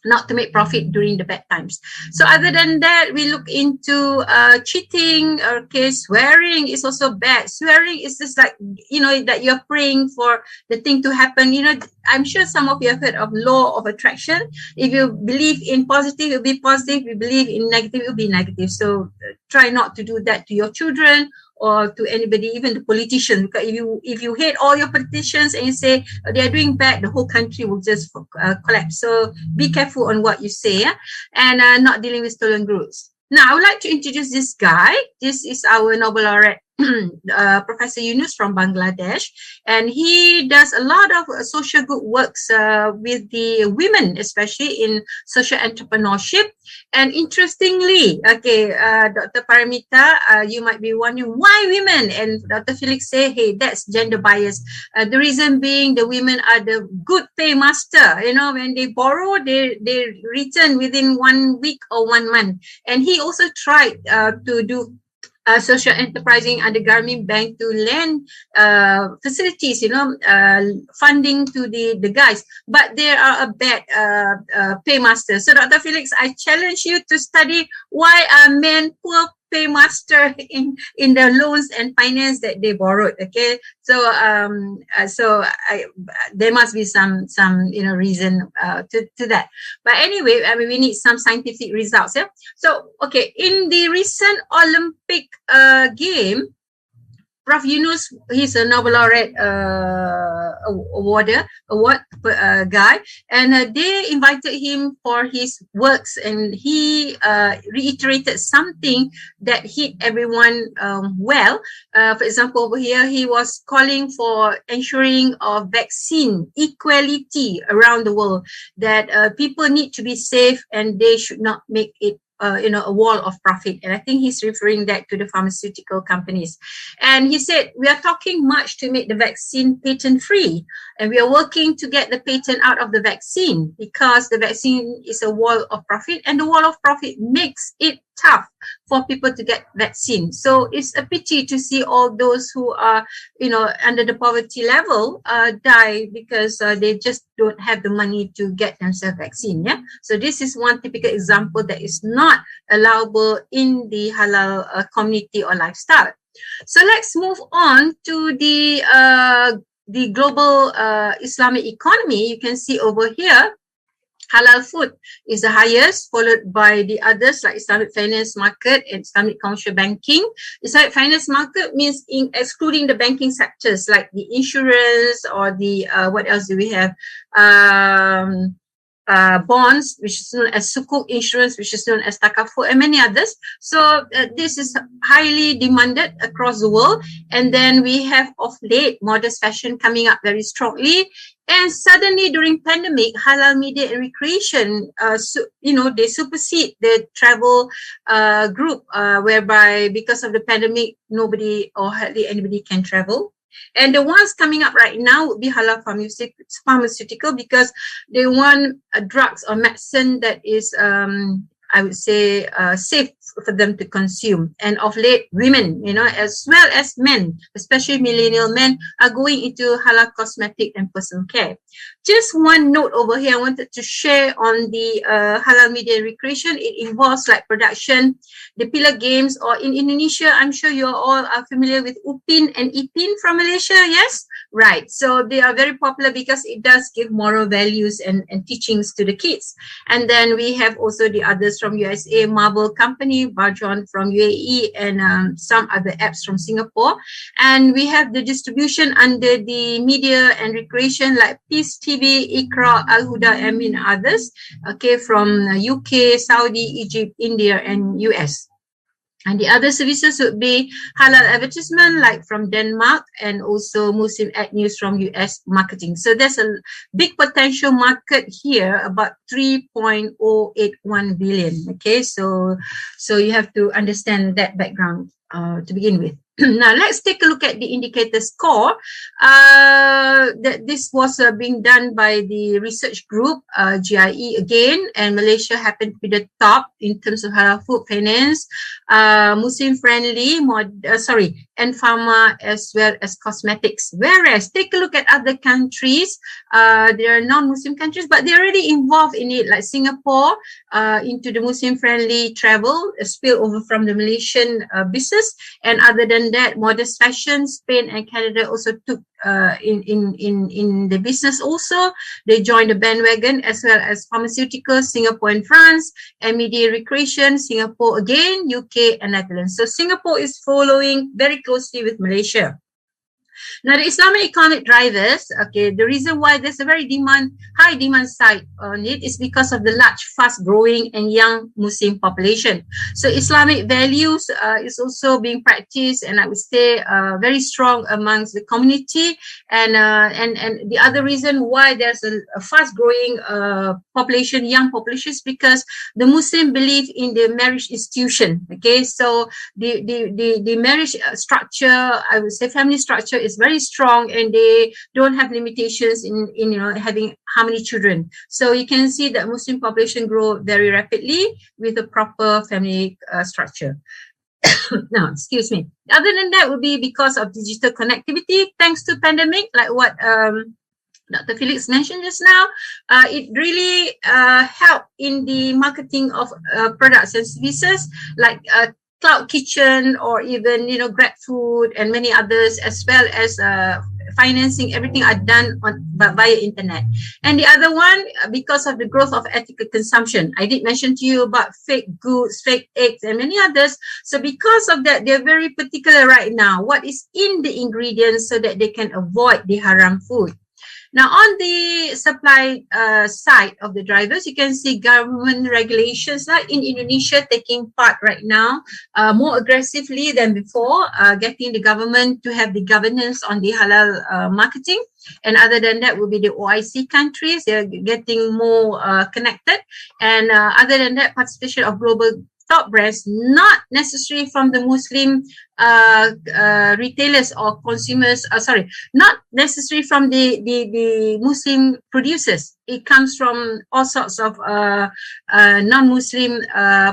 not to make profit during the bad times. So other than that, we look into cheating. Okay, swearing is also bad. Swearing is just like, you know, that you're praying for the thing to happen. You know, I'm sure some of you have heard of law of attraction. If you believe in positive, it will be positive. If you believe in negative, it will be negative. So try not to do that to your children or to anybody, even the politicians, because if you hate all your politicians and you say they are doing bad, the whole country will just collapse. So be careful on what you say, yeah? And not dealing with stolen goods. Now, I would like to introduce this guy. This is our Nobel laureate, Professor Yunus from Bangladesh, and he does a lot of social good works with the women, especially in social entrepreneurship. And interestingly, okay, Dr. Paramita, you might be wondering why women, and Dr. Felix say, hey, that's gender bias. The reason being the women are the good paymaster. You know, when they borrow, they return within 1 week or 1 month. And he also tried to do social enterprising under Grameen Bank to lend facilities, you know, funding to the guys, but they are a bad paymaster. So Dr. Felix, I challenge you to study why are men poor paymaster in the loans and finance that they borrowed. Okay, so there must be some you know reason to that. But anyway, I mean we need some scientific results. Yeah. So okay, in the recent Olympic game, Prof. Yunus, he's a Nobel laureate award guy, and they invited him for his works, and he reiterated something that hit everyone well. For example, over here, he was calling for ensuring of vaccine equality around the world, that people need to be safe and they should not make it you know, a wall of profit. And I think he's referring that to the pharmaceutical companies. And he said, we are talking much to make the vaccine patent free. And we are working to get the patent out of the vaccine because the vaccine is a wall of profit, and the wall of profit makes it tough for people to get vaccine. So it's a pity to see all those who are, you know, under the poverty level die because they just don't have the money to get themselves vaccine. Yeah. So this is one typical example that is not allowable in the halal community or lifestyle. So let's move on to the global Islamic economy. You can see over here, halal food is the highest, followed by the others like Islamic finance market and Islamic commercial banking. Islamic finance market means excluding the banking sectors like the insurance or the, what else do we have? Bonds, which is known as sukuk, insurance, which is known as takaful, and many others. So this is highly demanded across the world. And then we have of late modest fashion coming up very strongly, And suddenly during pandemic, halal media and recreation, they supersede the travel group, whereby because of the pandemic, nobody or hardly anybody can travel. And the ones coming up right now would be halal pharmaceutical, because they want drugs or medicine that is, I would say, safe for them to consume. And of late, women, as well as men, especially millennial men, are going into halal cosmetic and personal care. Just one note over here I wanted to share on the halal media and recreation. It involves like production, the pillar games, or in Indonesia, I'm sure you all are familiar with Upin and Ipin from Malaysia, yes? Right. So they are very popular because it does give moral values and teachings to the kids. And then we have also the others from USA, Marble Company, Barjon from UAE, and some other apps from Singapore. And we have the distribution under the media and recreation like Peace TV, Iqra, Al Huda, and many others, okay, from UK, Saudi, Egypt, India, and US. And the other services would be halal advertisement, like from Denmark, and also Muslim ad news from US marketing. So there's a big potential market here, about 3.081 billion. Okay, so you have to understand that background to begin with. Now let's take a look at the indicator score. That this was being done by the research group GIE again, and Malaysia happened to be the top in terms of halal food finance, Muslim friendly, and pharma, as well as cosmetics. Whereas take a look at other countries, they are non-Muslim countries, but they're already involved in it, like Singapore into the Muslim friendly travel, a spillover from the Malaysian business, and other than that, modest fashion, Spain and Canada also took in the business also. They joined the bandwagon, as well as pharmaceuticals, Singapore and France, and media recreation, Singapore again, UK and Netherlands. So Singapore is following very closely with Malaysia. Now, the Islamic economic drivers, okay, the reason why there's a very high demand side on it is because of the large, fast-growing and young Muslim population. So Islamic values is also being practiced, and I would say very strong amongst the community. And the other reason why there's a fast-growing population, young population, is because the Muslim believe in the marriage institution. Okay, so the marriage structure, I would say, family structure is very strong, and they don't have limitations in having how many children. So you can see that Muslim population grow very rapidly with a proper family structure. Now, excuse me. Other than that would be because of digital connectivity, thanks to pandemic, like what Dr. Felix mentioned just now. It really helped in the marketing of products and services like cloud kitchen, or even Grab Food and many others, as well as financing. Everything are done via internet. And the other one, because of the growth of ethical consumption, I did mention to you about fake goods, fake eggs, and many others. So because of that, they're very particular right now what is in the ingredients, so that they can avoid the haram food. Now, on the supply side of the drivers, you can see government regulations like in Indonesia taking part right now more aggressively than before, getting the government to have the governance on the halal marketing. And other than that will be the OIC countries. They're getting more connected. And other than that, participation of global top brands, not necessarily from the Muslim retailers or consumers, not necessarily from the Muslim producers. It comes from all sorts of non-Muslim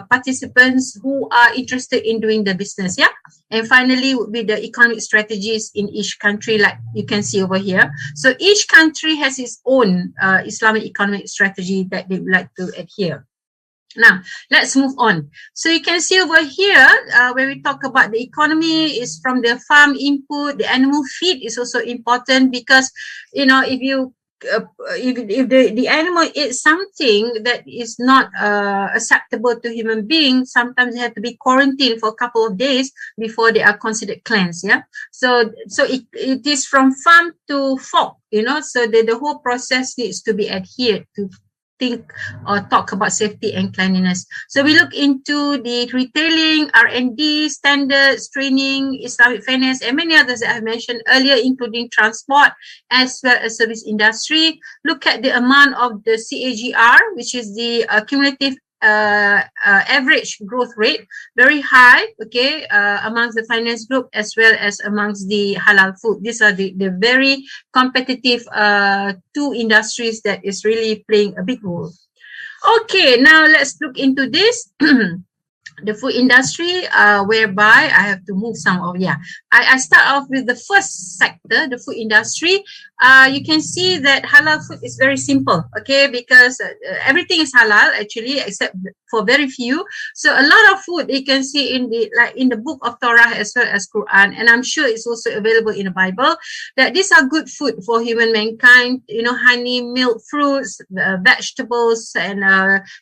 participants who are interested in doing the business, yeah? And finally would be the economic strategies in each country, like you can see over here. So each country has its own Islamic economic strategy that they would like to adhere. Now, let's move on. So you can see over here, when we talk about the economy, is from the farm input, the animal feed is also important, because, if the animal eats something that is not acceptable to human beings, sometimes they have to be quarantined for a couple of days before they are considered cleansed, yeah? So it is from farm to fork, so the whole process needs to be adhered to think or talk about safety and cleanliness. So we look into the retailing, R&D, standards, training, Islamic finance, and many others that I mentioned earlier, including transport as well as service industry. Look at the amount of the CAGR, which is the cumulative average growth rate, very high, okay, amongst the finance group as well as amongst the halal food. These are the very competitive two industries that is really playing a big role. Okay, now let's look into this. The food industry, whereby I have to move some of, I start off with the first sector, the food industry. You can see that halal food is very simple, okay, because everything is halal actually, except for very few. So a lot of food you can see in the book of Torah as well as Quran, and I'm sure it's also available in the Bible, that these are good food for human mankind, you know, honey, milk, fruits, vegetables, and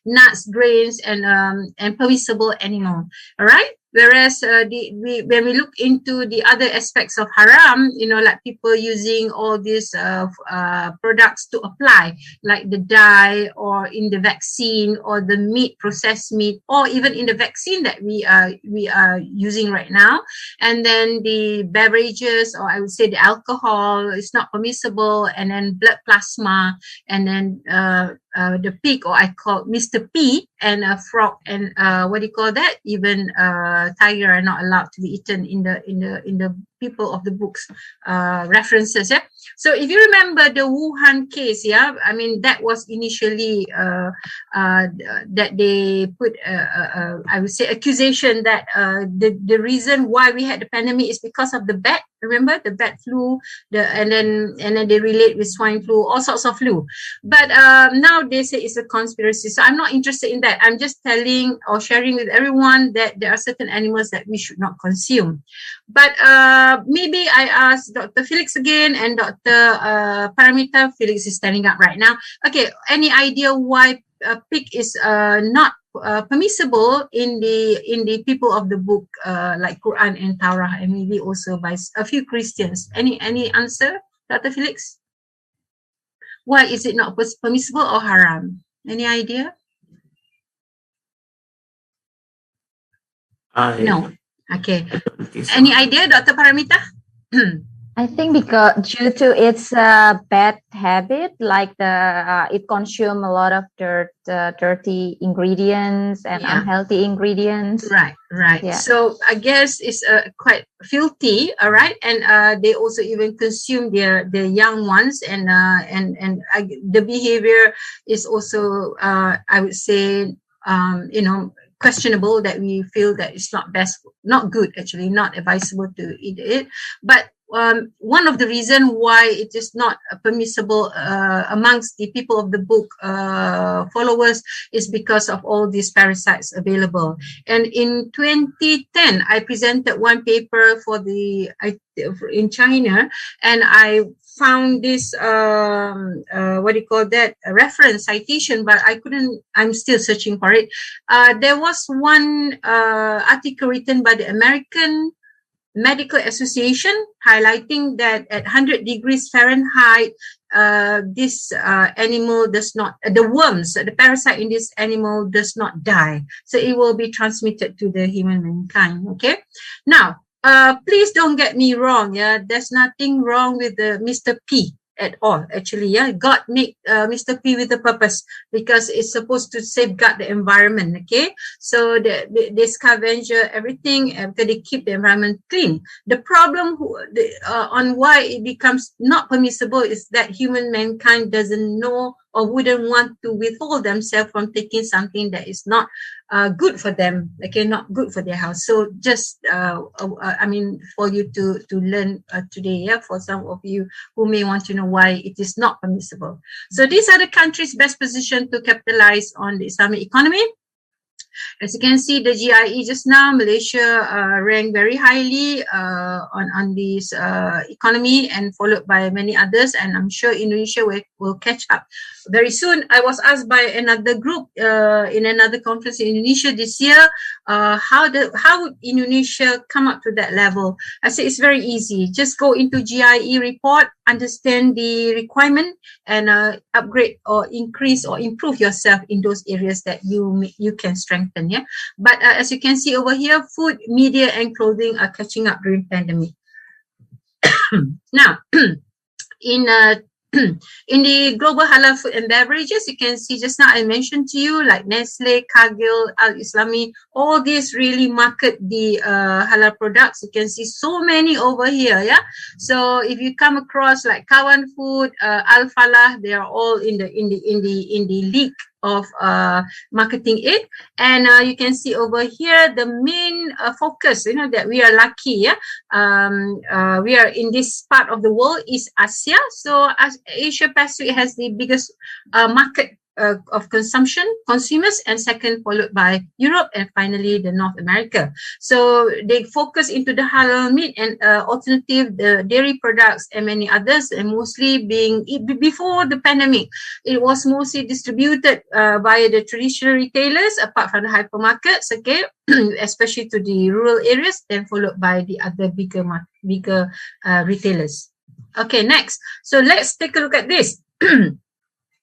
nuts, grains, and permissible animal. All right. Whereas when we look into the other aspects of haram, you know, like people using all these products to apply, like the dye or in the vaccine or the meat, processed meat, or even in the vaccine that we are using right now. And then the beverages, or I would say the alcohol, is not permissible. And then blood plasma, and then the pig, or I call Mr. P, and a frog, and what do you call that? Even tiger are not allowed to be eaten in the people of the books references. Yeah. So if you remember the Wuhan case, I mean that was initially that they put I would say accusation that the reason why we had the pandemic is because of the bat. Remember the bat flu, and then they relate with swine flu, all sorts of flu. But now they say it's a conspiracy. So I'm not interested in that. I'm just telling or sharing with everyone that there are certain animals that we should not consume. But maybe I ask Dr. Felix again and Dr. Paramita. Felix is standing up right now. Okay, any idea why pig is not permissible in the people of the book like Quran and Torah, and maybe also by a few Christians? Any answer, Dr. Felix? Why is it not permissible or haram? Any idea? No. Okay. Any idea, Dr. Paramita? I think because due to its bad habit, like it consume a lot of dirty ingredients and unhealthy ingredients. Right. Yeah. So I guess it's quite filthy, all right, and they also even consume their young ones, and the behavior is also I would say you know, questionable, that we feel that it's not good actually, not advisable to eat it. But one of the reasons why it is not permissible amongst the people of the book followers is because of all these parasites available. And in 2010, I presented one paper in China, and I found this what do you call that, a reference citation, but I'm still searching for it. There was one article written by the American Medical Association highlighting that at 100 degrees Fahrenheit, this animal does not, the worms, the parasite in this animal does not die. So it will be transmitted to the human mankind. Okay. Now, please don't get me wrong. There's nothing wrong with the Mr. P at all, actually. God made Mr. P with a purpose, because it's supposed to safeguard the environment. Okay, so they scavenge everything because they keep the environment clean. The problem on why it becomes not permissible is that mankind doesn't know or wouldn't want to withhold themselves from taking something that is not good for them, okay, not good for their health. So just I mean, for you to learn today, for some of you who may want to know why it is not permissible. So these are the countries best positioned to capitalize on the Islamic economy. As you can see, the GIE just now, Malaysia ranked very highly on this economy, and followed by many others, and I'm sure Indonesia will catch up very soon. I was asked by another group in another conference in Indonesia this year, how would Indonesia come up to that level? I said it's very easy. Just go into GIE report, understand the requirement, and upgrade or increase or improve yourself in those areas that you can strengthen. Yeah, but as you can see over here, food, media, and clothing are catching up during pandemic. Now, in the global halal food and beverages, you can see just now I mentioned to you like Nestle, Cargill, Al-Islami, all these really market the halal products. You can see so many over here. Yeah, so if you come across like Kawan Food, Al-Falah, they are all in the league of marketing it. And you can see over here the main focus, you know, that we are lucky. Yeah, we are in this part of the world is Asia. So as Asia Pacific has the biggest market of consumers, and second followed by Europe, and finally the North America. So they focus into the halal meat and alternative the dairy products and many others, and mostly being before the pandemic, it was mostly distributed via the traditional retailers apart from the hypermarkets, okay, especially to the rural areas, then followed by the other bigger retailers. Okay, next. So let's take a look at this.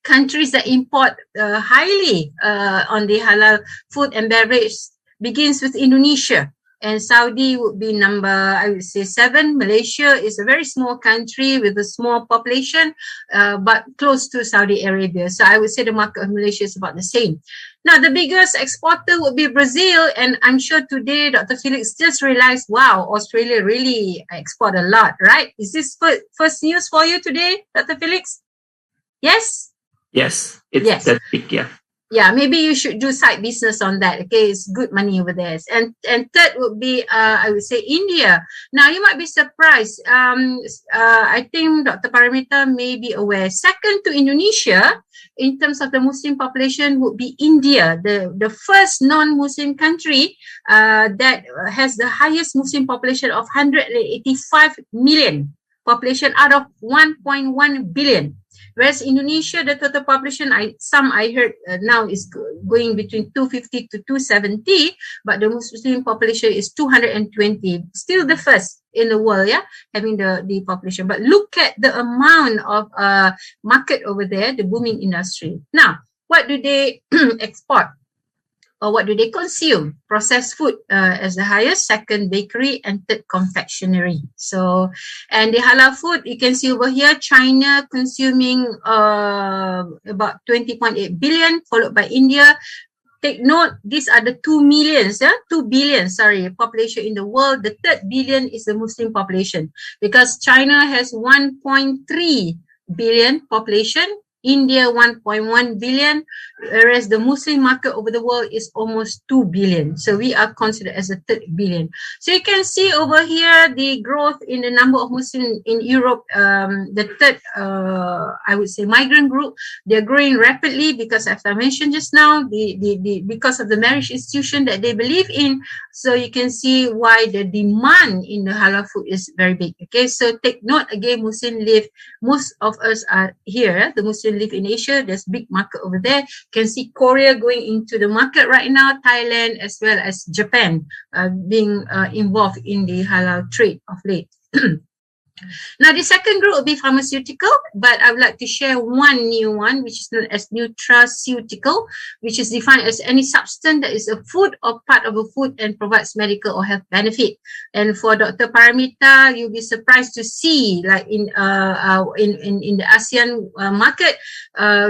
Countries that import highly on the halal food and beverage begins with Indonesia, and Saudi would be number, I would say, 7. Malaysia is a very small country with a small population, but close to Saudi Arabia. So I would say the market of Malaysia is about the same. Now, the biggest exporter would be Brazil, and I'm sure today Dr. Felix just realized, wow, Australia really export a lot, right? Is this first news for you today, Dr. Felix? Yes? Yes, it's that big, yeah. Yeah, maybe you should do side business on that. Okay, it's good money over there. And third would be, I would say, India. Now, you might be surprised. I think Dr. Paramita may be aware. Second to Indonesia, in terms of the Muslim population, would be India, the first non-Muslim country that has the highest Muslim population of 185 million population out of 1.1 billion. Whereas Indonesia, the total population, I heard now is going between 250 to 270, but the Muslim population is 220. Still the first in the world, yeah, having the population. But look at the amount of market over there, the booming industry. Now, what do they export? Or what do they consume? Processed food as the highest, second bakery, and third confectionery. So, and the halal food, you can see over here, China consuming about 20.8 billion, followed by India. Take note, these are the 2 billion, population in the world. The 3rd billion is the Muslim population, because China has 1.3 billion population, India 1.1 billion, whereas the Muslim market over the world is almost 2 billion. So we are considered as the 3rd billion. So you can see over here the growth in the number of Muslims in Europe, the 3rd, I would say, migrant group. They're growing rapidly because, as I mentioned just now, because of the marriage institution that they believe in. So you can see why the demand in the halal food is very big. Okay, so take note again, Muslim live, most of us are here, the Muslim live in Asia, there's big market over there. You can see Korea going into the market right now, Thailand as well as Japan being involved in the halal trade of late. Now, the second group will be pharmaceutical, but I would like to share one new one, which is known as nutraceutical, which is defined as any substance that is a food or part of a food and provides medical or health benefit. And for Dr. Paramita, you'll be surprised to see, like in the ASEAN market,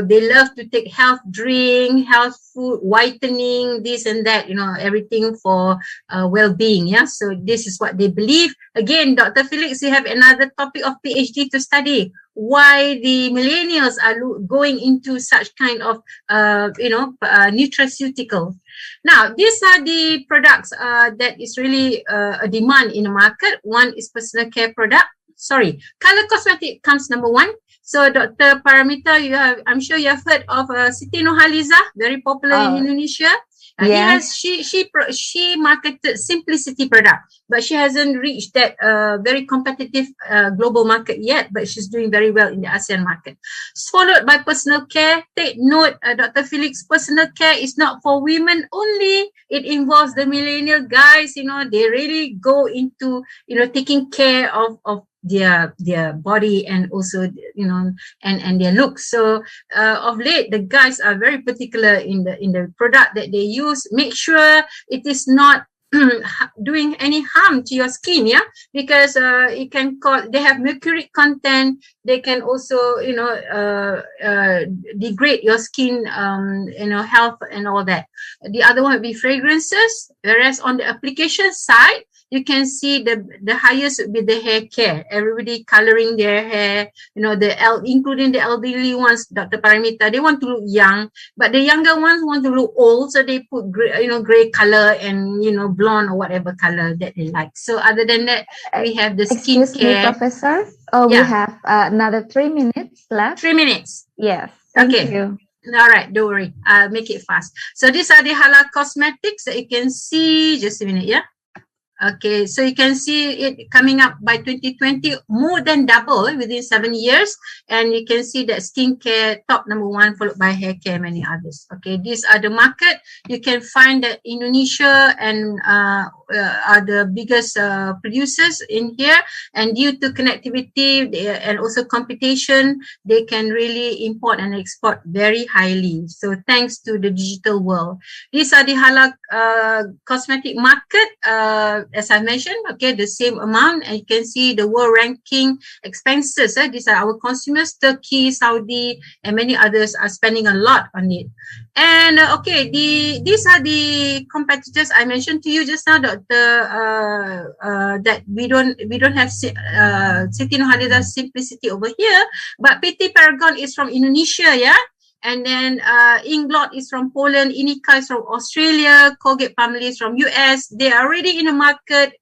they love to take health drink, health food, whitening, this and that, you know, everything for well-being. Yeah, so this is what they believe. Again, Dr. Felix, you have another topic of PhD to study. Why the millennials are going into such kind of, nutraceutical. Now, these are the products that is really a demand in the market. One is personal care product. Sorry, color cosmetic comes number 1. So, Dr. Paramita, I'm sure you have heard of Siti Nurhaliza, very popular in Indonesia. She marketed simplicity product, but she hasn't reached that very competitive global market yet, but she's doing very well in the ASEAN market. Followed by personal care. Take note, Dr. Felix, personal care is not for women only. It involves the millennial guys, they really go into, taking care of their body and also, and their looks. So of late, the guys are very particular in the product that they use. Make sure it is not doing any harm to your skin, because it can cause, they have mercury content. They can also degrade your skin health and all that. The other one would be fragrances, whereas on the application side, you can see the highest would be the hair care. Everybody coloring their hair, including the elderly ones, Dr. Paramita, they want to look young, but the younger ones want to look old, so they put gray color and blonde or whatever color that they like. So other than that, we have the skin Excuse care. me, Professor. Oh, we have another 3 minutes left. 3 minutes. Yes. Thank you. All right, don't worry. I'll make it fast. So these are the halal cosmetics that you can see. Just a minute, yeah. Okay, so you can see it coming up by 2020, more than double within 7 years. And you can see that skincare top #1, followed by hair care, many others. Okay, these are the market. You can find that Indonesia and are the biggest producers in here. And due to connectivity and also competition, they can really import and export very highly. So thanks to the digital world. These are the halal cosmetic market. As I mentioned, okay, the same amount, and you can see the world ranking expenses. These are our consumers. Turkey, Saudi, and many others are spending a lot on it. And okay, these are the competitors I mentioned to you just now, Doctor. That we don't have Siti Nurhaliza's simplicity over here, but PT Paragon is from Indonesia, yeah. And then Inglot is from Poland, Inika is from Australia, Colgate Palmolive is from US. They are already in the market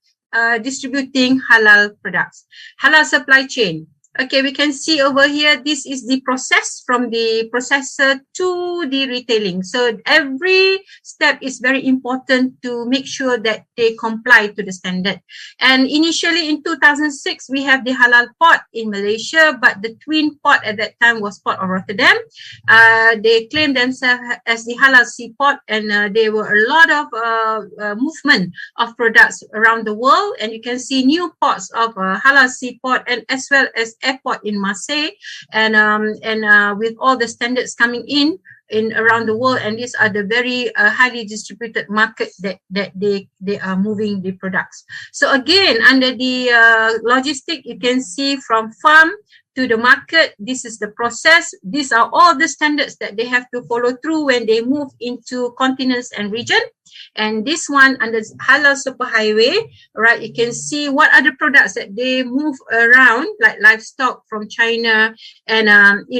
distributing halal products. Halal supply chain. Okay, we can see over here, this is the process from the processor to the retailing. So every step is very important to make sure that they comply to the standard. And initially in 2006, we have the halal port in Malaysia, but the twin port at that time was Port of Rotterdam. They claimed themselves as the halal seaport, and there were a lot of movement of products around the world. And you can see new ports of halal seaport, and as well as airport in Marseille, and with all the standards coming in around the world, and these are the very highly distributed market that they are moving the products. So again, under the logistic, you can see from farm to the market, this is the process. These are all the standards that they have to follow through when they move into continents and region. And this one under halal superhighway, right, you can see what are the products that they move around, like livestock from China, and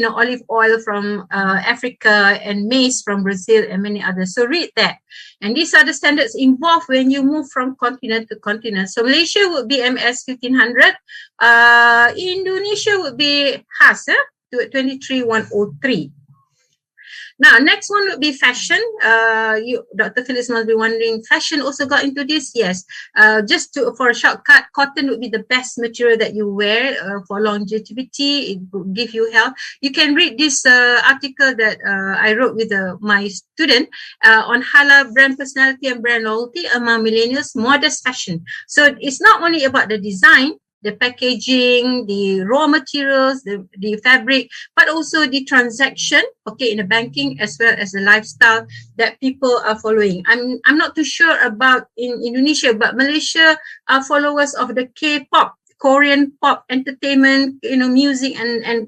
olive oil from Africa, and maize from Brazil, and many others. So read that. And these are the standards involved when you move from continent to continent. So Malaysia would be MS 1500, Indonesia would be HAS, 23103. Now, next one would be fashion. Dr. Felix must be wondering, fashion also got into this? Yes. For a shortcut, cotton would be the best material that you wear for longevity. It will give you health. You can read this article that I wrote with my student on halal brand personality and brand loyalty among millennials, modest fashion. So it's not only about the design, the packaging, the raw materials, the fabric, but also the transaction, okay, in the banking, as well as the lifestyle that people are following. I'm not too sure about in Indonesia, but Malaysia are followers of the K-pop, Korean pop entertainment, music and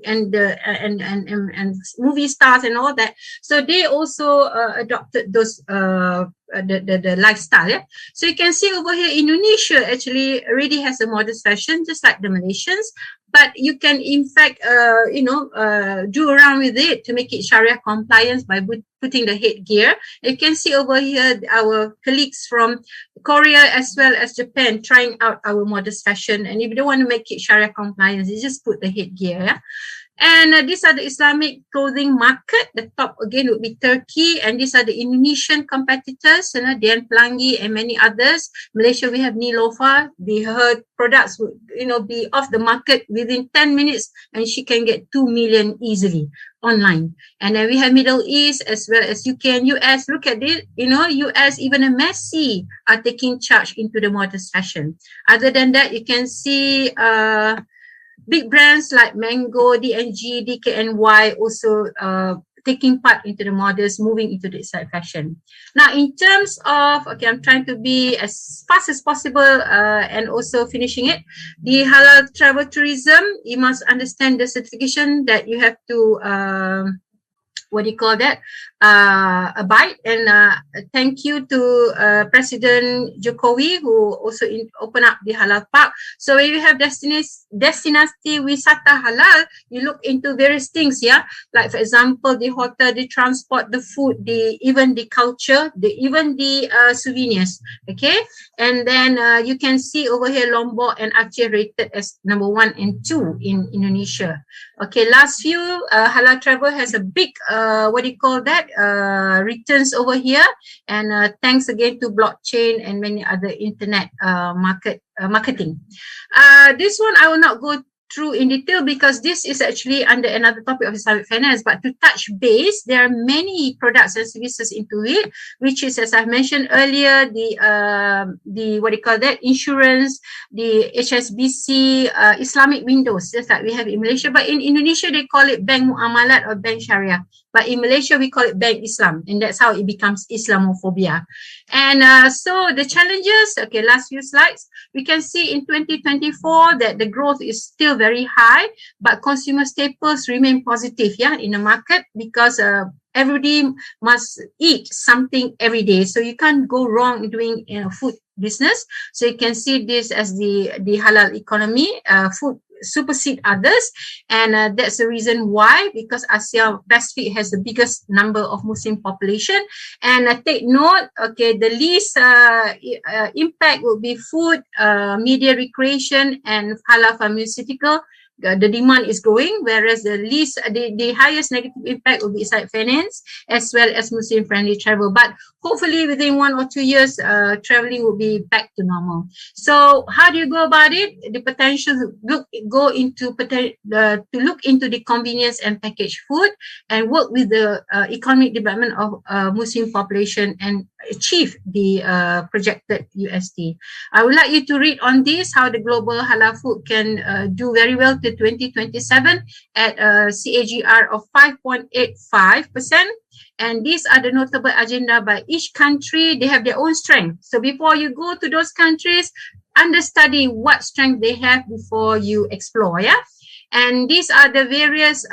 movie stars and all that. So they also adopted those the lifestyle. Yeah? So you can see over here, Indonesia actually already has a modest fashion, just like the Malaysians. But you can, in fact, do around with it to make it Sharia compliance by putting the headgear. You can see over here our colleagues from Korea as well as Japan trying out our modest fashion. And if you don't want to make it Sharia compliance, you just put the headgear. Yeah? And these are the Islamic clothing market. The top again would be Turkey, and these are the Indonesian competitors, Dian Pelangi and many others. Malaysia, we have Nilofa. Her products would, be off the market within 10 minutes, and she can get 2 million easily online. And then we have Middle East as well as UK and US. Look at it, US, even a Messi are taking charge into the modest fashion. Other than that, you can see big brands like Mango, D&G, DKNY also taking part into the models, moving into the side fashion. Now, in terms of, I'm trying to be as fast as possible and also finishing it. The halal travel tourism, you must understand the certification that you have to abide. And thank you to President Jokowi, who also opened up the halal park. So when you have destinasi wisata halal, you look into various things, like for example the hotel, the transport, the food, even the culture, even the souvenirs. Okay, and then you can see over here Lombok and Aceh rated as number 1 and 2 in Indonesia. Okay, last few halal travel has a big returns over here, and thanks again to blockchain and many other internet marketing. This one I will not go through in detail because this is actually under another topic of Islamic finance, but to touch base, there are many products and services into it, which is, as I mentioned earlier, the insurance, the HSBC, Islamic windows, just like we have in Malaysia, but in Indonesia they call it Bank Muamalat or Bank Sharia. But in Malaysia, we call it Bank Islam, and that's how it becomes Islamophobia. And so the challenges, last few slides, we can see in 2024 that the growth is still very high, but consumer staples remain positive, in the market because everybody must eat something every day. So you can't go wrong doing food business. So you can see this as the halal economy, food supersede others, and that's the reason why, because Asia Pacific has the biggest number of Muslim population. And take note, the least impact will be food, media, recreation, and halal pharmaceutical. The demand is growing, whereas the highest negative impact will be Islamic finance as well as Muslim friendly travel. But hopefully within 1 or 2 years, traveling will be back to normal. So how do you go about it? The potential to look into the convenience and packaged food, and work with the economic development of Muslim population and achieve the projected USD. I would like you to read on this, how the global halal food can do very well to 2027 at a CAGR of 5.85%. And these are the notable agenda by each country. They have their own strength. So before you go to those countries, understudy what strength they have before you explore, And these are the various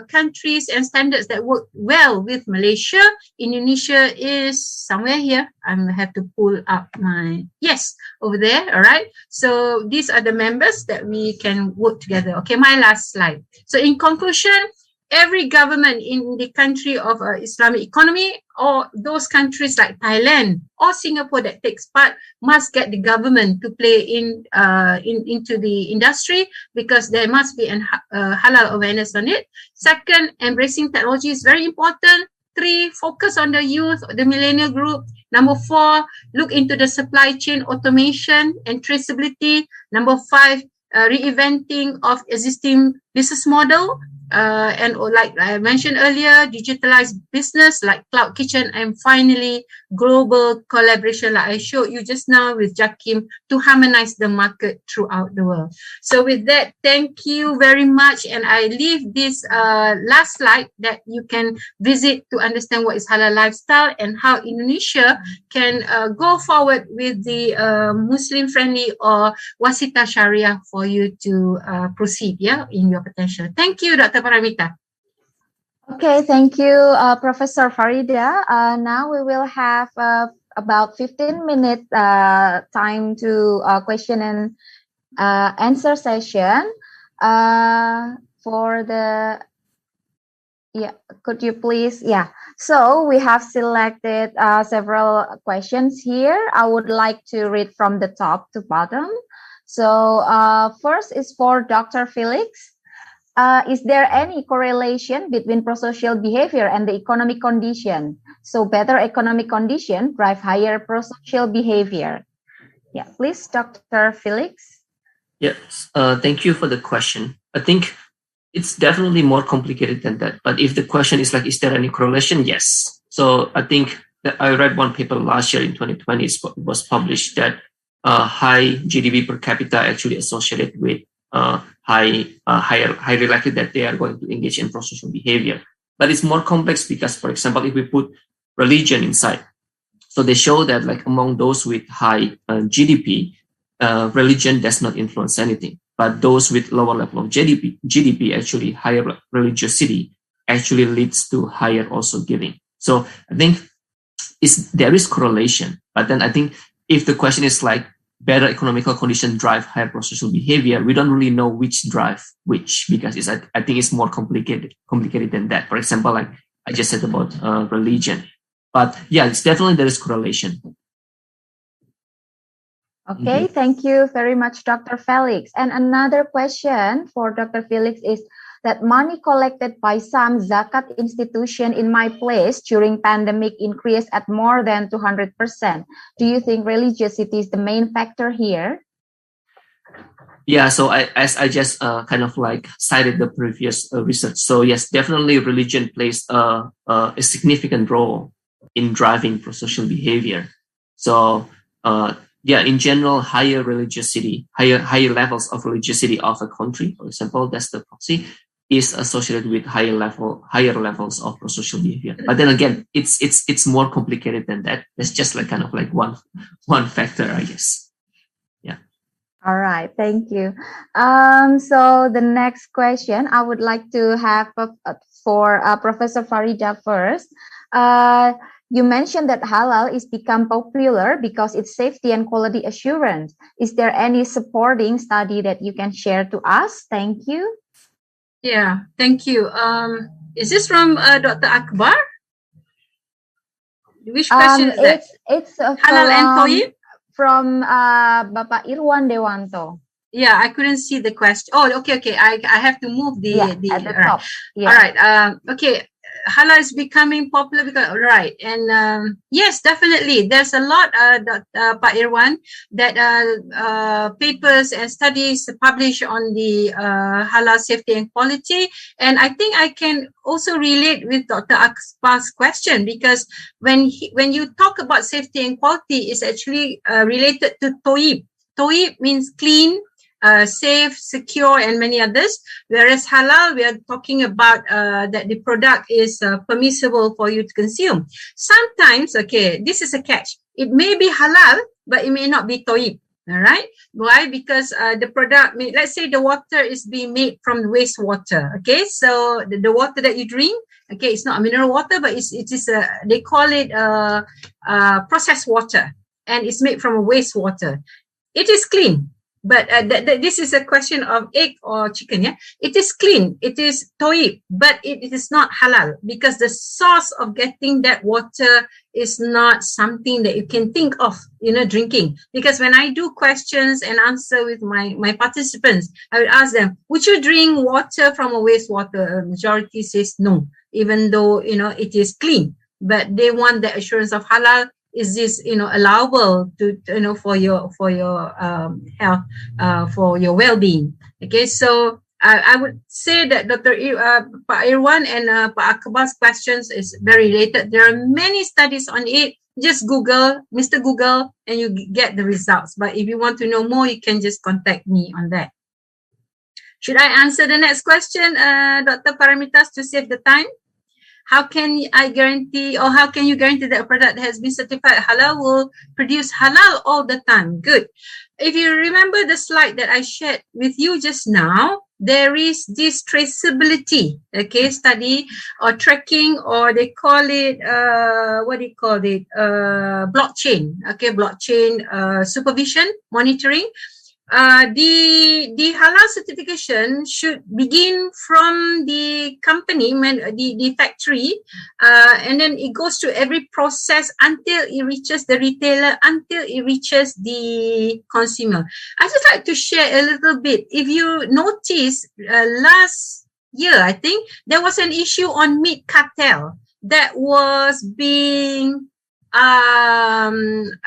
countries and standards that work well with Malaysia. Indonesia is somewhere here. I have to pull up over there. All right. So these are the members that we can work together. Okay, my last slide. So in conclusion, every government in the country of Islamic economy, or those countries like Thailand or Singapore that takes part, must get the government to play into the industry, because there must be a halal awareness on it. Second, embracing technology is very important. 3, focus on the youth, the millennial group. Number 4, look into the supply chain automation and traceability. Number 5, reinventing of existing business model. And like I mentioned earlier, digitalized business like cloud kitchen, and finally global collaboration like I showed you just now with Jakim, to harmonize the market throughout the world. So with that, thank you very much, and I leave this last slide that you can visit to understand what is halal lifestyle and how Indonesia can go forward with the Muslim friendly or wasita Sharia for you to proceed in your potential. Thank you, Dr. Paramita. Okay, thank you, Professor Faridah. Now we will have about 15 minutes time to question and answer session. Could you please? So we have selected several questions here. I would like to read from the top to bottom. So first is for Dr. Felix. is there any correlation between prosocial behavior and the economic condition? So better economic condition drive higher prosocial behavior. Yeah, please, Dr. Felix. Yes, thank you for the question. I think it's definitely more complicated than that. But if the question is like, is there any correlation? Yes. So I think that I read one paper last year in 2020, it was published that high GDP per capita actually associated with highly likely that they are going to engage in prosocial behavior. But it's more complex because, for example, if we put religion inside, so they show that like among those with high GDP, religion does not influence anything. But those with lower level of GDP actually higher religiosity actually leads to higher also giving. So I think there is correlation. But then I think if the question is like better economical condition drive higher prosocial behavior, we don't really know which drive which, because I think it's more complicated than that. For example, like I just said about religion. But yeah, it's definitely there is correlation. Okay, thank you very much, Dr. Felix. And another question for Dr. Felix is that money collected by some zakat institution in my place during pandemic increased at more than 200%. Do you think religiosity is the main factor here? Yeah, so as I just kind of like cited the previous research. So yes, definitely religion plays a significant role in driving prosocial behavior. So yeah, in general, higher religiosity, higher levels of religiosity of a country, for example, that's the proxy, is associated with higher levels of prosocial behavior. But then again, it's more complicated than that. It's just like kind of like one factor, I guess. Yeah. All right, thank you. So the next question I would like to have for Professor Faridah first. You mentioned that halal is become popular because it's safety and quality assurance. Is there any supporting study that you can share to us? Thank you. Yeah, thank you. Is this from Dr. Akbar? Which question is that? It's Halal and Toyib? From Bapak Irwan Dewanto. Yeah, I couldn't see the question. Oh, okay. I have to move the at the top. Yeah. All right. Okay. Halal is becoming popular because right, and yes, definitely there's a lot Pak Irwan that papers and studies published on the halal safety and quality, and I think I can also relate with Dr. Akbar's question, because when you talk about safety and quality, it's actually related to Toyib. Toyib means clean, safe, secure, and many others. Whereas halal, we are talking about that the product is permissible for you to consume. Sometimes, okay, this is a catch. It may be halal, but it may not be toyib. All right. Why? Because the product, let's say the water is being made from wastewater. Okay. So the water that you drink, okay, it's not mineral water, but it is they call it processed water, and it's made from wastewater. It is clean. But this is a question of egg or chicken, yeah? It is clean, it is toyib, but it is not halal, because the source of getting that water is not something that you can think of, drinking. Because when I do questions and answer with my participants, I would ask them, would you drink water from a wastewater? Majority says no, even though, it is clean. But they want the assurance of halal. Is this allowable to for your health, for your well-being? Okay, so I would say that Dr. Pak Irwan and Pak Akbar's questions is very related. There are many studies on it. Just Google, Mr. Google, and you get the results. But if you want to know more, you can just contact me on that. Should I answer the next question, Dr. Paramita, to save the time? How can I guarantee, or how can you guarantee that a product that has been certified halal will produce halal all the time? Good. If you remember the slide that I shared with you just now, there is this traceability, okay, study or tracking, or they call it, blockchain, okay, blockchain supervision, monitoring. The halal certification should begin from the company, the factory, and then it goes to every process until it reaches the retailer, until it reaches the consumer. I just like to share a little bit. If you notice, last year, I think, there was an issue on meat cartel that was being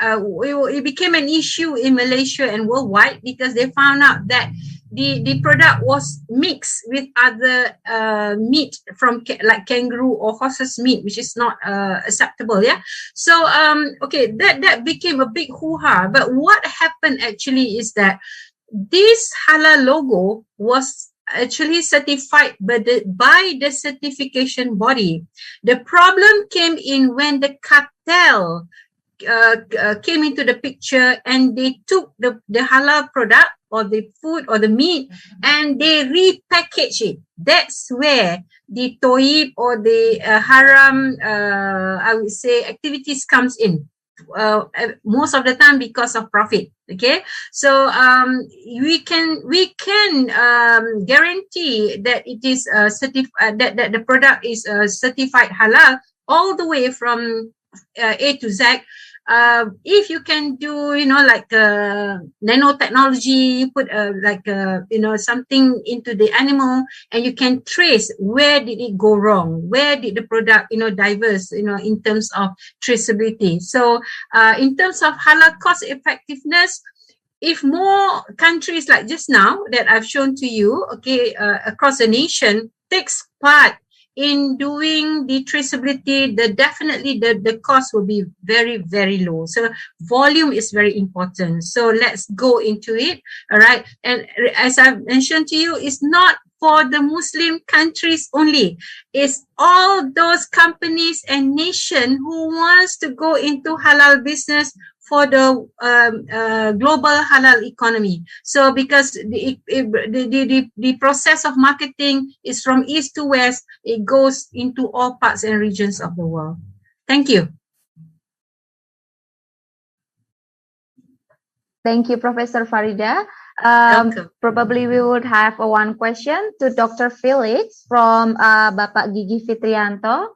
it became an issue in Malaysia and worldwide because they found out that the product was mixed with other meat from like kangaroo or horse's meat, which is not acceptable. Yeah. So okay, that became a big hoo-ha. But what happened actually is that this halal logo was actually certified by the certification body. The problem came in when the cartel came into the picture and they took the halal product or the food or the meat and they repackage it. That's where the toib or the haram, I would say, activities comes in. Most of the time because of profit. Okay, so we can guarantee that it is certified, that the product is certified halal all the way from A to Z. If you can do, like nanotechnology, you put something into the animal and you can trace where did it go wrong, where did the product, diverse, in terms of traceability. So in terms of halal cost effectiveness, if more countries like just now that I've shown to you, okay, across the nation takes part in doing the traceability, definitely the cost will be very, very low. So volume is very important. So let's go into it. All right. And as I've mentioned to you, it's not for the Muslim countries only. It's all those companies and nation who wants to go into halal business for the global halal economy. So because the process of marketing is from east to west, it goes into all parts and regions of the world. Thank you. Thank you, Professor Faridah. Probably we would have one question to Dr. Felix from Bapak Gigi Fitrianto.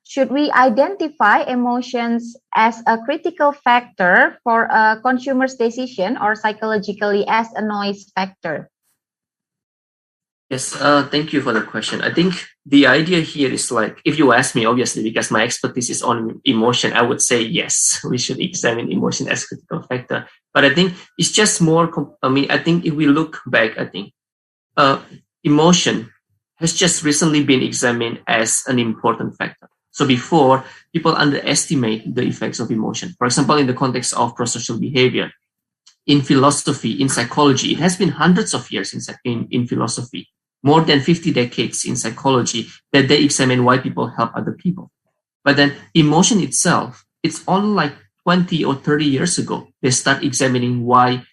Should we identify emotions as a critical factor for a consumer's decision or psychologically as a noise factor? Yes, thank you for the question. I think the idea here is like, if you ask me, obviously, because my expertise is on emotion, I would say yes, we should examine emotion as a critical factor. But I think it's just more, I think if we look back, I think emotion has just recently been examined as an important factor. So before, people underestimate the effects of emotion. For example, in the context of prosocial behavior, in philosophy, in psychology, it has been hundreds of years in philosophy, more than 50 decades in psychology, that they examine why people help other people. But then emotion itself, it's only like 20 or 30 years ago, they start examining why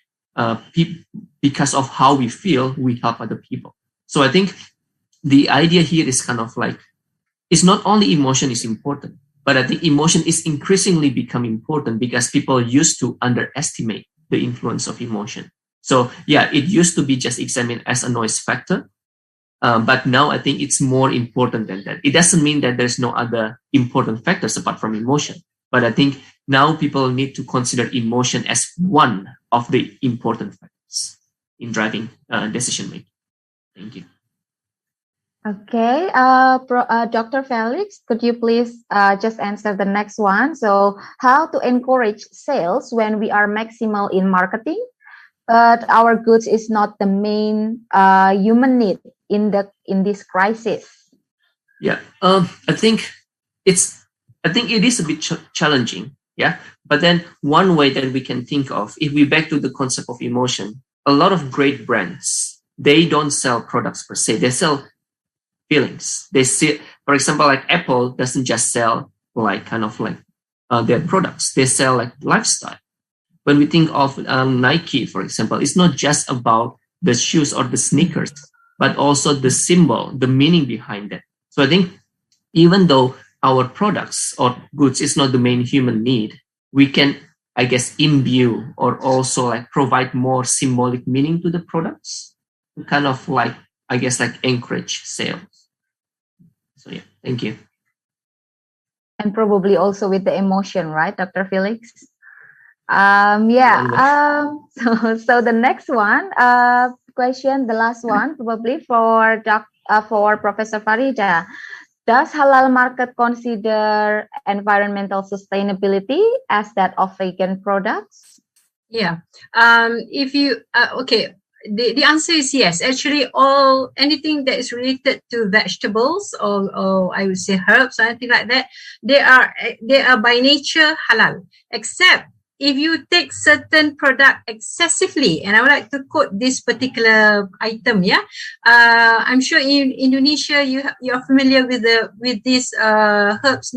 because of how we feel, we help other people. So I think the idea here is kind of like, it's not only emotion is important, but I think emotion is increasingly becoming important because people used to underestimate the influence of emotion. So yeah, it used to be just examined as a noise factor, but now I think it's more important than that. It doesn't mean that there's no other important factors apart from emotion, but I think now people need to consider emotion as one of the important factors in driving decision making. Thank you. Okay, Dr. Felix, could you please just answer the next one? So, how to encourage sales when we are maximal in marketing, but our goods is not the main human need in this crisis? Yeah, I think it is a bit challenging. Yeah, but then one way that we can think of, if we back to the concept of emotion, a lot of great brands, they don't sell products per se, they sell feelings. They see, for example, like Apple doesn't just sell like kind of like their products, they sell like lifestyle. When we think of Nike, for example, it's not just about the shoes or the sneakers, but also the symbol, the meaning behind it. So I think even though our products or goods is not the main human need, we can, I guess, imbue or also like provide more symbolic meaning to the products to kind of like, I guess, like encourage sales. So yeah, thank you. And probably also with the emotion, right, Dr. Felix? So the next one, question, the last one, probably for for Professor Faridah. Does halal market consider environmental sustainability as that of vegan products? Yeah. If you okay, the answer is yes. Actually, anything that is related to vegetables or I would say herbs or anything like that, they are by nature halal, except if you take certain product excessively. And I would like to quote this particular item. Yeah, I'm sure in Indonesia you're familiar with this herbs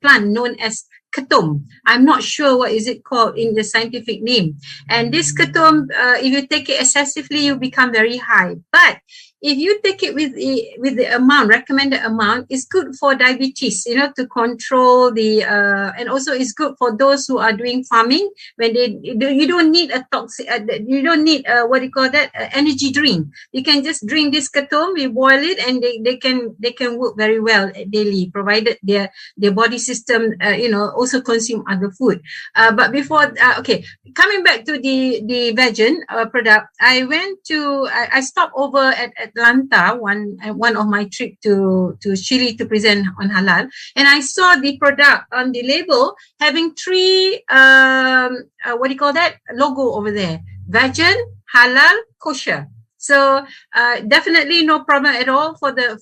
plant known as ketum. I'm not sure what is it called in the scientific name. And this ketum, if you take it excessively, you become very high. But if you take it with the amount, recommended amount, it's good for diabetes, to control the, and also it's good for those who are doing farming when you don't need a toxic, you don't need energy drink. You can just drink this ketum, you boil it, and they can work very well daily, provided their body system, also consume other food. But before, coming back to the vegan product, I stopped over at Atlanta one of my trip to Chile to present on halal, and I saw the product on the label having three logo over there: vegan, halal, kosher. So definitely no problem at all for the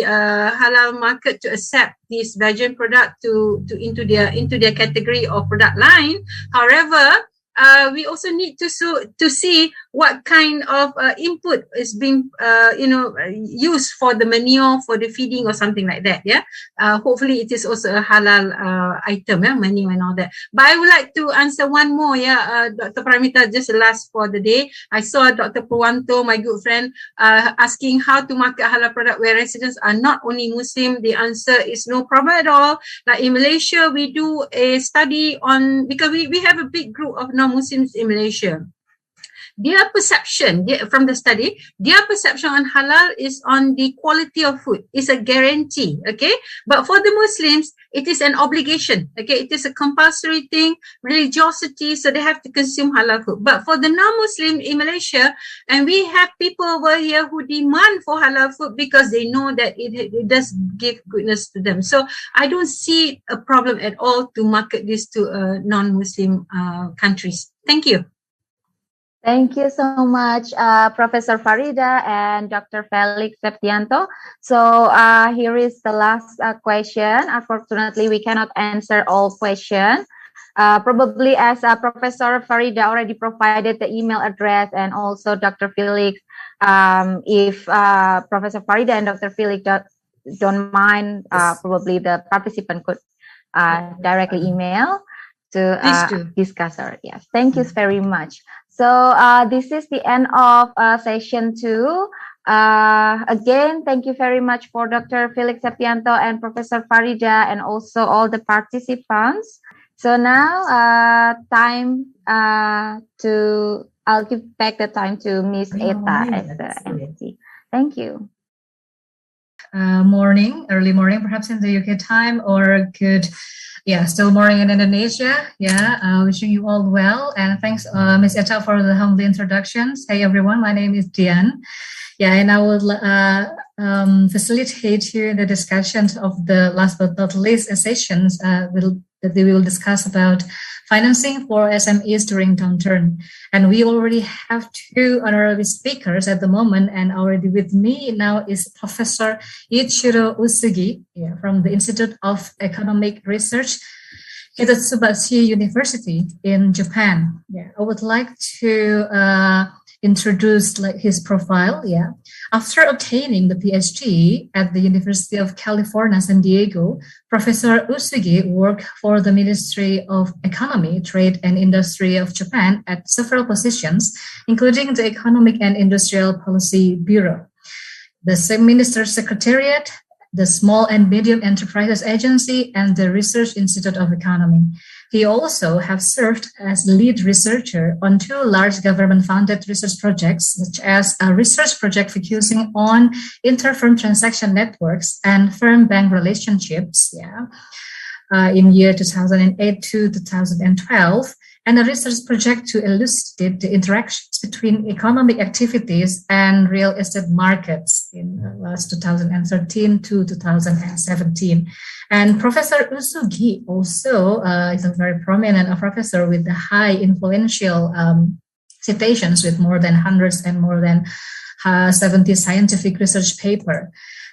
halal market to accept this vegan product into their category or product line. However, we also need to see what kind of input is being used for the manure, for the feeding or something like that. Yeah, hopefully it is also a halal item, manure and all that. But I would like to answer one more. Dr. Paramita, just last for the day, I saw Dr. Purwanto, my good friend, asking how to market halal product where residents are not only Muslim. The answer is no problem at all. Like in Malaysia, we do a study on, because we have a big group of non-Muslims in Malaysia. Their perception from the study, their perception on halal is on the quality of food. It's a guarantee, okay? But for the Muslims, it is an obligation, okay? It is a compulsory thing, religiosity, so they have to consume halal food. But for the non-Muslim in Malaysia, and we have people over here who demand for halal food because they know that it does give goodness to them. So I don't see a problem at all to market this to non-Muslim countries. Thank you. Thank you so much, Professor Faridah and Dr. Felix Septianto. So here is the last question. Unfortunately, we cannot answer all questions. Probably as Professor Faridah already provided the email address, and also Dr. Felix, if Professor Faridah and Dr. Felix don't mind, probably the participant could directly email to discuss our. Yes, thank you very much. So this is the end of session 2. Again, thank you very much for Dr. Felix Septianto and Professor Faridah, and also all the participants. So now I'll give back the time to Miss Eta as the MC. Thank you. Early morning, perhaps in the UK time, or still morning in Indonesia. Wishing you all well, and thanks, Ms. Eta, for the humble introductions. Hey everyone, my name is Dian. And I will facilitate here the discussions of the last but not least sessions that we will discuss about financing for SMEs during downturn. And we already have 2 honorary speakers at the moment, and already with me now is Professor Iichiro Uesugi from the Institute of Economic Research, Hitotsubashi University in Japan. I would like to introduce his profile. After obtaining the Ph.D. at the University of California, San Diego, Professor Uesugi worked for the Ministry of Economy, Trade and Industry of Japan at several positions, including the Economic and Industrial Policy Bureau, the Minister's Secretariat, the Small and Medium Enterprises Agency, and the Research Institute of Economy. He also has served as lead researcher on 2 large government-funded research projects, such as a research project focusing on inter-firm transaction networks and firm-bank relationships in year 2008 to 2012, and a research project to elucidate the interactions between economic activities and real estate markets in the last 2013 to 2017. And Professor Uesugi also is a very prominent professor with the high influential citations with more than hundreds and more than 70 scientific research paper.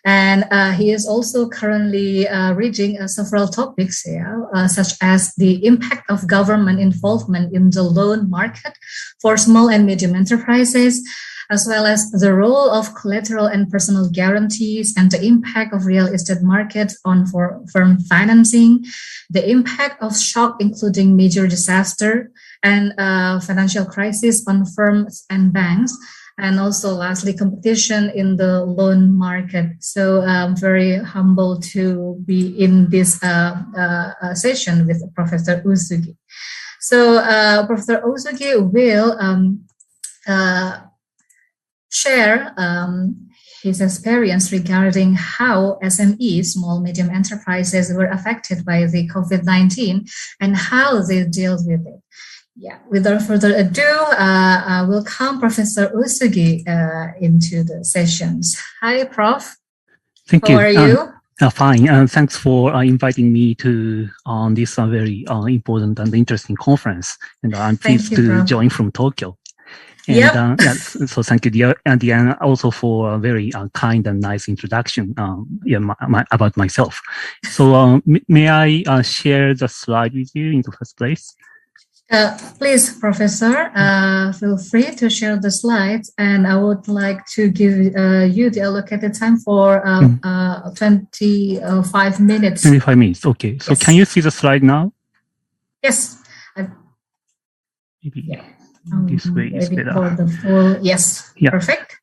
And he is also currently reading several topics here, such as the impact of government involvement in the loan market for small and medium enterprises, as well as the role of collateral and personal guarantees and the impact of real estate markets on firm financing, the impact of shock, including major disaster and financial crisis on firms and banks, and also lastly, competition in the loan market. So I'm very humble to be in this session with Professor Uesugi. So Professor Uesugi will share his experience regarding how SMEs, small medium enterprises, were affected by the COVID-19 and how they deal with it. Yeah, without further ado, welcome Professor Uesugi into the sessions. Hi, Prof. Thank you. How are you? Fine. Thanks for inviting me to this very important and interesting conference. And I'm pleased to join from Tokyo. And yes, so thank you, dear, and Diana, also for a very kind and nice introduction about myself. So may I share the slide with you in the first place? Please, Professor, feel free to share the slides, and I would like to give you the allocated time for 25 minutes. 25 minutes, okay. So can you see the slide now? Yes. Maybe this way is better. For the full, yes, yeah. Perfect.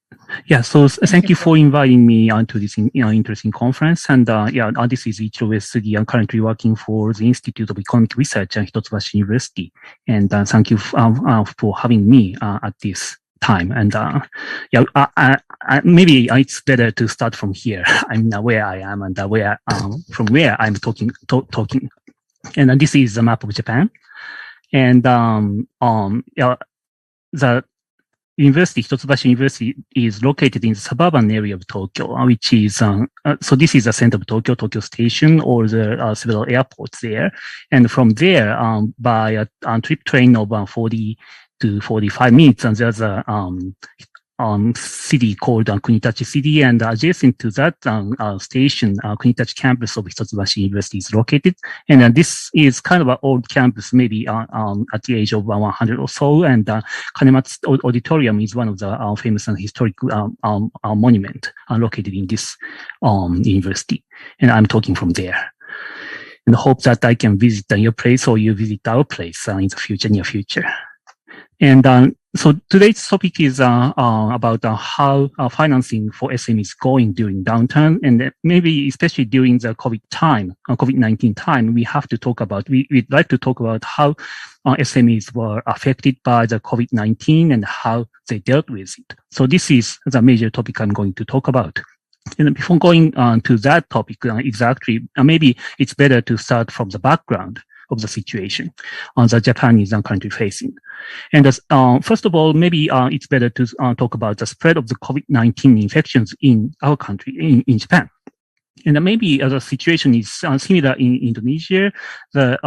Yeah, so thank you for inviting me onto this interesting conference. And this is Iichiro Uesugi. I'm currently working for the Institute of Economic Research at Hitotsubashi University. And thank you for having me at this time. And maybe it's better to start from here. I mean, where I am and from where I'm talking. And this is the map of Japan. And the University, Hitotsubashi University, is located in the suburban area of Tokyo, which is, so this is the center of Tokyo Station, or the several airports there. And from there, by a trip train of 40 to 45 minutes, and there's a city called Kunitachi City, and adjacent to that station, Kunitachi campus of Hitotsubashi University is located. And this is kind of an old campus, maybe at the age of 100 or so. And Kanematsu Auditorium is one of the famous and historic monument located in this university. And I'm talking from there. And hope that I can visit your place or you visit our place in the near future. And so today's topic is about how financing for SMEs is going during downturn, and maybe especially during the COVID-19 time, we have to talk about, we'd like to talk about how SMEs were affected by the COVID-19 and how they dealt with it. So this is the major topic I'm going to talk about. And before going to that topic exactly, maybe it's better to start from the background of the situation that Japan is currently facing. And first of all, maybe it's better to talk about the spread of the COVID-19 infections in our country, in Japan. And maybe the situation is similar in Indonesia. The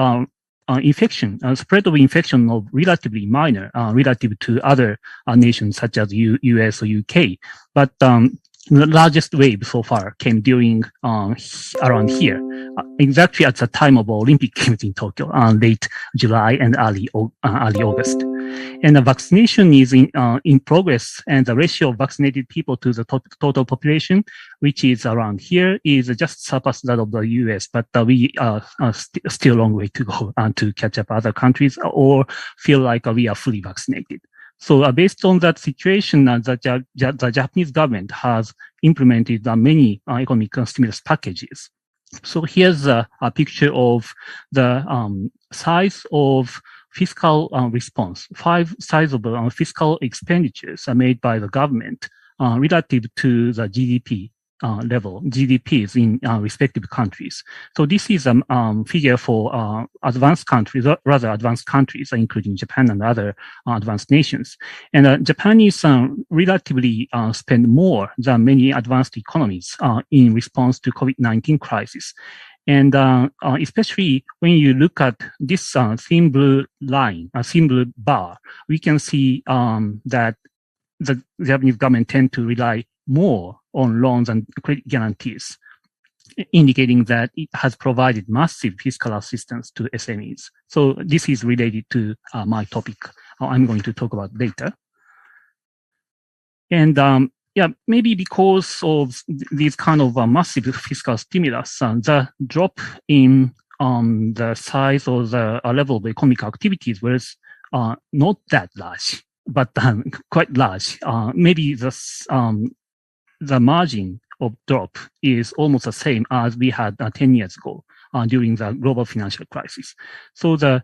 spread of infection of relatively minor relative to other nations such as US or UK. But the largest wave so far came during around here, exactly at the time of Olympic Games in Tokyo, late July and early August. And the vaccination is in progress, and the ratio of vaccinated people to the total population, which is around here, is just surpassed that of the US. But we are still a long way to go to catch up other countries or feel like we are fully vaccinated. So based on that situation, the Japanese government has implemented many economic stimulus packages. So here's a picture of the size of fiscal response, size of fiscal expenditures made by the government relative to the GDP level GDPs in respective countries. So this is a figure for advanced countries, rather advanced countries, including Japan and other advanced nations. And Japanese relatively spend more than many advanced economies in response to COVID-19 crisis. And especially when you look at this thin blue line, thin blue bar, we can see that the Japanese government tend to rely more on loans and credit guarantees, indicating that it has provided massive fiscal assistance to SMEs. So this is related to my topic I'm going to talk about later. And yeah, maybe because of these kind of massive fiscal stimulus, the drop in the size or the level of economic activities was not that large, but quite large. Maybe the margin of drop is almost the same as we had 10 years ago during the global financial crisis. So the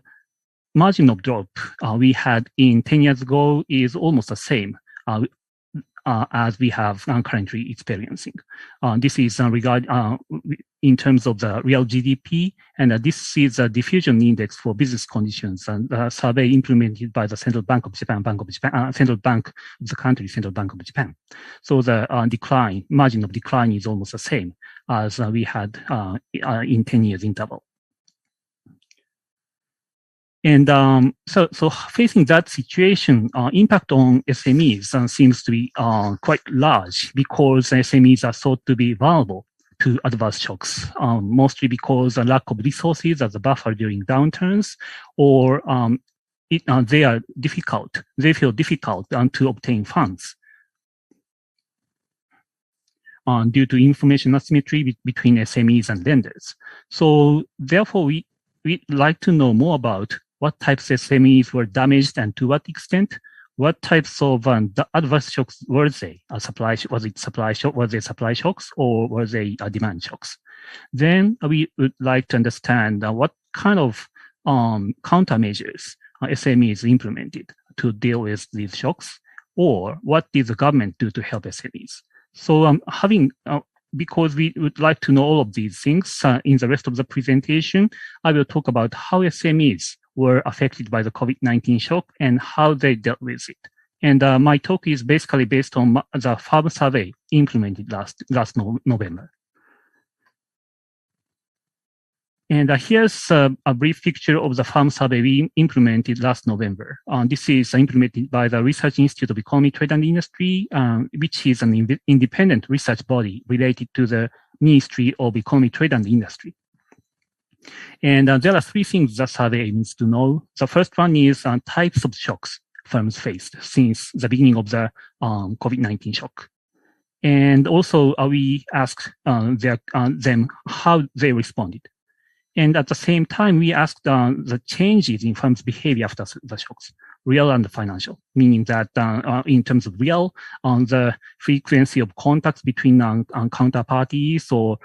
margin of drop we had in 10 years ago is almost the same as we have currently experiencing. This is in terms of the real GDP, and this is a diffusion index for business conditions, and the survey implemented by the Central Bank of Japan, Central Bank of the country, Central Bank of Japan. So the margin of decline is almost the same as we had in 10 years interval. And so facing that situation, impact on SMEs seems to be quite large because SMEs are thought to be vulnerable to adverse shocks, mostly because of lack of resources as a buffer during downturns, or they feel difficult to obtain funds due to information asymmetry between SMEs and lenders. So therefore, we'd like to know more about what types of SMEs were damaged and to what extent, what types of adverse shocks were they? Was it supply shocks or were they demand shocks? Then we would like to understand what kind of countermeasures SMEs implemented to deal with these shocks, or what did the government do to help SMEs? So because we would like to know all of these things in the rest of the presentation, I will talk about how SMEs were affected by the COVID-19 shock and how they dealt with it. And my talk is basically based on the farm survey implemented last November. And here's a brief picture of the farm survey we implemented last November. This is implemented by the Research Institute of Economy, Trade and Industry, which is an independent research body related to the Ministry of Economy, Trade and Industry. And there are three things the survey aims to know. The first one is types of shocks firms faced since the beginning of the COVID-19 shock. And also we asked them how they responded. And at the same time, we asked the changes in firms' behavior after the shocks, real and financial, meaning that in terms of real, the frequency of contacts between counterparties, or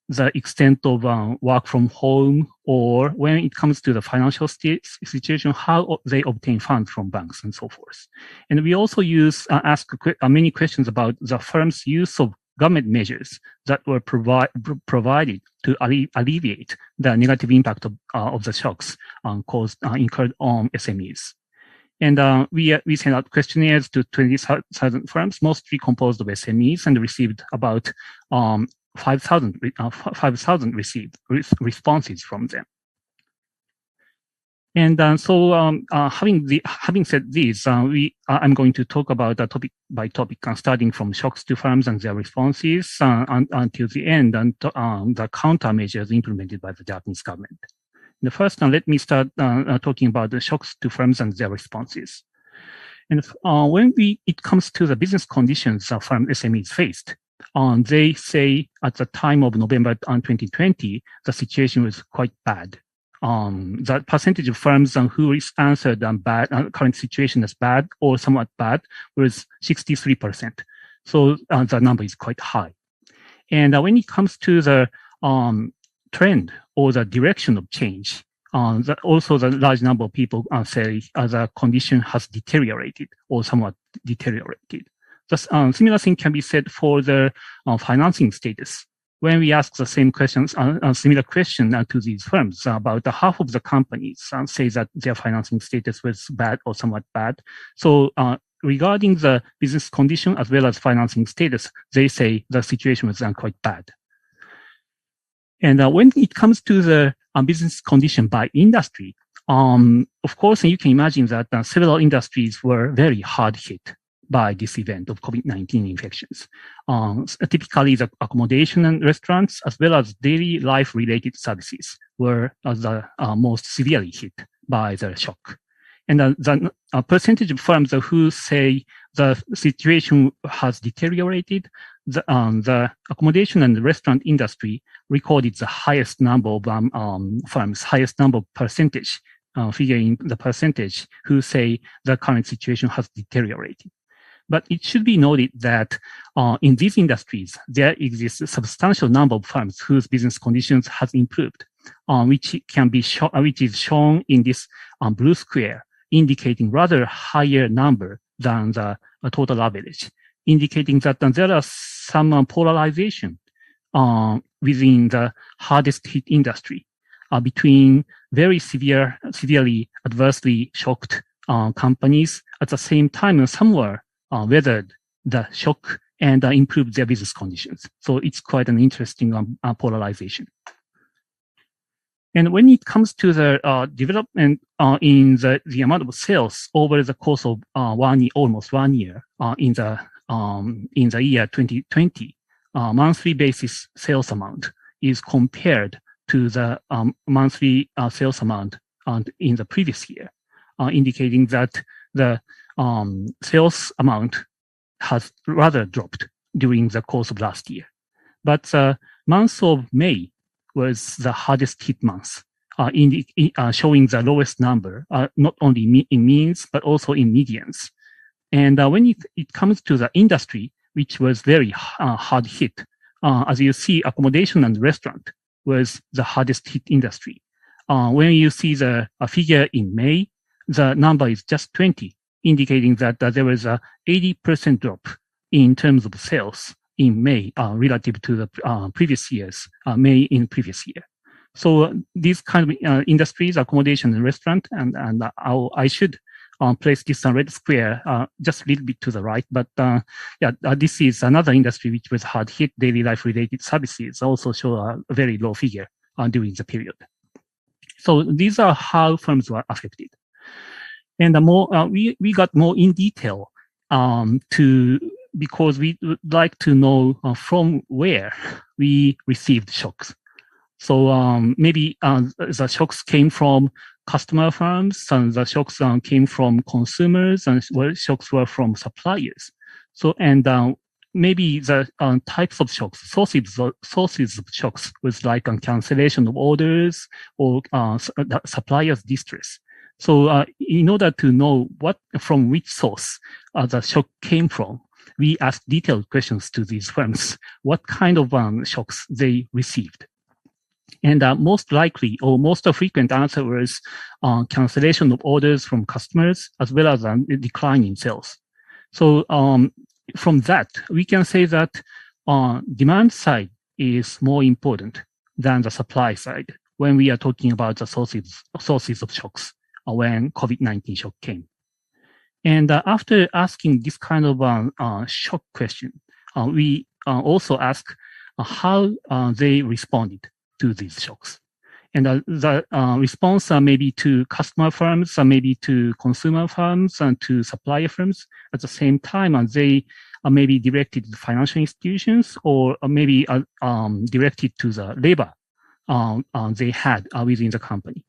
the extent of work from home, or when it comes to the financial situation, how they obtain funds from banks and so forth. And we also ask many questions about the firm's use of government measures that were provided to alleviate the negative impact of the shocks incurred on SMEs. And we sent out questionnaires to 20,000 firms, mostly composed of SMEs, and received about 5,000 received responses from them. And having said this, I'm going to talk about topic by topic, starting from shocks to firms and their responses until the end, and the countermeasures implemented by the Japanese government. The first, let me start talking about the shocks to firms and their responses. And when it comes to the business conditions firm SMEs faced, they say at the time of November 2020, the situation was quite bad. The percentage of firms who answered current situation as bad or somewhat bad was 63%. So the number is quite high. And when it comes to the trend or the direction of change, also the large number of people say the condition has deteriorated or somewhat deteriorated. similar thing can be said for the financing status. When we ask the same questions, similar question to these firms, about half of the companies say that their financing status was bad or somewhat bad. So regarding the business condition as well as financing status, they say the situation was quite bad. And when it comes to the business condition by industry, of course, you can imagine that several industries were very hard hit by this event of COVID-19 infections. Typically, the accommodation and restaurants, as well as daily life-related services, were the most severely hit by the shock. And the percentage of firms who say the situation has deteriorated, the accommodation and the restaurant industry recorded the highest number of firms, highest number of percentage, figuring the percentage who say the current situation has deteriorated. But it should be noted that in these industries, there exists a substantial number of firms whose business conditions has improved, which is shown in this blue square, indicating rather higher number than the total average, indicating that there are some polarization within the hardest hit industry between very severely adversely shocked companies. At the same time, some were weathered the shock and improved their business conditions. So it's quite an interesting polarization. And when it comes to the development in the amount of sales over the course of almost 1 year in the year 2020, monthly basis sales amount is compared to the monthly sales amount in the previous year, indicating that the sales amount has rather dropped during the course of last year. But the month of May was the hardest hit month, showing the lowest number, not only in means, but also in medians. And when it comes to the industry, which was very hard hit, as you see, accommodation and restaurant was the hardest hit industry. When you see the figure in May, the number is just 20, indicating that there was a 80% drop in terms of sales in May relative to the previous year's May in previous year. So these kind of industries, accommodation and restaurant, and I should place this red square just a little bit to the right. But this is another industry which was hard hit. Daily life related services also show a very low figure during the period. So these are how firms were affected. And we got more in detail because we would like to know from where we received shocks. So maybe the shocks came from customer firms, and the shocks came from consumers, and shocks were from suppliers. So maybe the types of shocks, sources of shocks was like cancellation of orders or suppliers' distress. So in order to know from which source the shock came from, we asked detailed questions to these firms, what kind of shocks they received. And most likely or most frequent answer was cancellation of orders from customers as well as a decline in sales. So from that, we can say that demand side is more important than the supply side when we are talking about the sources of shocks when COVID-19 shock came. And after asking this kind of shock question, we also ask how they responded to these shocks. And the response maybe to customer firms, maybe to consumer firms, and to supplier firms. At the same time, they maybe directed to financial institutions or maybe directed to the labor they had within the company.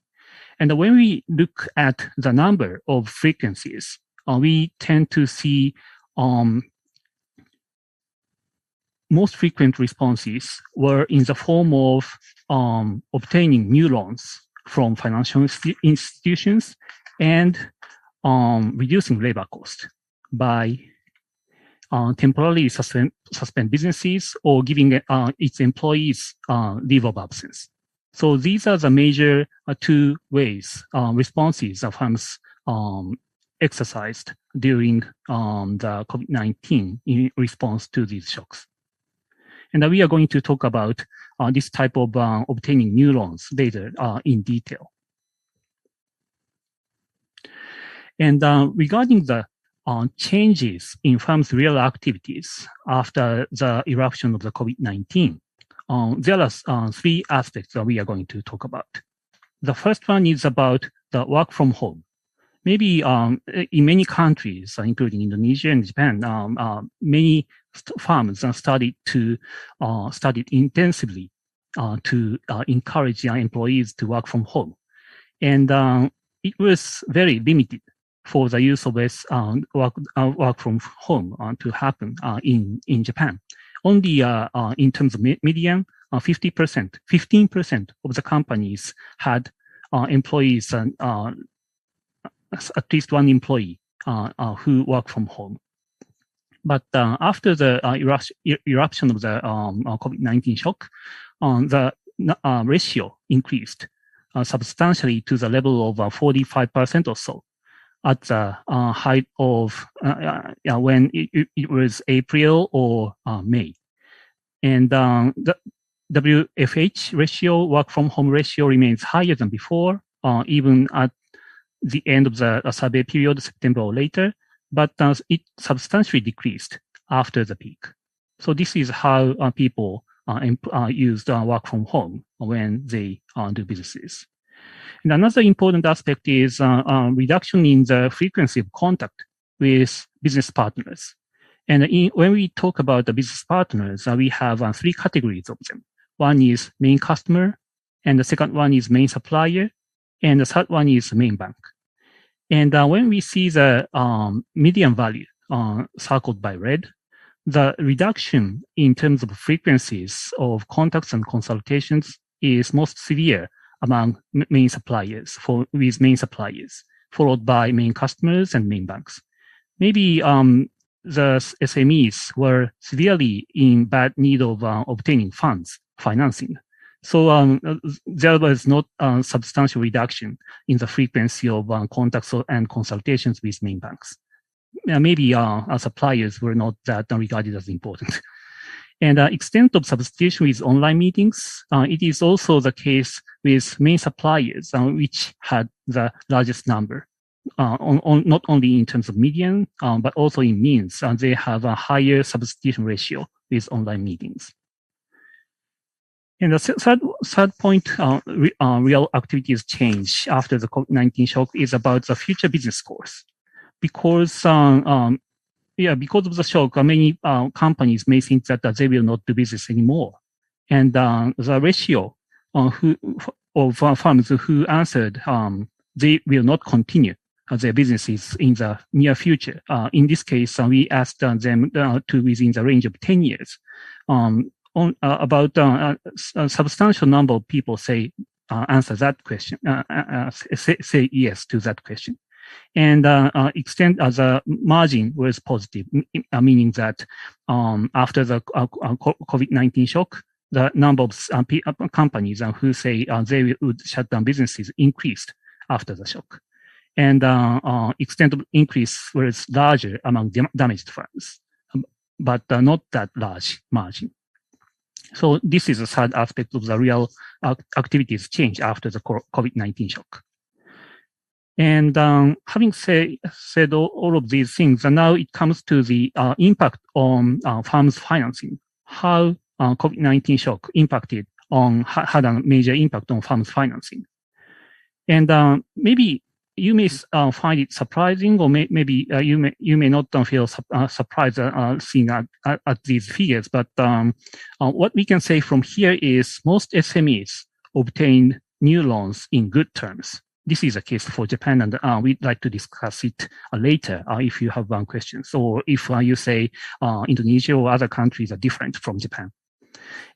And when we look at the number of frequencies, we tend to see most frequent responses were in the form of obtaining new loans from financial institutions and reducing labor cost by temporarily suspend businesses or giving its employees leave of absence. So these are the major two ways responses of firms exercised during the COVID-19 in response to these shocks. And we are going to talk about this type of obtaining new loans later in detail. And regarding the changes in firms' real activities after the eruption of the COVID-19, there are three aspects that we are going to talk about. The first one is about the work from home. Maybe in many countries, including Indonesia and Japan, many firms studied intensively to encourage their employees to work from home. And it was very limited for the use of work from home to happen in Japan. Only in terms of median, 15% of the companies had employees, at least one employee who work from home. But after the eruption of the COVID-19 shock, the ratio increased substantially to the level of 45% or so at the height of when it was April or May. And the WFH ratio, work from home ratio, remains higher than before, even at the end of the survey period, September or later, but it substantially decreased after the peak. So this is how people use work from home when they do businesses. And another important aspect is reduction in the frequency of contact with business partners. And when we talk about the business partners, we have three categories of them. One is main customer, and the second one is main supplier, and the third one is main bank. And when we see the median value circled by red, the reduction in terms of frequencies of contacts and consultations is most severe among main suppliers, with main suppliers, followed by main customers and main banks. Maybe the SMEs were severely in bad need of obtaining funds, financing. So there was not a substantial reduction in the frequency of contacts and consultations with main banks. Maybe our suppliers were not that regarded as important. And extent of substitution with online meetings, it is also the case with main suppliers, which had the largest number, not only in terms of median, but also in means. They have a higher substitution ratio with online meetings. And the third point, real activities change after the COVID-19 shock is about the future business course. Because because of the shock, many companies may think that they will not do business anymore. And the ratio of firms who answered they will not continue their businesses in the near future. In this case, we asked them to within the range of 10 years. About a substantial number of people say answer that question, say yes to that question. And extent as a margin was positive, meaning that after the COVID-19 shock, the number of companies who say they would shut down businesses increased after the shock. And extent of increase was larger among damaged firms, but not that large margin. So this is a third aspect of the real activities change after the COVID-19 shock. And having said all of these things, now it comes to the impact on firms' financing. How COVID-19 shock had a major impact on firms' financing. And maybe you may find it surprising, or maybe you may not feel surprised seeing at these figures. But what we can say from here is most SMEs obtain new loans in good terms. This is a case for Japan, and we'd like to discuss it later if you have questions, or if you say Indonesia or other countries are different from Japan.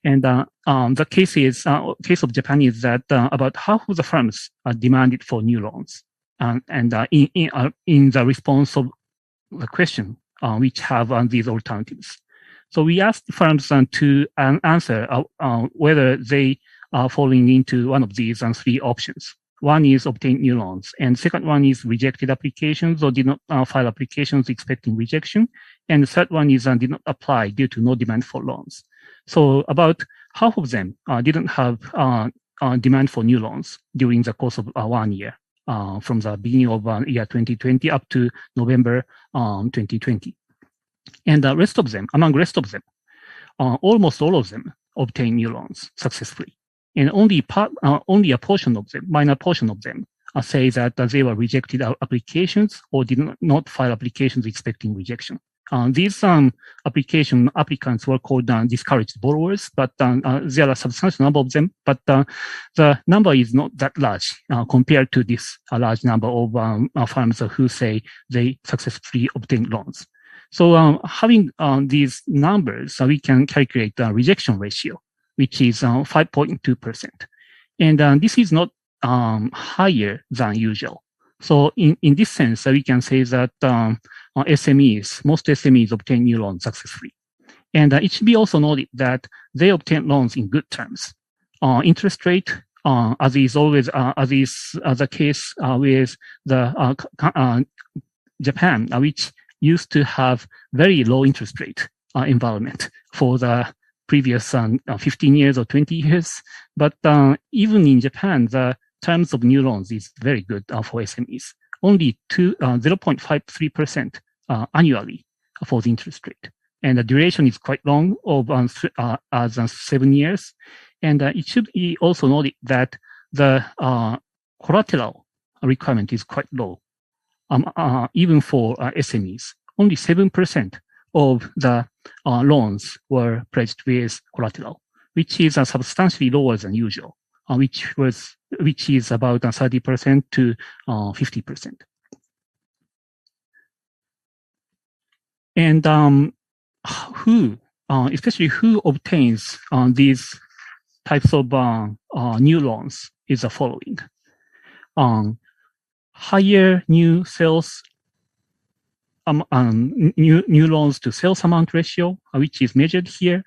And the case of Japan is that about half of the firms demanded for new loans. And in the response of the question, which have these alternatives. So we asked firms to answer whether they are falling into one of these three options. One is obtain new loans, and second one is rejected applications or did not file applications expecting rejection, and the third one is did not apply due to no demand for loans. So about half of them didn't have demand for new loans during the course of 1 year, from the beginning of year 2020 up to November 2020. And the rest of them, among the rest of them, almost all of them obtained new loans successfully. And only a portion of them, minor portion of them, say that they were rejected applications or did not file applications expecting rejection. These applicants were called discouraged borrowers, but there are a substantial number of them, but the number is not that large compared to this large number of firms who say they successfully obtained loans. So having these numbers, we can calculate the rejection ratio, which is 5.2%. And this is not higher than usual. So in this sense, we can say that most SMEs obtain new loans successfully. And it should be also noted that they obtain loans in good terms. Interest rate, as is always the case with the Japan, which used to have very low interest rate environment for the previous 15 years or 20 years. But even in Japan, the terms of new loans is very good for SMEs. Only 0.53% annually for the interest rate. And the duration is quite long, of 7 years. And it should be also noted that the collateral requirement is quite low, even for SMEs. Only 7% of the loans were pledged with collateral, which is substantially lower than usual, which is about 30% to 50%. And especially who obtains these types of new loans is the following. Higher new sales, new loans to sales amount ratio, which is measured here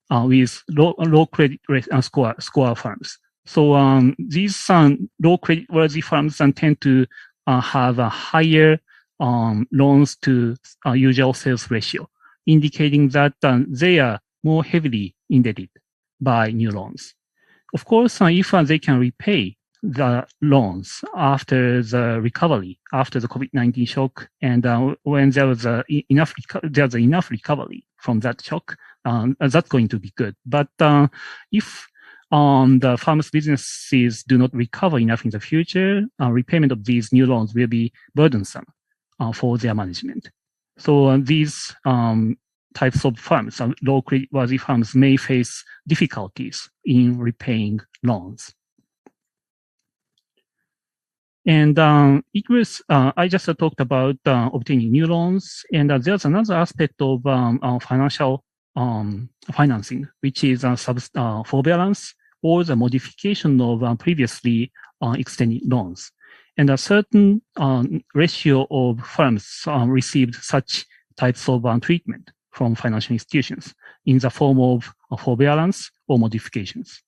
with low credit score firms. So these low credit worthy firms tend to have a higher loans to usual sales ratio, indicating that they are more heavily indebted by new loans. Of course, if they can repay the loans after the recovery, after the COVID-19 shock, and when there's enough recovery from that shock, that's going to be good. But if the farmers' businesses do not recover enough in the future, repayment of these new loans will be burdensome for their management. So these types of firms, low credit-worthy firms, may face difficulties in repaying loans. And it was, I just talked about obtaining new loans, and there's another aspect of financial financing, which is forbearance or the modification of previously extended loans. And a certain ratio of firms received such types of treatment from financial institutions in the form of forbearance or modifications.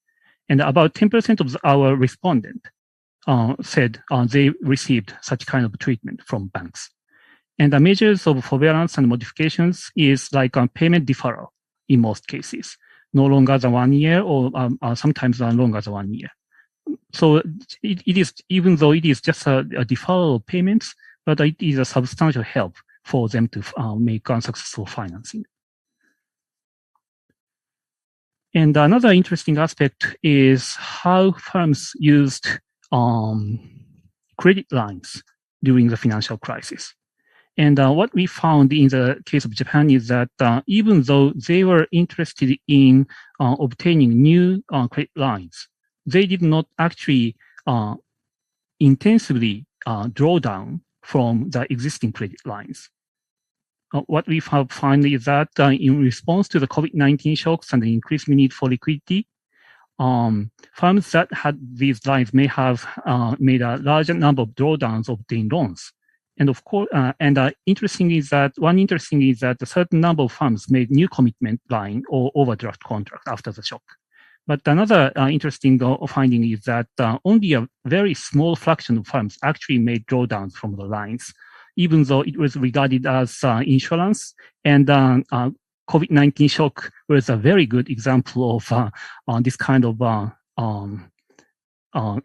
And about 10% of our respondents said they received such kind of treatment from banks. And the measures of forbearance and modifications is like a payment deferral in most cases, no longer than 1 year or sometimes longer than 1 year. So it is, even though it is just a deferral of payments, but it is a substantial help for them to make unsuccessful financing. And another interesting aspect is how firms used credit lines during the financial crisis. And what we found in the case of Japan is that even though they were interested in obtaining new credit lines, they did not actually intensively draw down from the existing credit lines. What we have found is that in response to the COVID-19 shocks and the increased need for liquidity, firms that had these lines may have made a larger number of drawdowns of obtained loans. And of course, interesting is that a certain number of firms made new commitment line or overdraft contract after the shock. But another interesting finding is that only a very small fraction of firms actually made drawdowns from the lines, even though it was regarded as insurance. And COVID-19 shock was a very good example of this kind of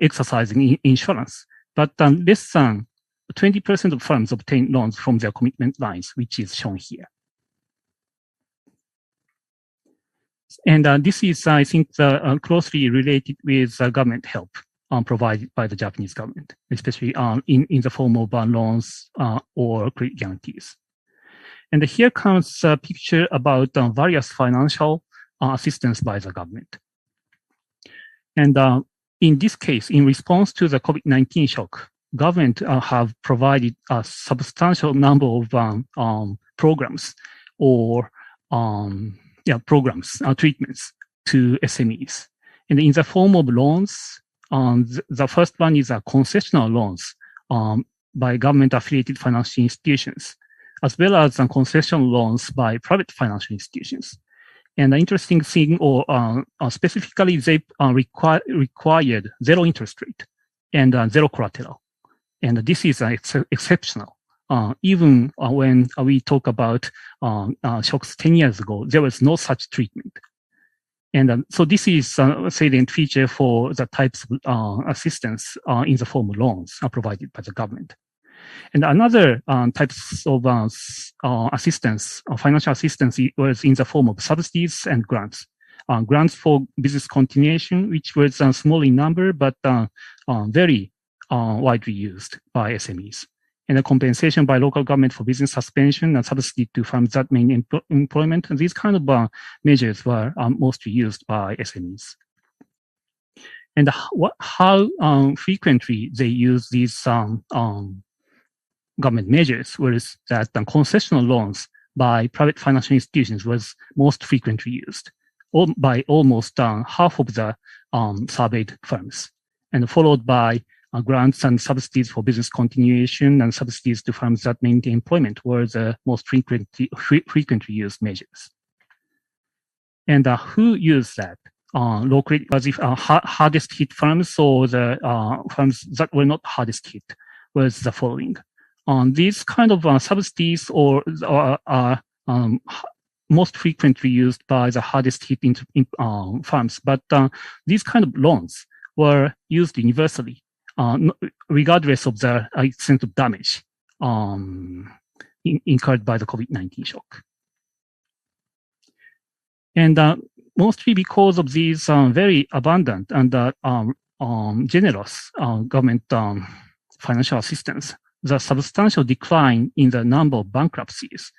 exercising insurance. But less than 20% of firms obtained loans from their commitment lines, which is shown here. And this is, I think, closely related with government help provided by the Japanese government, especially in the form of loans or credit guarantees. And here comes a picture about various financial assistance by the government. And in this case, in response to the COVID-19 shock, government have provided a substantial number of programs or treatments to SMEs. And in the form of loans, the first one is concessional loans by government-affiliated financial institutions, as well as concessional loans by private financial institutions. And the interesting thing, or specifically, they required zero interest rate and zero collateral. And this is exceptional. Even when we talk about shocks 10 years ago, there was no such treatment. And so this is a salient feature for the types of assistance in the form of loans provided by the government. And another types of assistance, financial assistance, was in the form of subsidies and grants. Grants for business continuation, which was small in number, but very widely used by SMEs. And a compensation by local government for business suspension and subsidy to firms that maintain employment. And these kind of measures were mostly used by SMEs. And how frequently they use these government measures was that concessional loans by private financial institutions was most frequently used by almost half of the surveyed firms, and followed by grants and subsidies for business continuation and subsidies to firms that maintain employment were the most frequently used measures. And who used that? Low credit was hardest hit firms, or the firms that were not hardest hit was the following. These kind of subsidies are most frequently used by the hardest hit firms, but these kind of loans were used universally, regardless of the extent of damage incurred by the COVID-19 shock. And mostly because of these very abundant and generous government financial assistance, the substantial decline in the number of bankruptcies,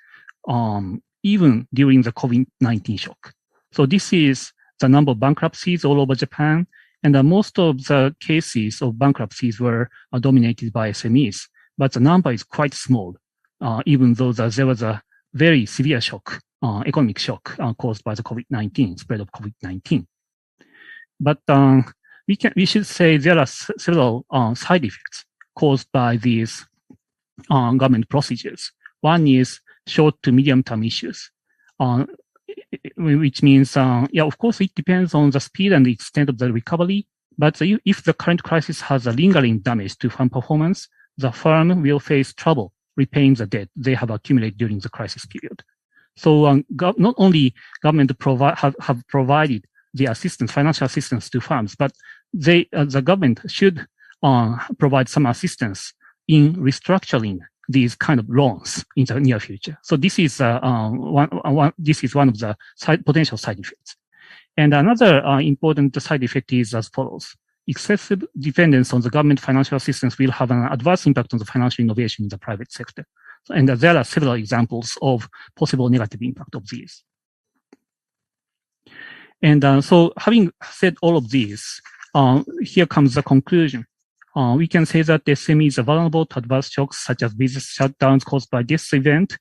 even during the COVID-19 shock. So this is the number of bankruptcies all over Japan, and most of the cases of bankruptcies were dominated by SMEs, but the number is quite small, even though there was a very severe shock, economic shock caused by the COVID-19, spread of COVID-19. But we should say there are several side effects caused by these government procedures. One is short to medium-term issues, which means, of course, it depends on the speed and the extent of the recovery. But if the current crisis has a lingering damage to firm performance, the firm will face trouble repaying the debt they have accumulated during the crisis period. So not only government have provided the assistance, financial assistance to firms, but the government should provide some assistance in restructuring these kind of loans in the near future. So this is one of the potential side effects. And another important side effect is as follows. Excessive dependence on the government financial assistance will have an adverse impact on the financial innovation in the private sector. And there are several examples of possible negative impact of these. And so having said all of these, here comes the conclusion. We can say that the SMEs are vulnerable to adverse shocks such as business shutdowns caused by this event,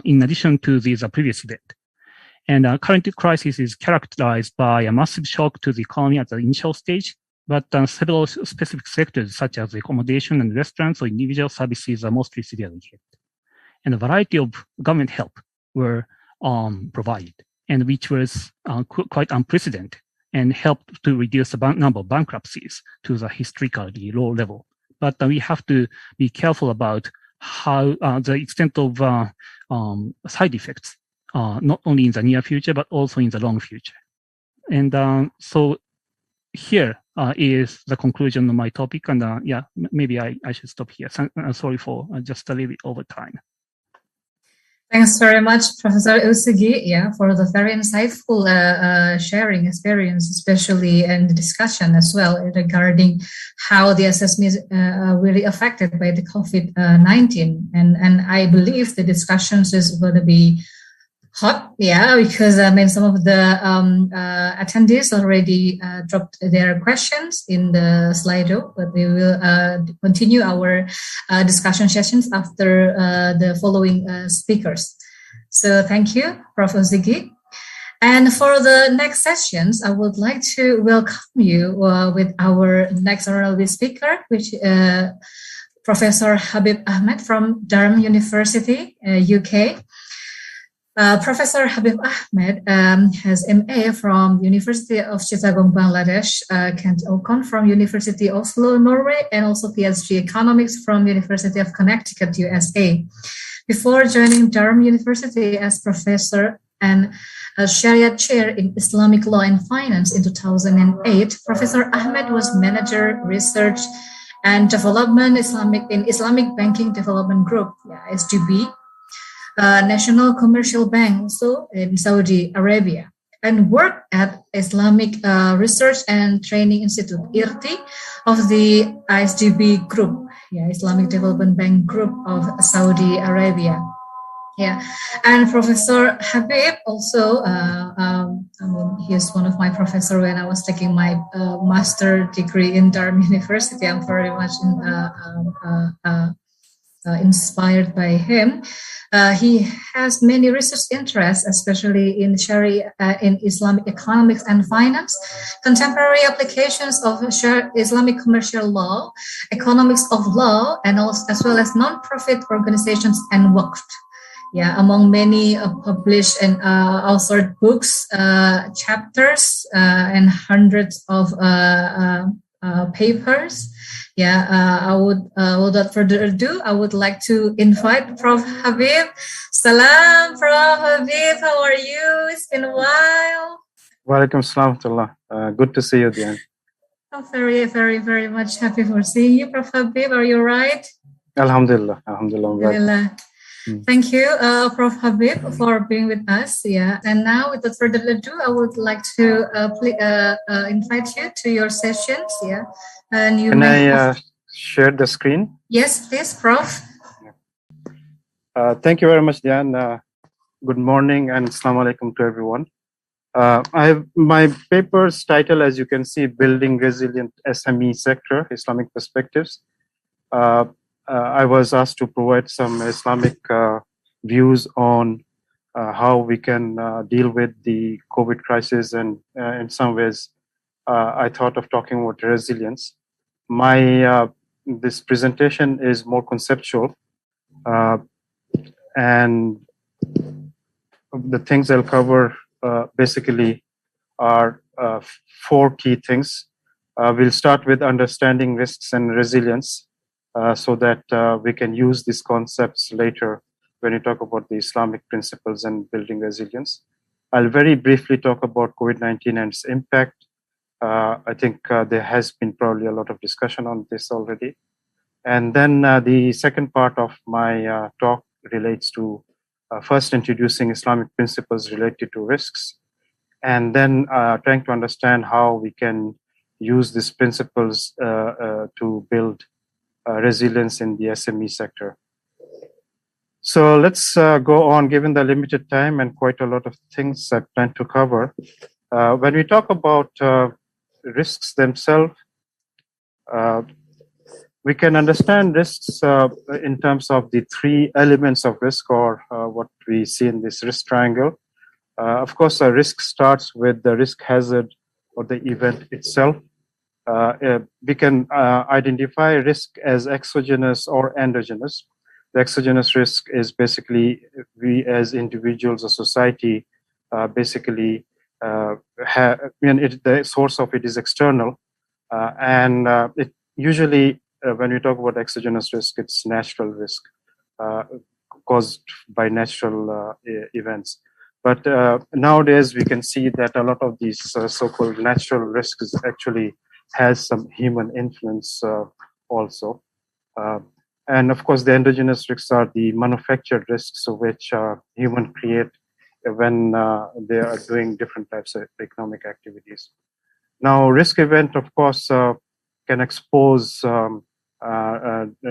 in addition to this previous event. And current crisis is characterized by a massive shock to the economy at the initial stage, but several specific sectors such as accommodation and restaurants or individual services are mostly severely hit. And a variety of government help were provided, and which was quite unprecedented and help to reduce the number of bankruptcies to the historically low level. But we have to be careful about how the extent of side effects, not only in the near future, but also in the long future. And so here is the conclusion of my topic. And yeah, maybe I should stop here. Sorry for just a little bit over time. Thanks very much, Professor Uesugi, for the very insightful sharing experience, especially in the discussion as well regarding how the SSME is really affected by the COVID-19. And I believe the discussions is going to be hot, because I mean some of the attendees already dropped their questions in the Slido, but we will continue our discussion sessions after the following speakers. So thank you, Prof. Uesugi. And for the next sessions, I would like to welcome you with our next honorary speaker, which Professor Habib Ahmed from Durham University, UK. Professor Habib Ahmed has MA from University of Chittagong, Bangladesh, Kent Okon from University of Oslo, Norway, and also Ph.D. Economics from University of Connecticut, USA. Before joining Durham University as professor and Sharia Chair in Islamic Law and Finance in 2008, Professor Ahmed was Manager, Research and Development in Islamic Banking Development Group, SGB, National Commercial Bank, also in Saudi Arabia, and worked at Islamic Research and Training Institute, IRTI, of the ISDB Group, Islamic Development Bank Group of Saudi Arabia. And Professor Habib also, I mean, he is one of my professors when I was taking my master degree in Durham University. I'm very much inspired by him. He has many research interests, especially in Sharia, in Islamic economics and finance, contemporary applications of Islamic commercial law, economics of law, and also as well as non-profit organizations and waqf. Among many published and authored books, chapters, and hundreds of papers. Without further ado, I would like to invite Prof. Habib. Salam, Prof. Habib. How are you? It's been a while. Walaikum salam. Good to see you again. I'm very, very, very much happy for seeing you, Prof. Habib. Are you all right? Alhamdulillah. Alhamdulillah. Thank you, Prof. Habib, for being with us. And now, without further ado, I would like to invite you to your sessions. And you Can I share the screen? Yes, please, Prof. Thank you very much, Diane. Good morning and assalamu alaikum to everyone. I have my paper's title, as you can see, Building Resilient SME Sector, Islamic Perspectives. I was asked to provide some Islamic views on how we can deal with the COVID crisis, and in some ways, I thought of talking about resilience. This presentation is more conceptual, and the things I'll cover basically are four key things. We'll start with understanding risks and resilience, so that we can use these concepts later when we talk about the Islamic principles and building resilience. I'll very briefly talk about COVID-19 and its impact. I think there has been probably a lot of discussion on this already. And then the second part of my talk relates to first introducing Islamic principles related to risks, and then trying to understand how we can use these principles to build resilience in the SME sector. So let's go on, given the limited time and quite a lot of things I plan to cover. When we talk about risks themselves, we can understand risks in terms of the three elements of risk, or what we see in this risk triangle. Of course, a risk starts with the risk hazard or the event itself. We can identify risk as exogenous or endogenous. The exogenous risk is basically we as individuals or society basically the source of it is external, and it usually, when we talk about exogenous risk, it's natural risk caused by natural events. But nowadays, we can see that a lot of these so-called natural risks actually has some human influence also. And of course, the endogenous risks are the manufactured risks, which human create when they are doing different types of economic activities. Now, risk event, of course, can expose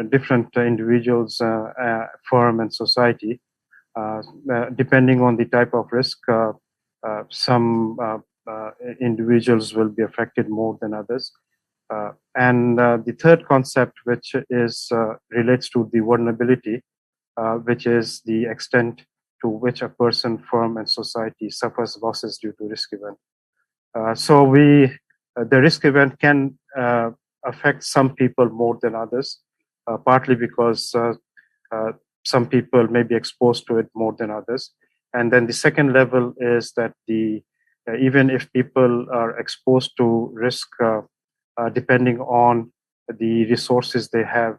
different individuals, firm, and society. Depending on the type of risk, some individuals will be affected more than others. And the third concept, which is relates to the vulnerability, which is the extent to which a person, firm, and society suffers losses due to risk event. So the risk event can affect some people more than others, partly because some people may be exposed to it more than others. And then the second level is that even if people are exposed to risk, depending on the resources they have,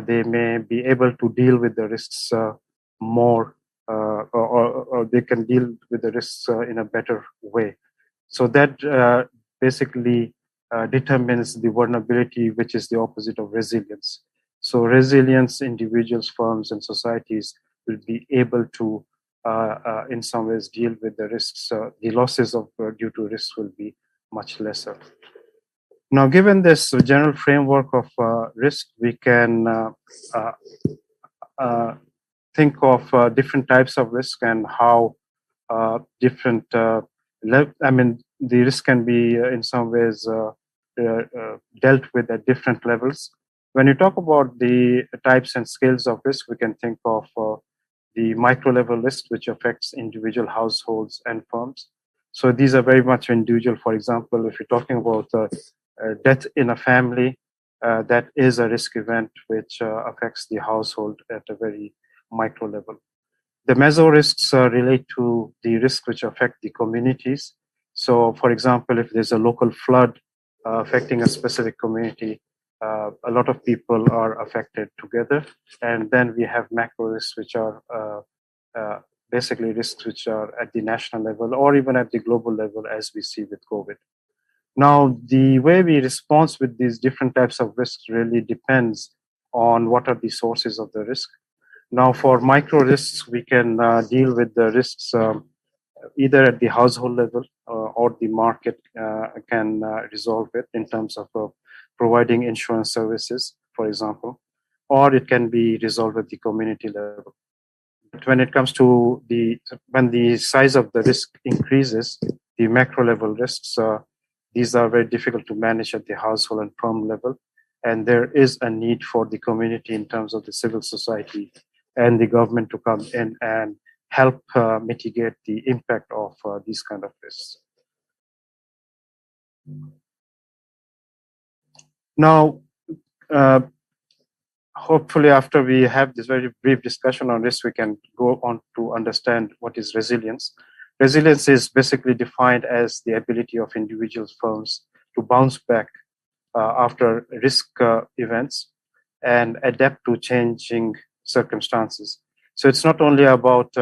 they may be able to deal with the risks more, or they can deal with the risks in a better way. So that basically determines the vulnerability, which is the opposite of resilience. So resilience, individuals, firms, and societies will be able to, in some ways, deal with the risks. The losses due to risks will be much lesser. Now, given this general framework of risk, we can think of different types of risk and how different, the risk can be in some ways dealt with at different levels. When you talk about the types and scales of risk, we can think of the micro level risk, which affects individual households and firms. So these are very much individual. For example, if you're talking about death in a family, that is a risk event which affects the household at a very micro level. The meso risks relate to the risks which affect the communities. So, for example, if there's a local flood affecting a specific community, a lot of people are affected together. And then we have macro risks, which are basically risks which are at the national level or even at the global level, as we see with COVID. Now, the way we respond with these different types of risks really depends on what are the sources of the risk. Now, for micro risks, we can deal with the risks either at the household level or the market can resolve it in terms of providing insurance services, for example, or it can be resolved at the community level. But when it comes to when the size of the risk increases, the macro level risks, these are very difficult to manage at the household and firm level. And there is a need for the community in terms of the civil society and the government to come in and help mitigate the impact of these kind of risks. Now, hopefully after we have this very brief discussion on this, we can go on to understand what is resilience. Resilience is basically defined as the ability of individuals, firms to bounce back after risk events and adapt to changing circumstances. So it's not only about,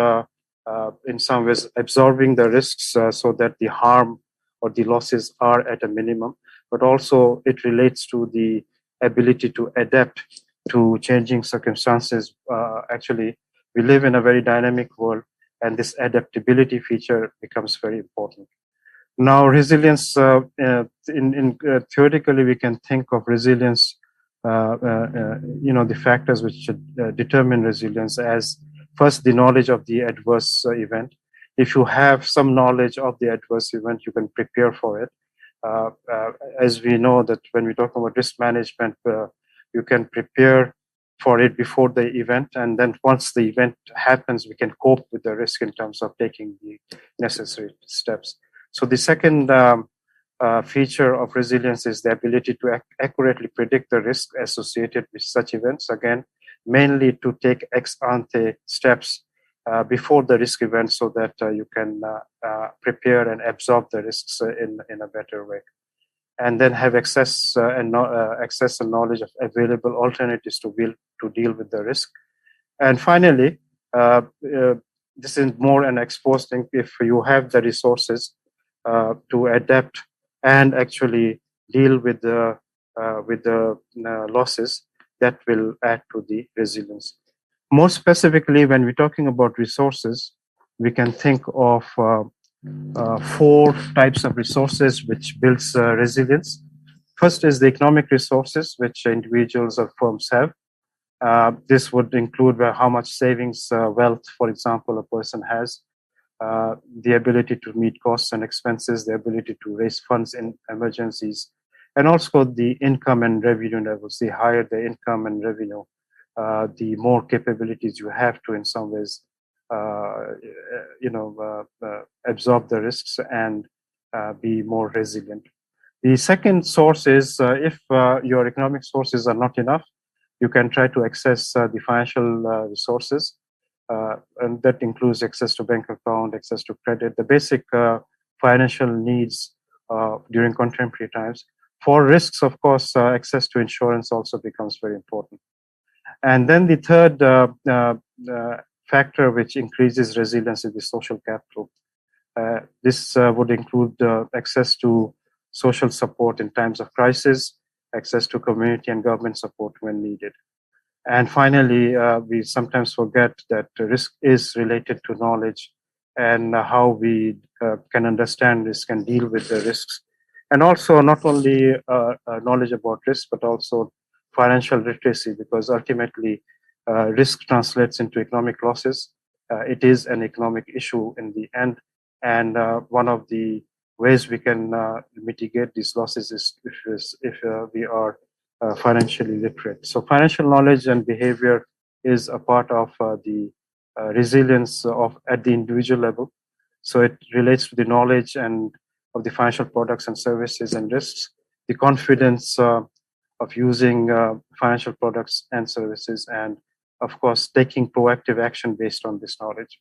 in some ways, absorbing the risks so that the harm or the losses are at a minimum, but also it relates to the ability to adapt to changing circumstances. Actually, we live in a very dynamic world, and this adaptability feature becomes very important. Now, resilience, theoretically, we can think of resilience, the factors which should determine resilience as first, the knowledge of the adverse event. If you have some knowledge of the adverse event, you can prepare for it. As we know that when we talk about risk management, you can prepare for it before the event, and then once the event happens, we can cope with the risk in terms of taking the necessary steps. So the second feature of resilience is the ability to accurately predict the risk associated with such events. Again, mainly to take ex ante steps before the risk event so that you can prepare and absorb the risks in a better way. And then have access and knowledge of available alternatives to deal with the risk. And finally, this is more an exposed thing. If you have the resources to adapt and actually deal with the losses, that will add to the resilience. More specifically, when we're talking about resources, we can think of 4 types of resources which builds resilience. First is the economic resources which individuals or firms have. This would include how much savings, wealth, for example, a person has, the ability to meet costs and expenses, the ability to raise funds in emergencies, and also the income and revenue levels. The higher the income and revenue, the more capabilities you have to, in some ways, absorb the risks and be more resilient. The second source is if your economic sources are not enough, you can try to access the financial resources, and that includes access to bank account, access to credit, the basic financial needs during contemporary times. For risks, of course, access to insurance also becomes very important. And then the third factor which increases resilience is the social capital. This would include access to social support in times of crisis, access to community and government support when needed. And finally, we sometimes forget that risk is related to knowledge and how we can understand risk and deal with the risks. And also not only knowledge about risk, but also financial literacy, because ultimately risk translates into economic losses. It is an economic issue in the end. And one of the ways we can mitigate these losses is if we are financially literate. So financial knowledge and behavior is a part of the resilience at the individual level. So it relates to the knowledge and of the financial products and services and risks, the confidence of using financial products and services, and of course, taking proactive action based on this knowledge.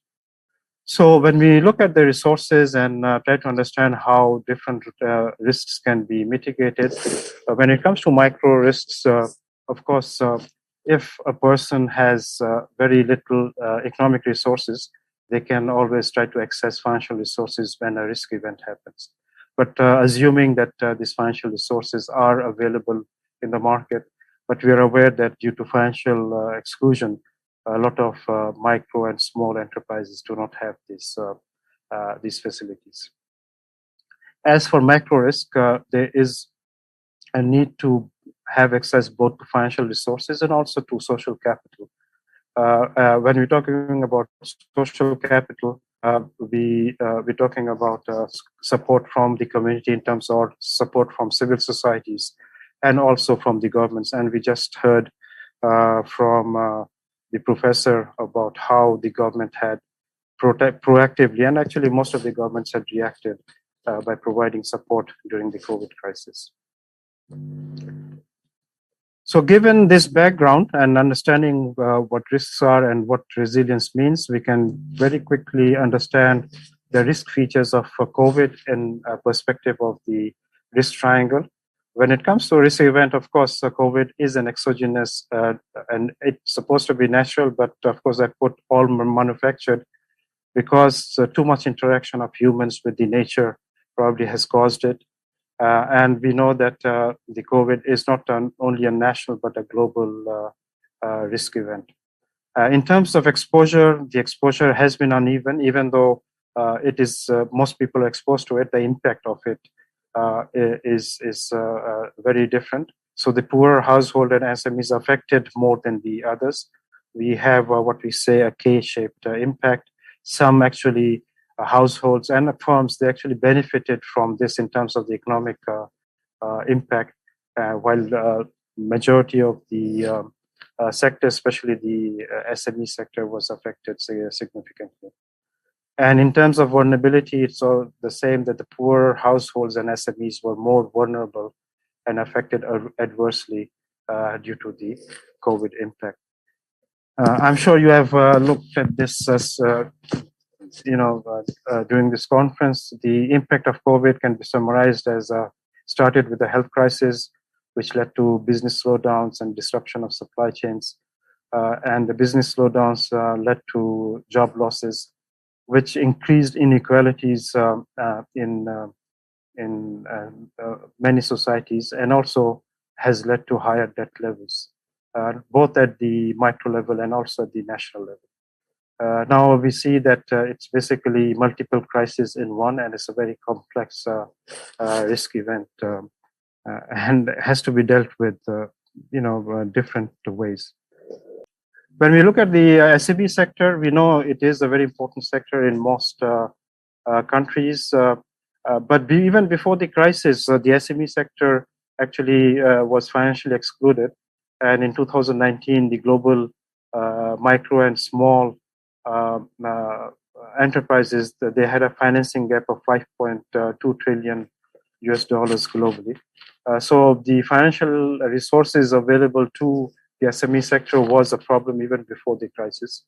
So when we look at the resources and try to understand how different risks can be mitigated, when it comes to micro risks, of course, if a person has very little economic resources, they can always try to access financial resources when a risk event happens. But assuming that these financial resources are available in the market, but we are aware that due to financial exclusion, a lot of micro and small enterprises do not have these facilities. As for macro risk, there is a need to have access both to financial resources and also to social capital. When we're talking about social capital, we're talking about support from the community in terms of support from civil societies and also from the governments. And we just heard from the professor about how the government had proactively, and actually most of the governments had reacted by providing support during the COVID crisis. So given this background and understanding what risks are and what resilience means, we can very quickly understand the risk features of COVID in a perspective of the risk triangle. When it comes to a risk event, of course, COVID is an exogenous and it's supposed to be natural, but of course that put all manufactured because too much interaction of humans with the nature probably has caused it. And we know that the COVID is not only a national, but a global risk event. In terms of exposure, the exposure has been uneven, even though it is most people are exposed to it, the impact of it is very different. So the poorer household and SMEs affected more than the others. We have what we say a K-shaped impact. Some actually households and firms, they actually benefited from this in terms of the economic impact, while majority of the sector, especially the SME sector, was affected significantly. And in terms of vulnerability, it's all the same, that the poorer households and SMEs were more vulnerable and affected adversely due to the COVID impact. I'm sure you have looked at this as, during this conference. The impact of COVID can be summarized as started with the health crisis, which led to business slowdowns and disruption of supply chains. And the business slowdowns led to job losses, which increased inequalities in many societies, and also has led to higher debt levels, both at the micro level and also at the national level. Now we see that it's basically multiple crises in one, and it's a very complex risk event, and has to be dealt with, different ways. When we look at the SME sector, we know it is a very important sector in most countries. But even before the crisis, the SME sector actually was financially excluded. And in 2019, the global micro and small enterprises, they had a financing gap of $5.2 trillion globally. So the financial resources available to the SME sector was a problem even before the crisis.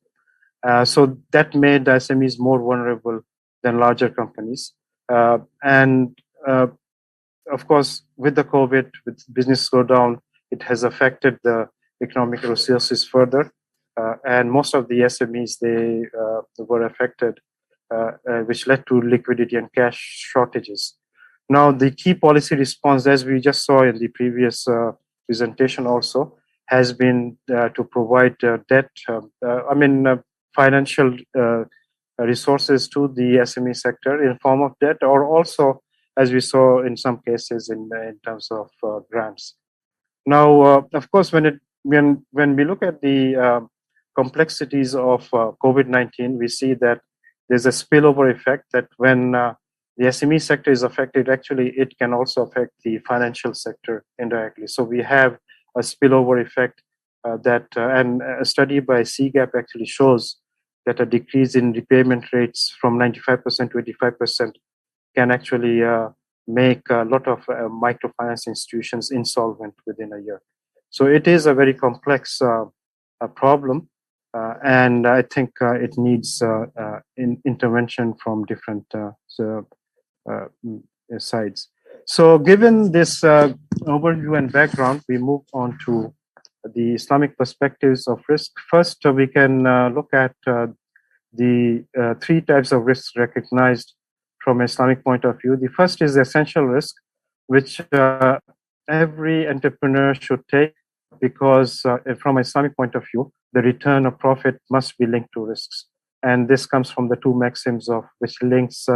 So that made SMEs more vulnerable than larger companies. And of course, with the COVID, with business slowdown, it has affected the economic resources further. And most of the SMEs, they were affected, which led to liquidity and cash shortages. Now, the key policy response, as we just saw in the previous presentation also, has been to provide financial resources to the SME sector in form of debt, or also, as we saw in some cases, in terms of grants. Now, of course, when we look at the complexities of COVID-19, we see that there's a spillover effect, that when the SME sector is affected, actually it can also affect the financial sector indirectly. So we have a spillover effect and a study by CGAP actually shows that a decrease in repayment rates from 95% to 85% can actually make a lot of microfinance institutions insolvent within a year. So it is a very complex problem, and I think it needs intervention from different sides. So given this overview and background, we move on to the Islamic perspectives of risk. First, we can look at the three types of risks recognized from an Islamic point of view. The first is the essential risk, which every entrepreneur should take, because from an Islamic point of view, the return of profit must be linked to risks. And this comes from the two maxims of which links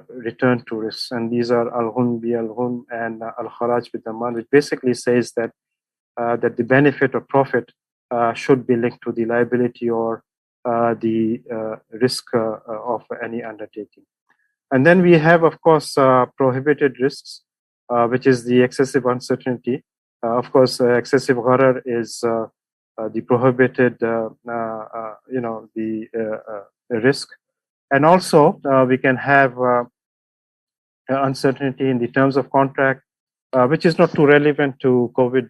return to risks. And these are al-Hun bi al-Hun and al-Kharaj bi Zaman, which basically says that that the benefit or profit should be linked to the liability or the risk of any undertaking. And then we have, of course, prohibited risks, which is the excessive uncertainty. Of course, excessive gharar is the prohibited, risk. And also, we can have uncertainty in the terms of contract, which is not too relevant to COVID,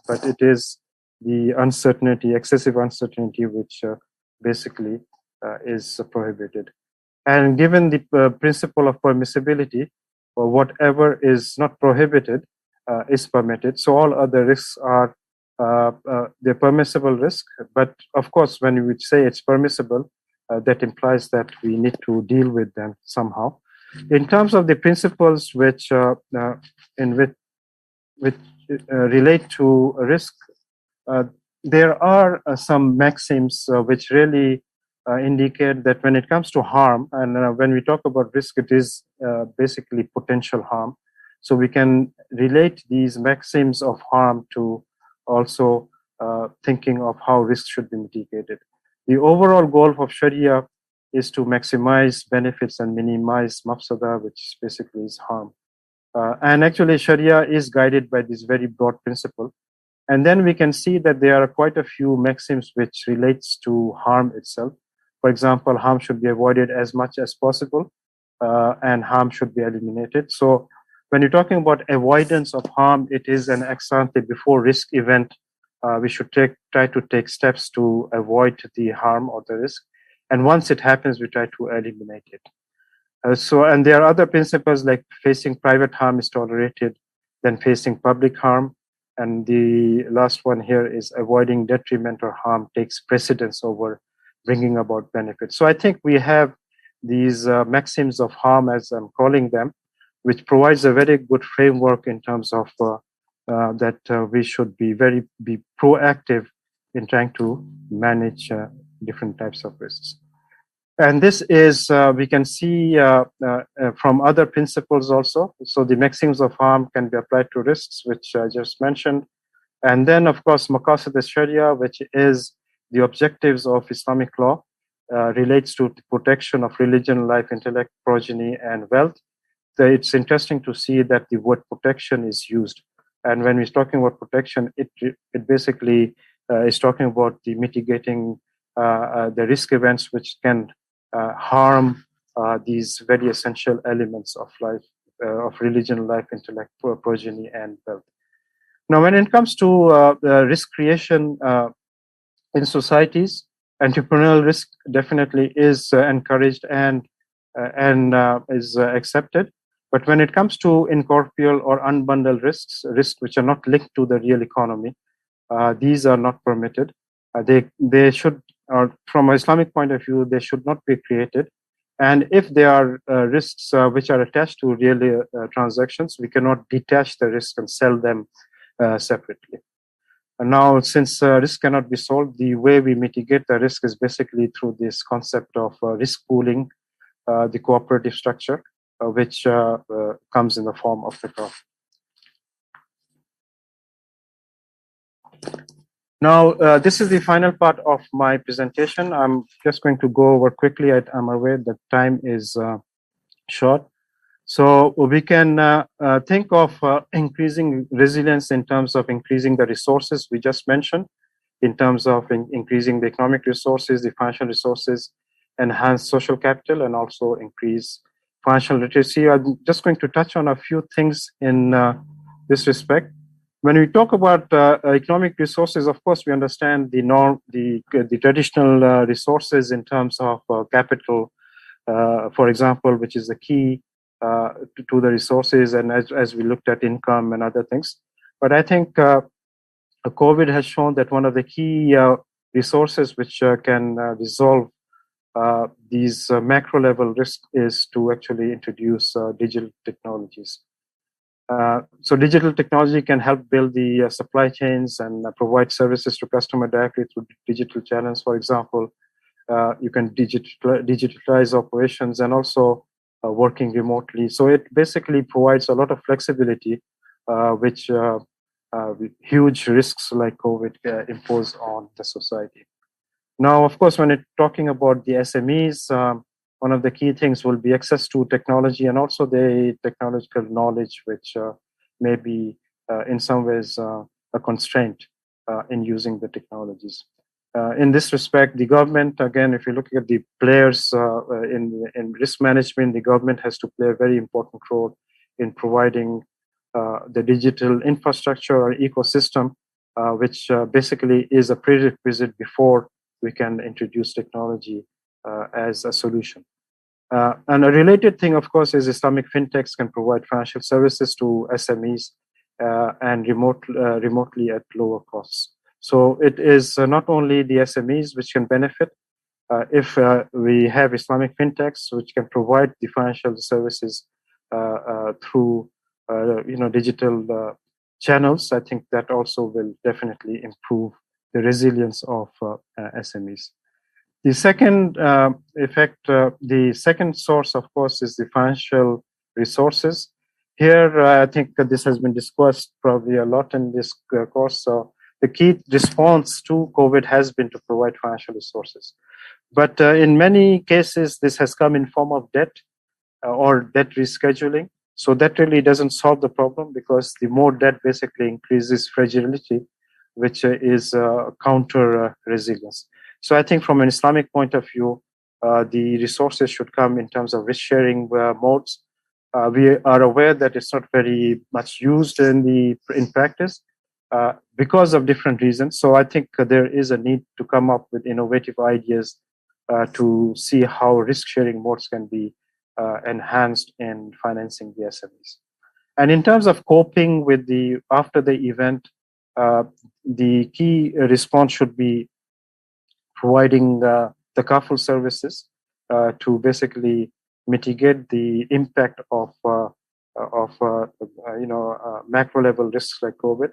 but it is the uncertainty, excessive uncertainty, which basically is prohibited. And given the principle of permissibility, or whatever is not prohibited is permitted. So all other risks are the permissible risk. But of course, when we say it's permissible, that implies that we need to deal with them somehow. In terms of the principles which relate to risk, there are some maxims which really indicate that when it comes to harm, and when we talk about risk, it is basically potential harm. So we can relate these maxims of harm to also thinking of how risk should be mitigated. The overall goal of Sharia is to maximize benefits and minimize mafsada, which basically is harm. And actually, Sharia is guided by this very broad principle. And then we can see that there are quite a few maxims which relates to harm itself. For example, harm should be avoided as much as possible, and harm should be eliminated. So when you're talking about avoidance of harm, it is an ex ante before risk event we should try to take steps to avoid the harm or the risk. And once it happens, we try to eliminate it. And there are other principles like facing private harm is tolerated, then facing public harm. And the last one here is avoiding detriment or harm takes precedence over bringing about benefit. So I think we have these maxims of harm, as I'm calling them, which provides a very good framework in terms of that we should be proactive in trying to manage different types of risks. And this is, we can see from other principles also. So the maxims of harm can be applied to risks, which I just mentioned. And then, of course, Maqasid al-Sharia, which is the objectives of Islamic law, relates to the protection of religion, life, intellect, progeny, and wealth. So it's interesting to see that the word protection is used. And when we're talking about protection, it basically is talking about the mitigating the risk events which can harm these very essential elements of life, of religion, life, intellect, progeny, and wealth. Now, when it comes to risk creation in societies, entrepreneurial risk definitely is encouraged and is accepted. But when it comes to incorporeal or unbundled risks which are not linked to the real economy, these are not permitted. They should, from an Islamic point of view, they should not be created. And if there are risks which are attached to real transactions, we cannot detach the risk and sell them separately. And now, since risk cannot be solved, the way we mitigate the risk is basically through this concept of risk pooling, the cooperative structure, which comes in the form of the Prof. Now, this is the final part of my presentation. I'm just going to go over quickly. I'm aware that time is short. So we can think of increasing resilience in terms of increasing the resources we just mentioned, in terms of increasing the economic resources, the financial resources, enhance social capital, and also increase financial literacy. I'm just going to touch on a few things in this respect. When we talk about economic resources, of course, we understand the traditional resources in terms of capital, for example, which is the key to the resources, and as we looked at income and other things. But I think COVID has shown that one of the key resources which can resolve these macro level risks is to actually introduce digital technologies. So digital technology can help build the supply chains and provide services to customer directly through digital channels. For example, you can digitalize operations and also working remotely. So it basically provides a lot of flexibility, which huge risks like COVID impose on the society. Now, of course, when it's talking about the SMEs, one of the key things will be access to technology and also the technological knowledge, which may be in some ways a constraint in using the technologies. In this respect, the government, again, if you look at the players in risk management, the government has to play a very important role in providing the digital infrastructure or ecosystem, which basically is a prerequisite before we can introduce technology as a solution. And a related thing, of course, is Islamic fintechs can provide financial services to SMEs and remotely at lower costs. So it is not only the SMEs which can benefit if we have Islamic fintechs which can provide the financial services through digital channels. I think that also will definitely improve the resilience of SMEs. The second effect, the second source, of course, is the financial resources. Here, I think this has been discussed probably a lot in this course. So the key response to COVID has been to provide financial resources. But in many cases, this has come in form of debt or debt rescheduling. So that really doesn't solve the problem, because the more debt basically increases fragility, which is counter resilience. So I think from an Islamic point of view, the resources should come in terms of risk-sharing modes. We are aware that it's not very much used in practice, because of different reasons. So I think there is a need to come up with innovative ideas to see how risk-sharing modes can be enhanced in financing the SMEs. And in terms of coping with after the event, the key response should be providing the takaful services to basically mitigate the impact of macro level risks like COVID.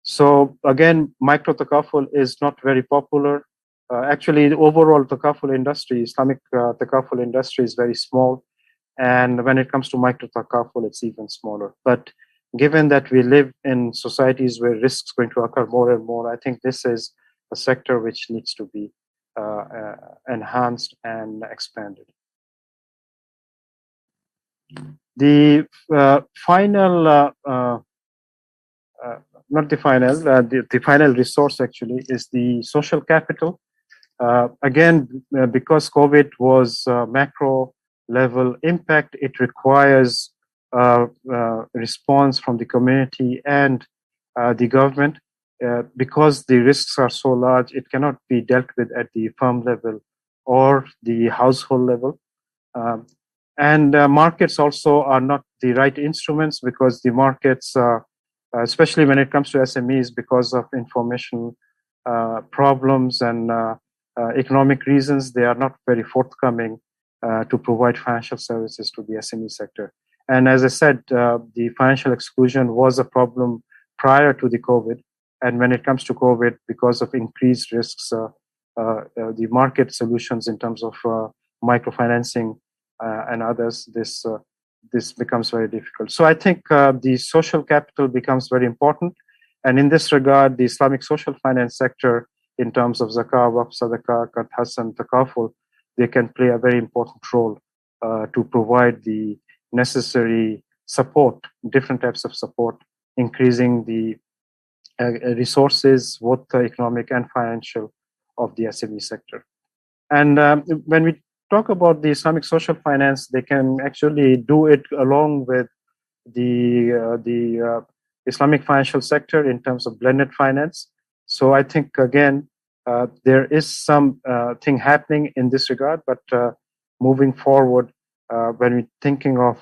So again, micro takaful is not very popular. Actually, the overall takaful industry, Islamic takaful industry, is very small, and when it comes to micro takaful, it's even smaller. But given that we live in societies where risks going to occur more and more, I think this is a sector which needs to be enhanced and expanded. The final, the final resource actually is the social capital. Again, because COVID was macro level impact, it requires response from the community and the government. Because the risks are so large, it cannot be dealt with at the firm level or the household level. And markets also are not the right instruments, because the markets, especially when it comes to SMEs, because of information problems and economic reasons, they are not very forthcoming to provide financial services to the SME sector. And as I said, the financial exclusion was a problem prior to the COVID. And when it comes to COVID, because of increased risks, the market solutions in terms of microfinancing and others, this becomes very difficult. So I think the social capital becomes very important. And in this regard, the Islamic social finance sector, in terms of zakah, waqf, sadaqah, qard, Hassan, takaful, they can play a very important role to provide the necessary support, different types of support, increasing the resources, both economic and financial, of the SME sector. And when we talk about the Islamic social finance, they can actually do it along with the Islamic financial sector in terms of blended finance. So I think, again, there is some thing happening in this regard, but moving forward, when we're thinking of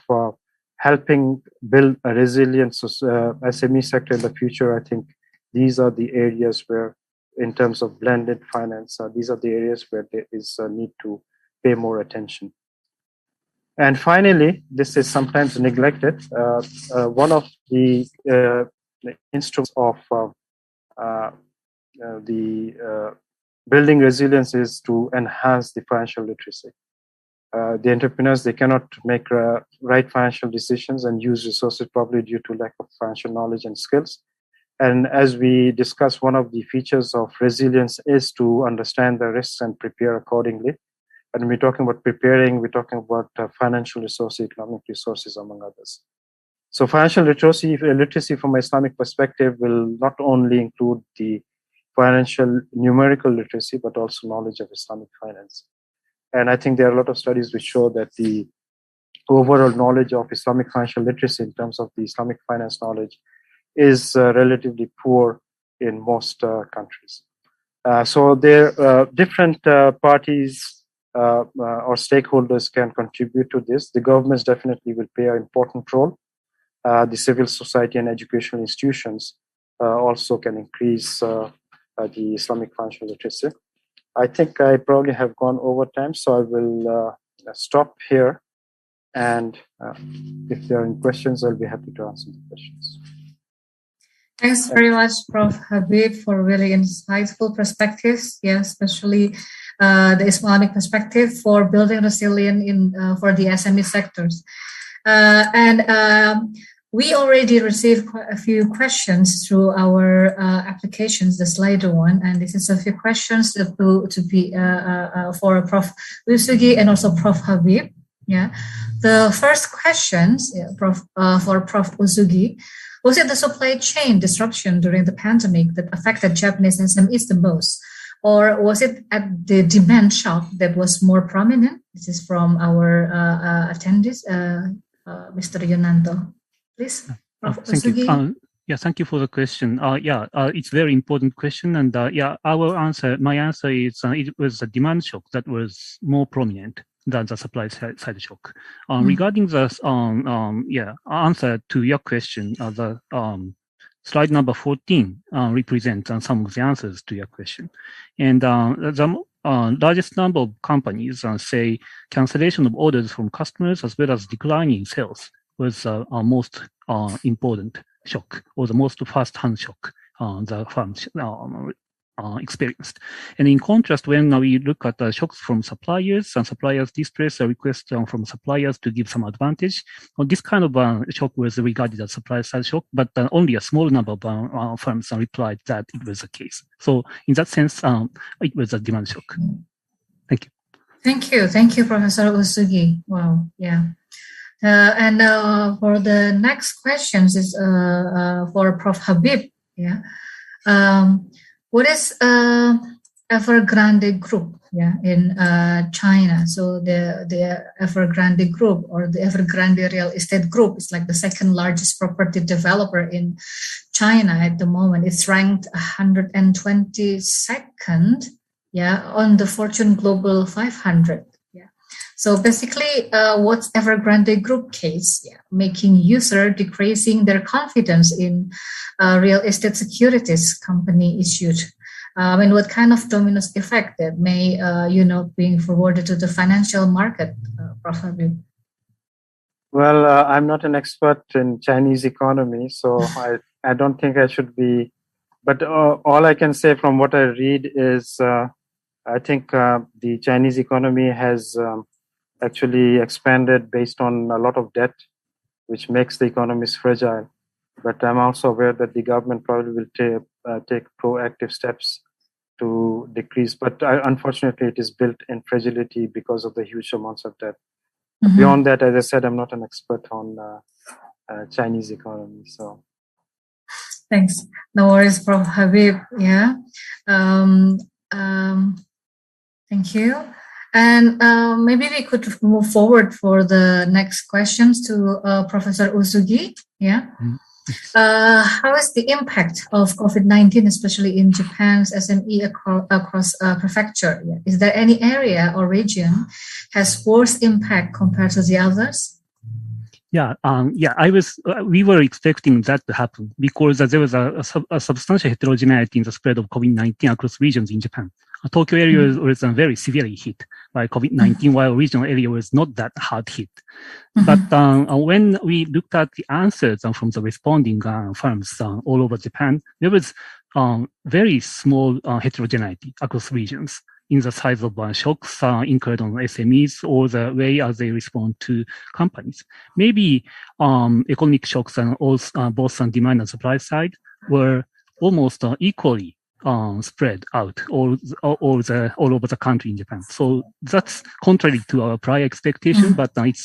helping build a resilient SME sector in the future, I think these are the areas where, in terms of blended finance, these are the areas where there is a need to pay more attention. And finally, this is sometimes neglected. One of the instruments of building resilience is to enhance the financial literacy. The entrepreneurs, they cannot make right financial decisions and use resources properly due to lack of financial knowledge and skills. And as we discussed, one of the features of resilience is to understand the risks and prepare accordingly. And when we're talking about preparing, we're talking about financial resources, economic resources, among others. So financial literacy from an Islamic perspective will not only include the financial numerical literacy, but also knowledge of Islamic finance. And I think there are a lot of studies which show that the overall knowledge of Islamic financial literacy in terms of the Islamic finance knowledge is relatively poor in most countries. So there different parties or stakeholders can contribute to this. The governments definitely will play an important role. The civil society and educational institutions also can increase the Islamic financial literacy. I think I probably have gone over time, so I will stop here. And if there are any questions, I'll be happy to answer the questions. Thanks very much, Prof. Habib, for really insightful perspectives. Yeah, especially the Islamic perspective for building resilience for the SME sectors. We already received quite a few questions through our applications, the Slido one, and this is a few questions to be for Prof. Uesugi and also Prof. Habib. Yeah, the first questions, for Prof. Uesugi. Was it the supply chain disruption during the pandemic that affected Japanese SMEs the most? Or was it at the demand shock that was more prominent? This is from our attendees, Mr. Yonanto. Please, Prof. Thank you. Yeah, thank you for the question. It's a very important question, and my answer is it was the demand shock that was more prominent than the supply side shock. Regarding the answer to your question, the slide number 14 represents some of the answers to your question, and the largest number of companies say cancellation of orders from customers as well as declining sales was our most important shock, or the most first-hand shock the firms experienced. And in contrast, when we look at the shocks from suppliers, and suppliers distress a request from suppliers to give some advantage, this kind of shock was regarded as supply-side shock, but only a small number of firms replied that it was the case. So in that sense, it was a demand shock. Thank you. Thank you, Professor Uesugi. Wow, yeah. And for the next questions is for Prof. Habib. Yeah, what is Evergrande Group? Yeah, in China. So the Evergrande Group, or the Evergrande Real Estate Group, is like the second largest property developer in China at the moment. It's ranked 122nd. Yeah, on the Fortune Global 500. So basically, what's Evergrande Group case? Yeah, making user decreasing their confidence in real estate securities company issued. And what kind of domino effect that may, being forwarded to the financial market, Prof. Habib? Well, I'm not an expert in Chinese economy, so I don't think I should be. But all I can say from what I read is I think the Chinese economy has actually expanded based on a lot of debt, which makes the economies fragile. But I'm also aware that the government probably will take proactive steps to decrease. But unfortunately, it is built in fragility because of the huge amounts of debt. Mm-hmm. Beyond that, as I said, I'm not an expert on Chinese economy. So, thanks. No worries, Prof. Habib. Yeah. Thank you. And maybe we could move forward for the next questions to Professor Uesugi. Yeah. How is the impact of COVID-19, especially in Japan's SME across prefecture? Yeah. Is there any area or region has worse impact compared to the others? We were expecting that to happen because there was a substantial heterogeneity in the spread of COVID-19 across regions in Japan. Tokyo area was very severely hit by COVID-19, while regional area was not that hard hit. But when we looked at the answers from the responding firms all over Japan, there was very small heterogeneity across regions in the size of shocks incurred on SMEs or the way as they respond to companies. Maybe economic shocks and also both on demand and supply side were almost equally spread out all over the country in Japan. So that's contrary to our prior expectation, but it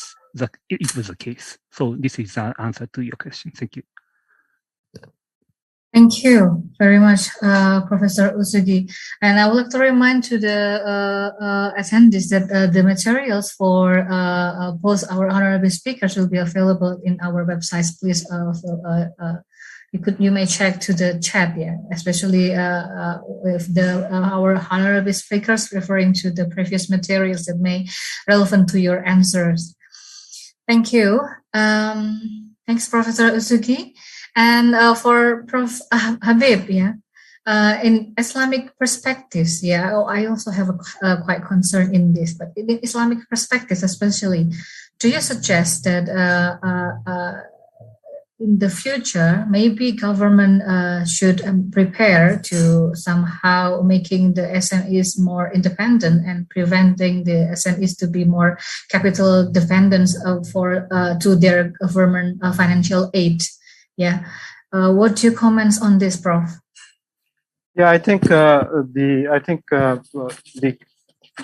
was the case. So this is the answer to your question. Thank you. Thank you very much, Professor Uesugi. And I would like to remind to the attendees that the materials for both our honorable speakers will be available in our websites. Please, you may check to the chat, yeah, especially if our honorable speakers referring to the previous materials that may relevant to your answers. Thank you. Thanks, Professor Uesugi. And for Prof. Habib, yeah, in Islamic perspectives, yeah, I also have a quite concern in this, but in Islamic perspectives especially, do you suggest that in the future, maybe government should prepare to somehow making the SMEs more independent and preventing the SMEs to be more capital dependent to their government financial aid? Yeah, what do you comment on this, Prof? Yeah, I think the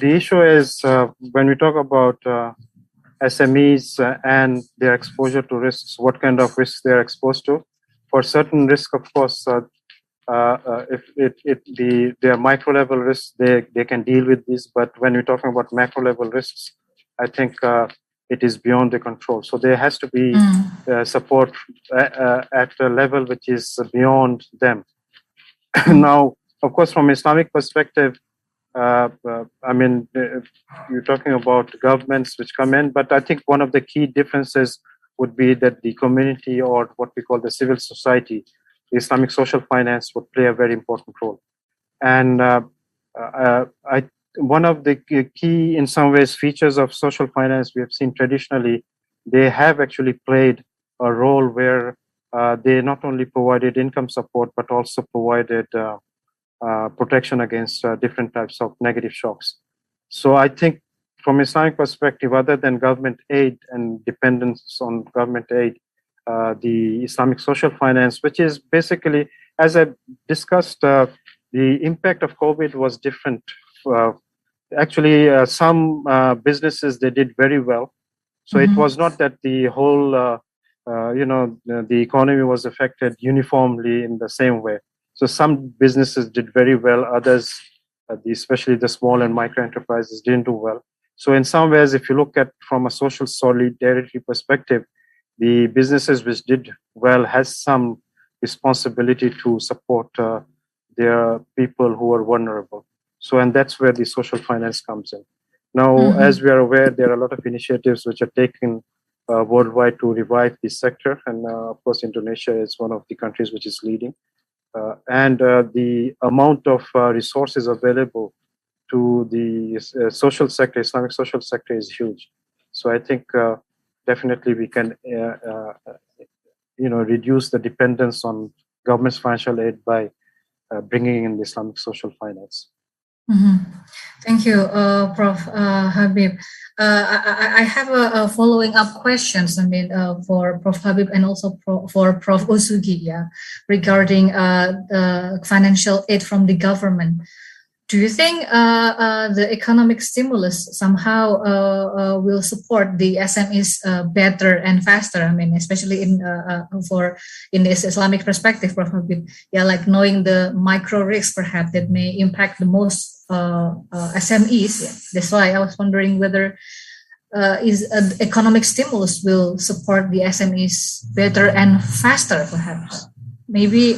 issue is when we talk about SMEs and their exposure to risks, what kind of risks they are exposed to. For certain risk, of course, if they are micro level risks, they can deal with these. But when we're talking about macro level risks, I think it is beyond the control. So there has to be support at a level which is beyond them. Now, of course, from Islamic perspective, I mean, you're talking about governments which come in, but I think one of the key differences would be that the community, or what we call the civil society, the Islamic social finance, would play a very important role. And one of the key, in some ways, features of social finance we have seen traditionally, they have actually played a role where they not only provided income support, but also provided protection against different types of negative shocks. So I think from Islamic perspective, other than government aid and dependence on government aid, the Islamic social finance, which is basically, as I discussed, the impact of COVID was different. Actually, some businesses, they did very well. So it was not that the whole, the economy was affected uniformly in the same way. So some businesses did very well, others, especially the small and micro enterprises, didn't do well. So in some ways, if you look at from a social solidarity perspective, the businesses which did well has some responsibility to support their people who are vulnerable. So, and that's where the social finance comes in. Now, as we are aware, there are a lot of initiatives which are taken worldwide to revive this sector. And of course, Indonesia is one of the countries which is leading. And the amount of resources available to the social sector, Islamic social sector, is huge. So I think definitely we can, reduce the dependence on government's financial aid by bringing in the Islamic social finance. Thank you, Prof. Habib. I have a following up questions. I mean, for Prof. Habib and also for Prof. Uesugi, regarding the financial aid from the government. Do you think the economic stimulus somehow will support the SMEs better and faster? I mean, especially in this Islamic perspective, Prof. Habib, like knowing the micro risks perhaps that may impact the most SMEs. That's why I was wondering whether economic stimulus will support the SMEs better and faster, perhaps. Maybe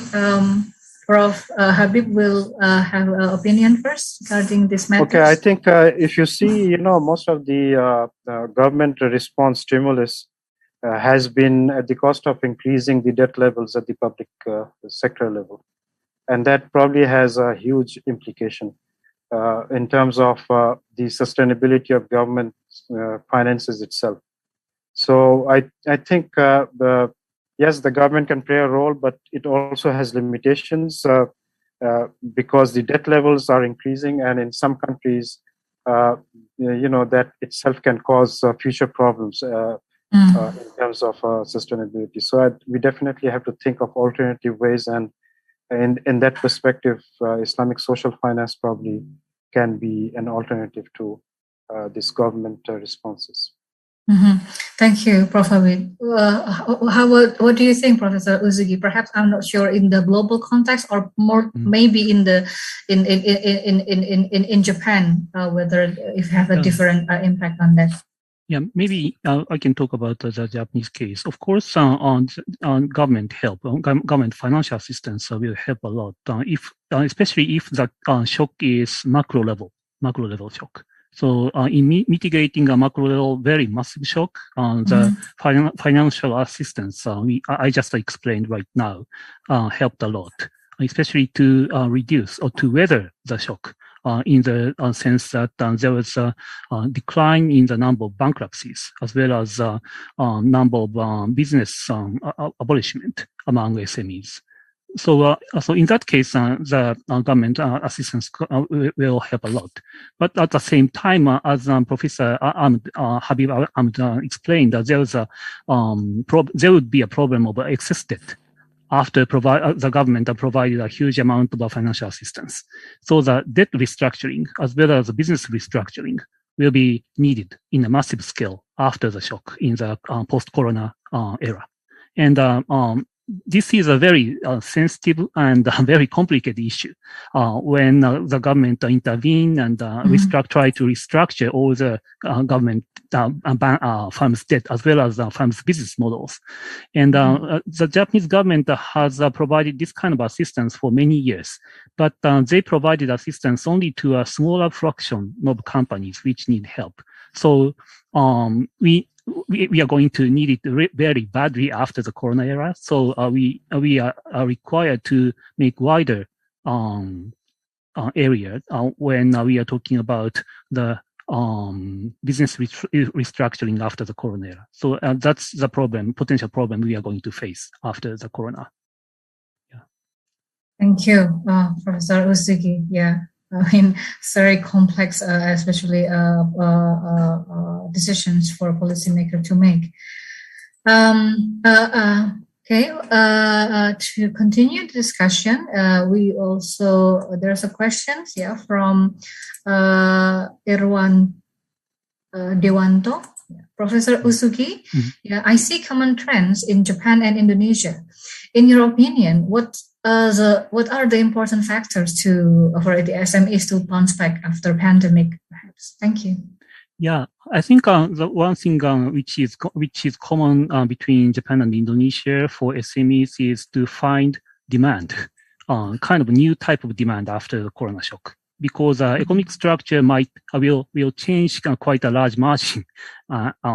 Prof. Habib will have an opinion first regarding this matter. Okay, I think if you see, most of the government response stimulus has been at the cost of increasing the debt levels at the public sector level. And that probably has a huge implication in terms of the sustainability of government finances itself. So I think yes, the government can play a role, but it also has limitations because the debt levels are increasing, and in some countries, that itself can cause future problems in terms of sustainability. So we definitely have to think of alternative ways, and in that perspective, Islamic social finance probably can be an alternative to these government responses. Thank you, Prof. Habib. What do you think, Professor Uesugi? Perhaps I'm not sure in the global context, or more maybe in Japan, whether if have a different impact on that. Yeah, maybe I can talk about the Japanese case. Of course, on government help, government financial assistance will help a lot. Especially if the shock is macro level shock. So in mitigating a macro level very massive shock, the financial assistance I just explained right now helped a lot, especially to reduce or to weather the shock. In the sense that there was a decline in the number of bankruptcies, as well as number of business abolishment among SMEs. So in that case, the government assistance will help a lot. But at the same time, as Professor Habib explained, there would be a problem of excess debt after the government provided a huge amount of financial assistance. So the debt restructuring, as well as the business restructuring, will be needed in a massive scale after the shock in the post-corona era. And this is a very sensitive and very complicated issue. When the government intervene and try to restructure all the government firms' debt as well as firms' business models. And the Japanese government has provided this kind of assistance for many years, but they provided assistance only to a smaller fraction of companies which need help. So we are going to need it very badly after the Corona era. So we are required to make wider area when we are talking about the business restructuring after the Corona era. So that's the problem, potential problem we are going to face after the Corona. Yeah. Thank you, Professor Uesugi. Yeah. I mean, it's very complex, especially decisions for a policymaker to make. Okay, to continue the discussion, we also, there's a question, yeah, from Irwan Dewanto. Professor Uesugi, yeah, I see common trends in Japan and Indonesia. In your opinion, what are the important factors for the SMEs to bounce back after pandemic, perhaps? Thank you. Yeah, I think the one thing which is common between Japan and Indonesia for SMEs is to find demand, kind of a new type of demand after the Corona shock, because economic structure will change quite a large margin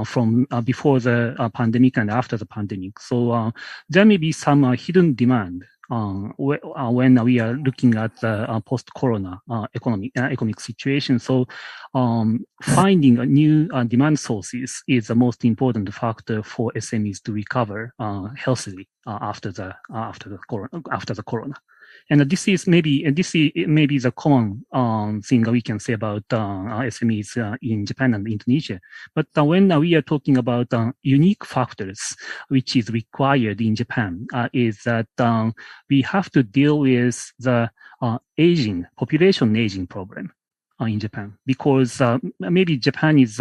from before the pandemic and after the pandemic. So there may be some hidden demand when we are looking at the post-corona economic situation. So finding a new demand sources is the most important factor for SMEs to recover healthily after the corona. And this is maybe the common thing we can say about SMEs in Japan and Indonesia. But when we are talking about unique factors which is required in Japan, is that we have to deal with the population aging problem in Japan, because maybe Japan is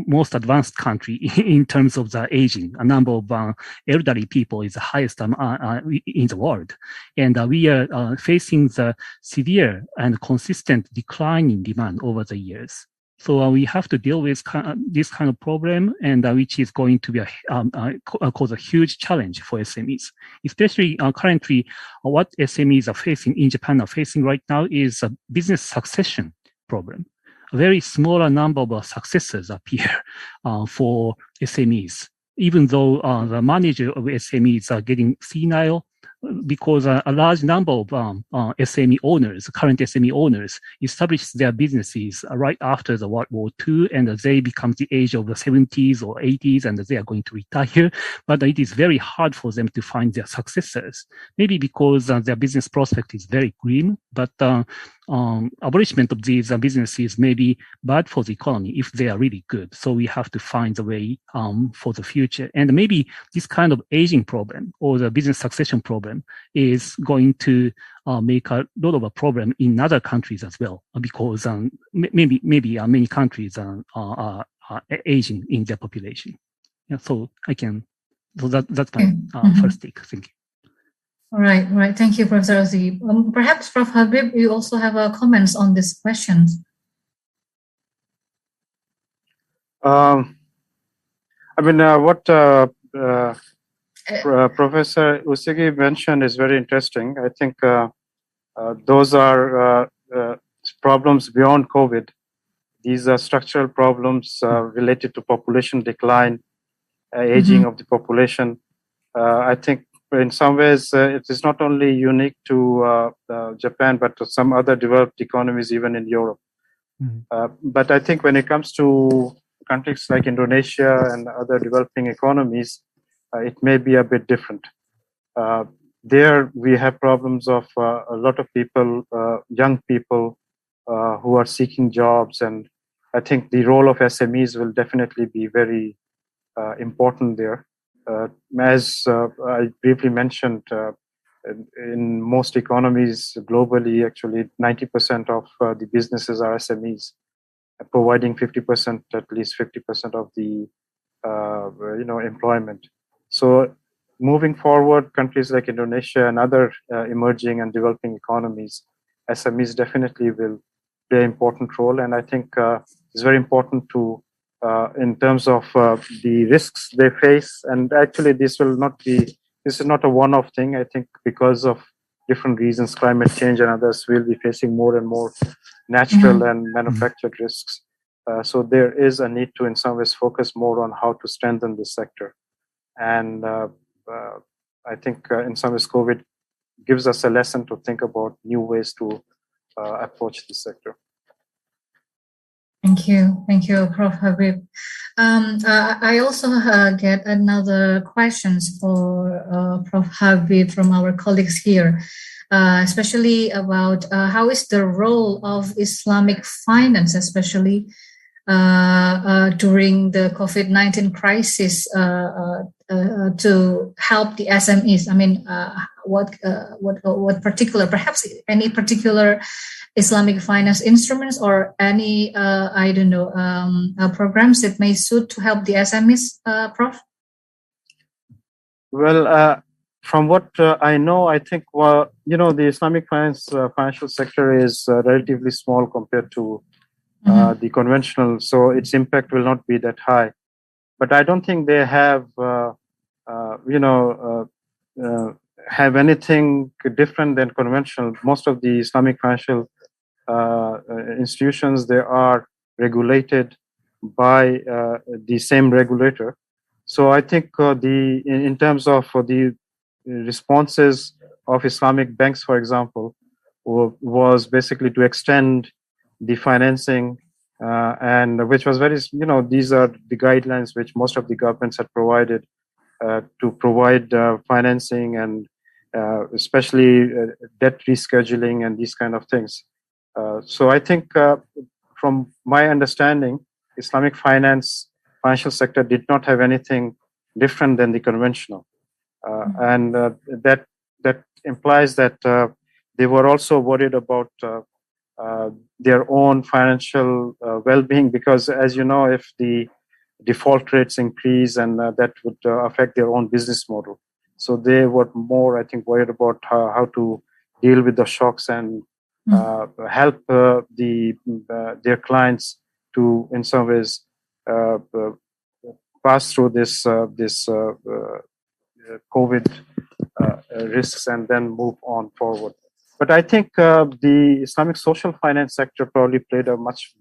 most advanced country in terms of the aging. A number of elderly people is the highest in the world. And we are facing the severe and consistent decline in demand over the years. So we have to deal with this kind of problem, and which is going to be cause a huge challenge for SMEs. Especially currently, what SMEs are facing in Japan right now is a business succession problem. A very smaller number of successors appear for SMEs, even though the manager of SMEs are getting senile, because a large number of current SME owners, established their businesses right after the World War II, and they become the age of the 70s or 80s, and they are going to retire. But it is very hard for them to find their successors, maybe because their business prospect is very grim, but abolishment of these businesses may be bad for the economy if they are really good. So we have to find a way for the future. And maybe this kind of aging problem or the business succession problem is going to make a lot of a problem in other countries as well, because maybe many countries are aging in their population. Yeah, so that's my first take. Thank you. All right. Thank you, Professor Uesugi. Perhaps, Prof. Habib, you also have comments on this question. I mean, what Professor Uesugi mentioned is very interesting. I think those are problems beyond COVID. These are structural problems related to population decline, aging of the population. I think in some ways it is not only unique to Japan, but to some other developed economies, even in Europe. But I think when it comes to countries like Indonesia and other developing economies, it may be a bit different. There we have problems of a lot of people, young people who are seeking jobs, and I think the role of SMEs will definitely be very important there. As I briefly mentioned, in most economies globally, actually 90% of the businesses are SMEs, providing 50%, at least 50% of the employment. So moving forward, countries like Indonesia and other emerging and developing economies, SMEs definitely will play an important role. And I think it's very important to, in terms of the risks they face, and actually this is not a one-off thing. I think because of different reasons, climate change and others, will be facing more and more natural and manufactured risks. So there is a need to, in some ways, focus more on how to strengthen this sector. And I think in some ways, COVID gives us a lesson to think about new ways to approach this sector. Thank you, Prof. Habib. I also get another questions for Prof. Habib from our colleagues here, especially about how is the role of Islamic finance, especially during the COVID-19 crisis, to help the SMEs. I mean, what particular, perhaps any particular Islamic finance instruments or any, I don't know, programs that may suit to help the SMEs, Prof? Well, from what I know, I think, well, you know, the Islamic finance financial sector is relatively small compared to the conventional, so its impact will not be that high. But I don't think they have, have anything different than conventional. Most of the Islamic financial institutions, they are regulated by the same regulator. So I think in terms of the responses of Islamic banks, for example, was basically to extend the financing, and which was very, you know, these are the guidelines which most of the governments had provided to provide financing and especially debt rescheduling and these kind of things. So I think from my understanding, Islamic financial sector did not have anything different than the conventional. And that implies that they were also worried about their own financial well-being, because, as you know, if the default rates increase, and that would affect their own business model. So they were more, I think, worried about how to deal with the shocks and help their clients to, in some ways, pass through this COVID risks and then move on forward. But I think the Islamic social finance sector probably played a much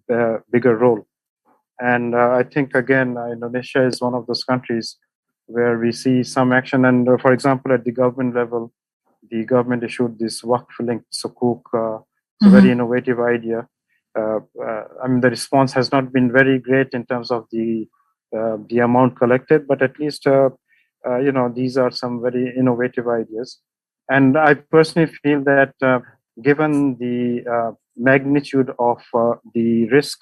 bigger role. And I think, again, Indonesia is one of those countries where we see some action. And for example, at the government level, the government issued this Waqf-linked Sukuk. It's a very innovative idea. I mean, the response has not been very great in terms of the amount collected, but at least, you know, these are some very innovative ideas. And I personally feel that given the magnitude of the risk,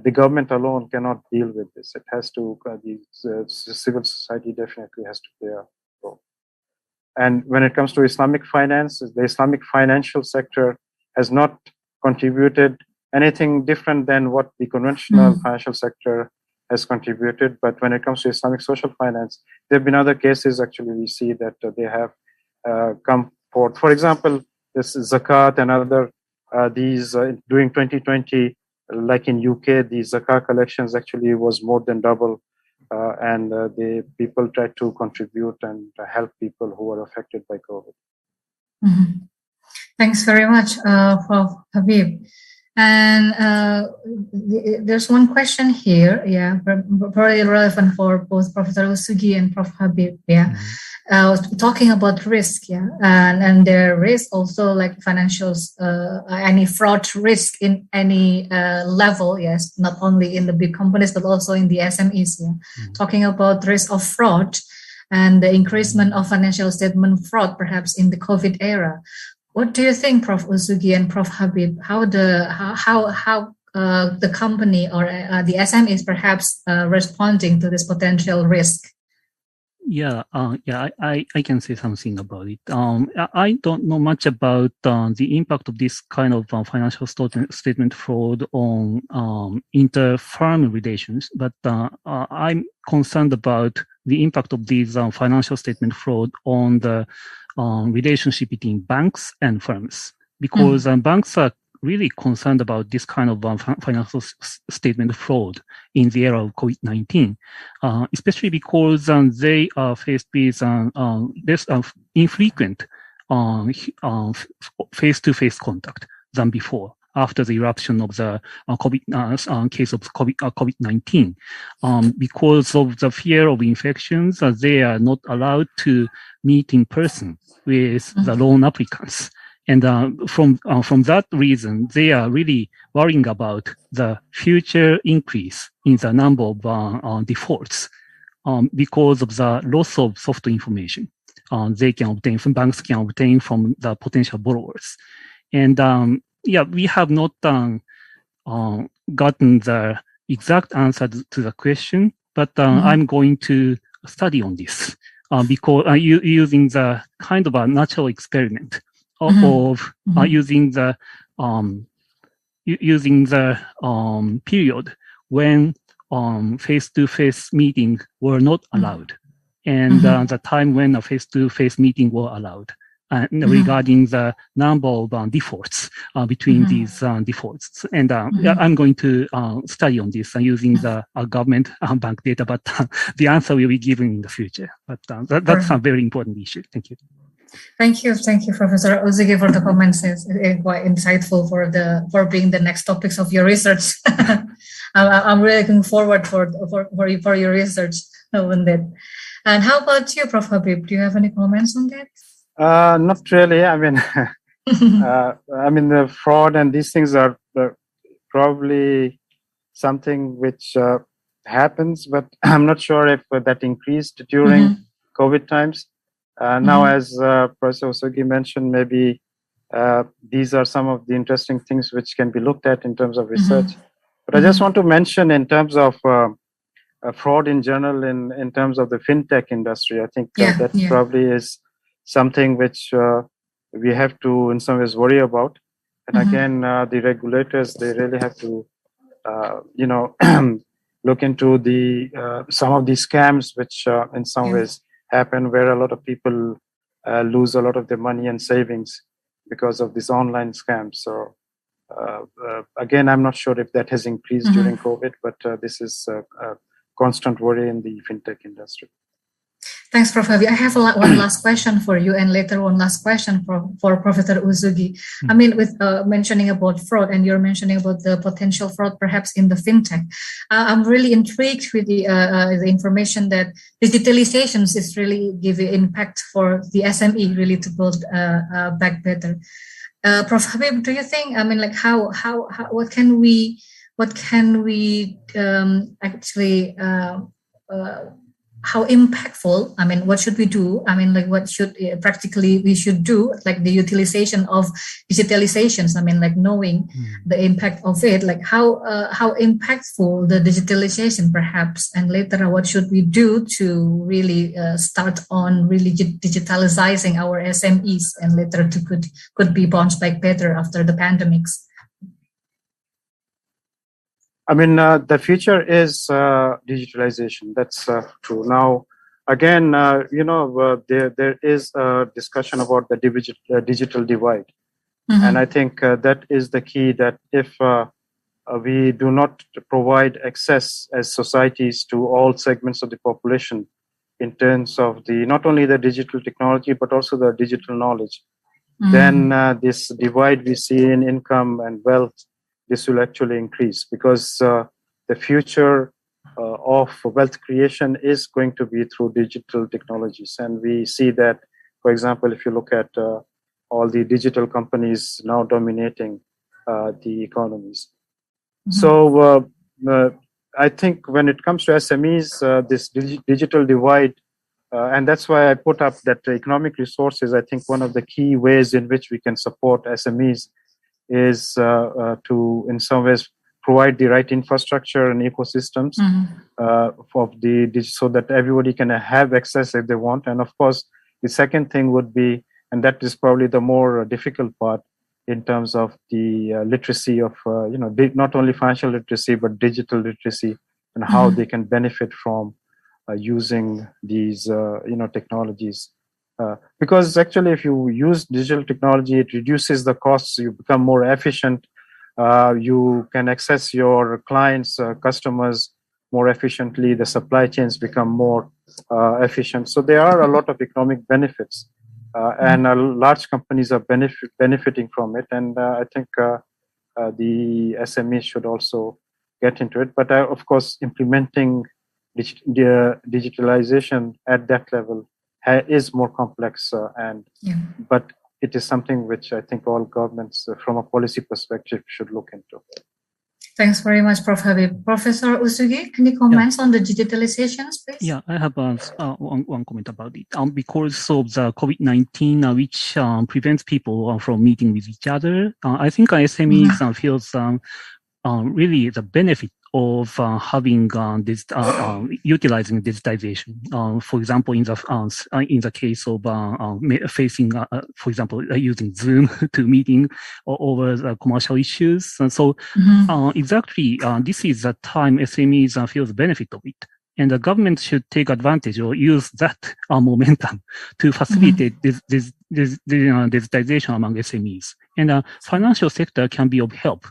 the government alone cannot deal with this. It has to, the civil society definitely has to play a role. And when it comes to Islamic finance, the Islamic financial sector has not contributed anything different than what the conventional financial sector has contributed. But when it comes to Islamic social finance, there have been other cases, actually, we see that they have come forth. For example, this zakat and other, during 2020, like in UK, the zakat collections actually was more than double. And the people tried to contribute and help people who were affected by COVID. Thanks very much, Prof. Habib. And there's one question here, very relevant for both Professor Uesugi and Prof. Habib, talking about risk, and there is also like financials, any fraud risk in any level, not only in the big companies, but also in the SMEs, talking about risk of fraud and the increasement of financial statement fraud, perhaps in the COVID era. What do you think, Prof. Uesugi and Prof. Habib? How the company or the SME is perhaps responding to this potential risk? I can say something about it. I don't know much about the impact of this kind of financial statement fraud on inter-firm relations, but I'm concerned about the impact of these financial statement fraud on the relationship between banks and firms, because banks are really concerned about this kind of financial statement fraud in the era of COVID-19, especially because they are faced with less infrequent face-to-face contact than before, after the eruption of the case of COVID-19. Because of the fear of infections, they are not allowed to meet in person with the loan applicants. And from that reason, they are really worrying about the future increase in the number of defaults because of the loss of soft information they can obtain from banks can obtain from the potential borrowers. And we have not gotten the exact answer to the question, but I'm going to study on this because using the kind of a natural experiment of using the period when face-to-face meetings were not allowed, and the time when a face-to-face meeting were allowed, regarding the number of defaults between these defaults. And I'm going to study on this using the government bank data, but the answer will be given in the future. But that's a very important issue. Thank you. Thank you, Professor Uesugi, for the comments. It's quite insightful for being the next topics of your research. I'm really looking forward for your research on that. And how about you, Prof. Habib? Do you have any comments on that? Not really. I mean, the fraud and these things are probably something which happens, but I'm not sure if that increased during COVID times. Now, as Professor Uesugi mentioned, maybe these are some of the interesting things which can be looked at in terms of research. But I just want to mention in terms of fraud in general, in terms of the fintech industry, I think that probably is something which we have to in some ways worry about. And again, the regulators, they really have to, look into the some of these scams which in some ways happen, where a lot of people lose a lot of their money and savings because of these online scams. So again, I'm not sure if that has increased during COVID, but this is a constant worry in the fintech industry. Thanks, Prof. Habib. I have one last question for you, and later one last question for Professor Uesugi. I mean, with mentioning about fraud, and you're mentioning about the potential fraud perhaps in the fintech. I'm really intrigued with the information that digitalizations is really giving impact for the SME really to build back better. Prof. Habib, do you think? I mean, like what can we actually how impactful, I mean, what should we do? I mean, like what should practically we should do, like the utilization of digitalizations, I mean, like knowing the impact of it, like how impactful the digitalization perhaps, and later what should we do to really start on really digitalizing our SMEs and later to could be bounced back better after the pandemics. I mean, the future is digitalization. That's true. Now, again, there is a discussion about the digital divide. And I think that is the key, that if we do not provide access as societies to all segments of the population in terms of not only the digital technology, but also the digital knowledge, then this divide we see in income and wealth, this will actually increase, because the future of wealth creation is going to be through digital technologies. And we see that, for example, if you look at all the digital companies now dominating the economies. So I think when it comes to SMEs, this digital divide, and that's why I put up that economic resources, I think one of the key ways in which we can support SMEs is to, in some ways, provide the right infrastructure and ecosystems so that everybody can have access if they want. And of course, the second thing would be, and that is probably the more difficult part in terms of the literacy of, not only financial literacy, but digital literacy, and how they can benefit from using these technologies. Because actually, if you use digital technology, it reduces the costs. You become more efficient. You can access your clients, customers more efficiently. The supply chains become more efficient. So there are a lot of economic benefits, and large companies are benefiting from it. And I think the SMEs should also get into it. But of course, implementing the digitalization at that level is more complex, but it is something which I think all governments, from a policy perspective, should look into. Thanks very much, Prof. Habib. Professor Uesugi, can you comment on the digitalizations, please? Yeah, I have one comment about it. Because of the COVID-19, which prevents people from meeting with each other, I think SMEs feels really the benefit of having this utilizing digitization. For example, in the case of facing, for example, using Zoom to meeting over the commercial issues. And so exactly, this is the time SMEs feel the benefit of it. And the government should take advantage or use that momentum to facilitate this digitization among SMEs. And the financial sector can be of help,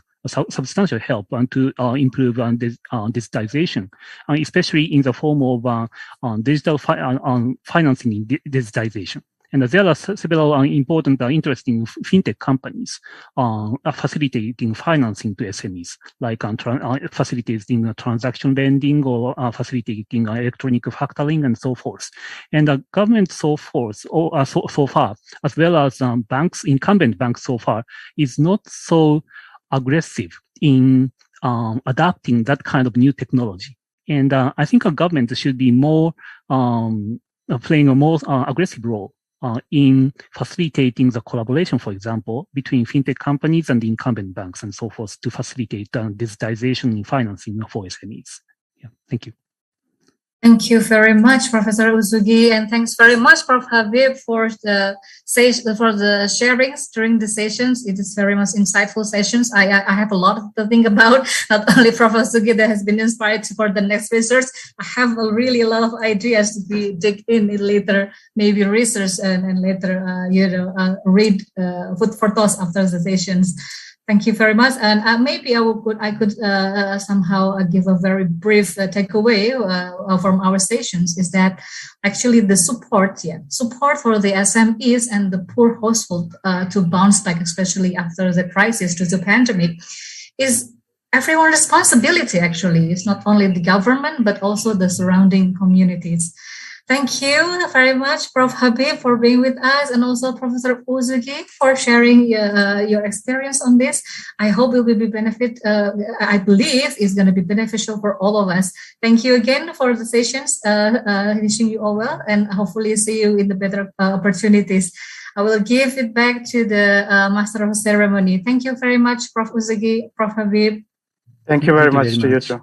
substantial help, to improve digitization, especially in the form of digital financing in digitization. And there are several important, interesting fintech companies facilitating financing to SMEs, like facilitating transaction lending or facilitating electronic factoring and so forth. And the government so far, as well as banks, incumbent banks so far, is not so aggressive in adopting that kind of new technology. And I think a government should be more playing a more aggressive role in facilitating the collaboration, for example, between fintech companies and the incumbent banks and so forth to facilitate digitization in financing for SMEs. Yeah, thank you. Thank you very much, Professor Uesugi, and thanks very much, Prof. Habib, for the sharings during the sessions. It is very much insightful sessions. I have a lot to think about. Not only Prof. Uesugi that has been inspired for the next research. I have really a lot of ideas to be dig in later, maybe research and later read food for thoughts after the sessions. Thank you very much. And maybe I could somehow give a very brief takeaway from our sessions is that actually the support for the SMEs and the poor household to bounce back, especially after the crisis to the pandemic, is everyone's responsibility. Actually, it's not only the government but also the surrounding communities. Thank you very much, Prof. Habib, for being with us, and also Professor Uesugi for sharing your experience on this. I hope it will be I believe it's going to be beneficial for all of us. Thank you again for the sessions. Wishing you all well, and hopefully see you in the better opportunities. I will give it back to the Master of Ceremony. Thank you very much, Prof. Uesugi, Prof. Habib. Thank you very much to you too.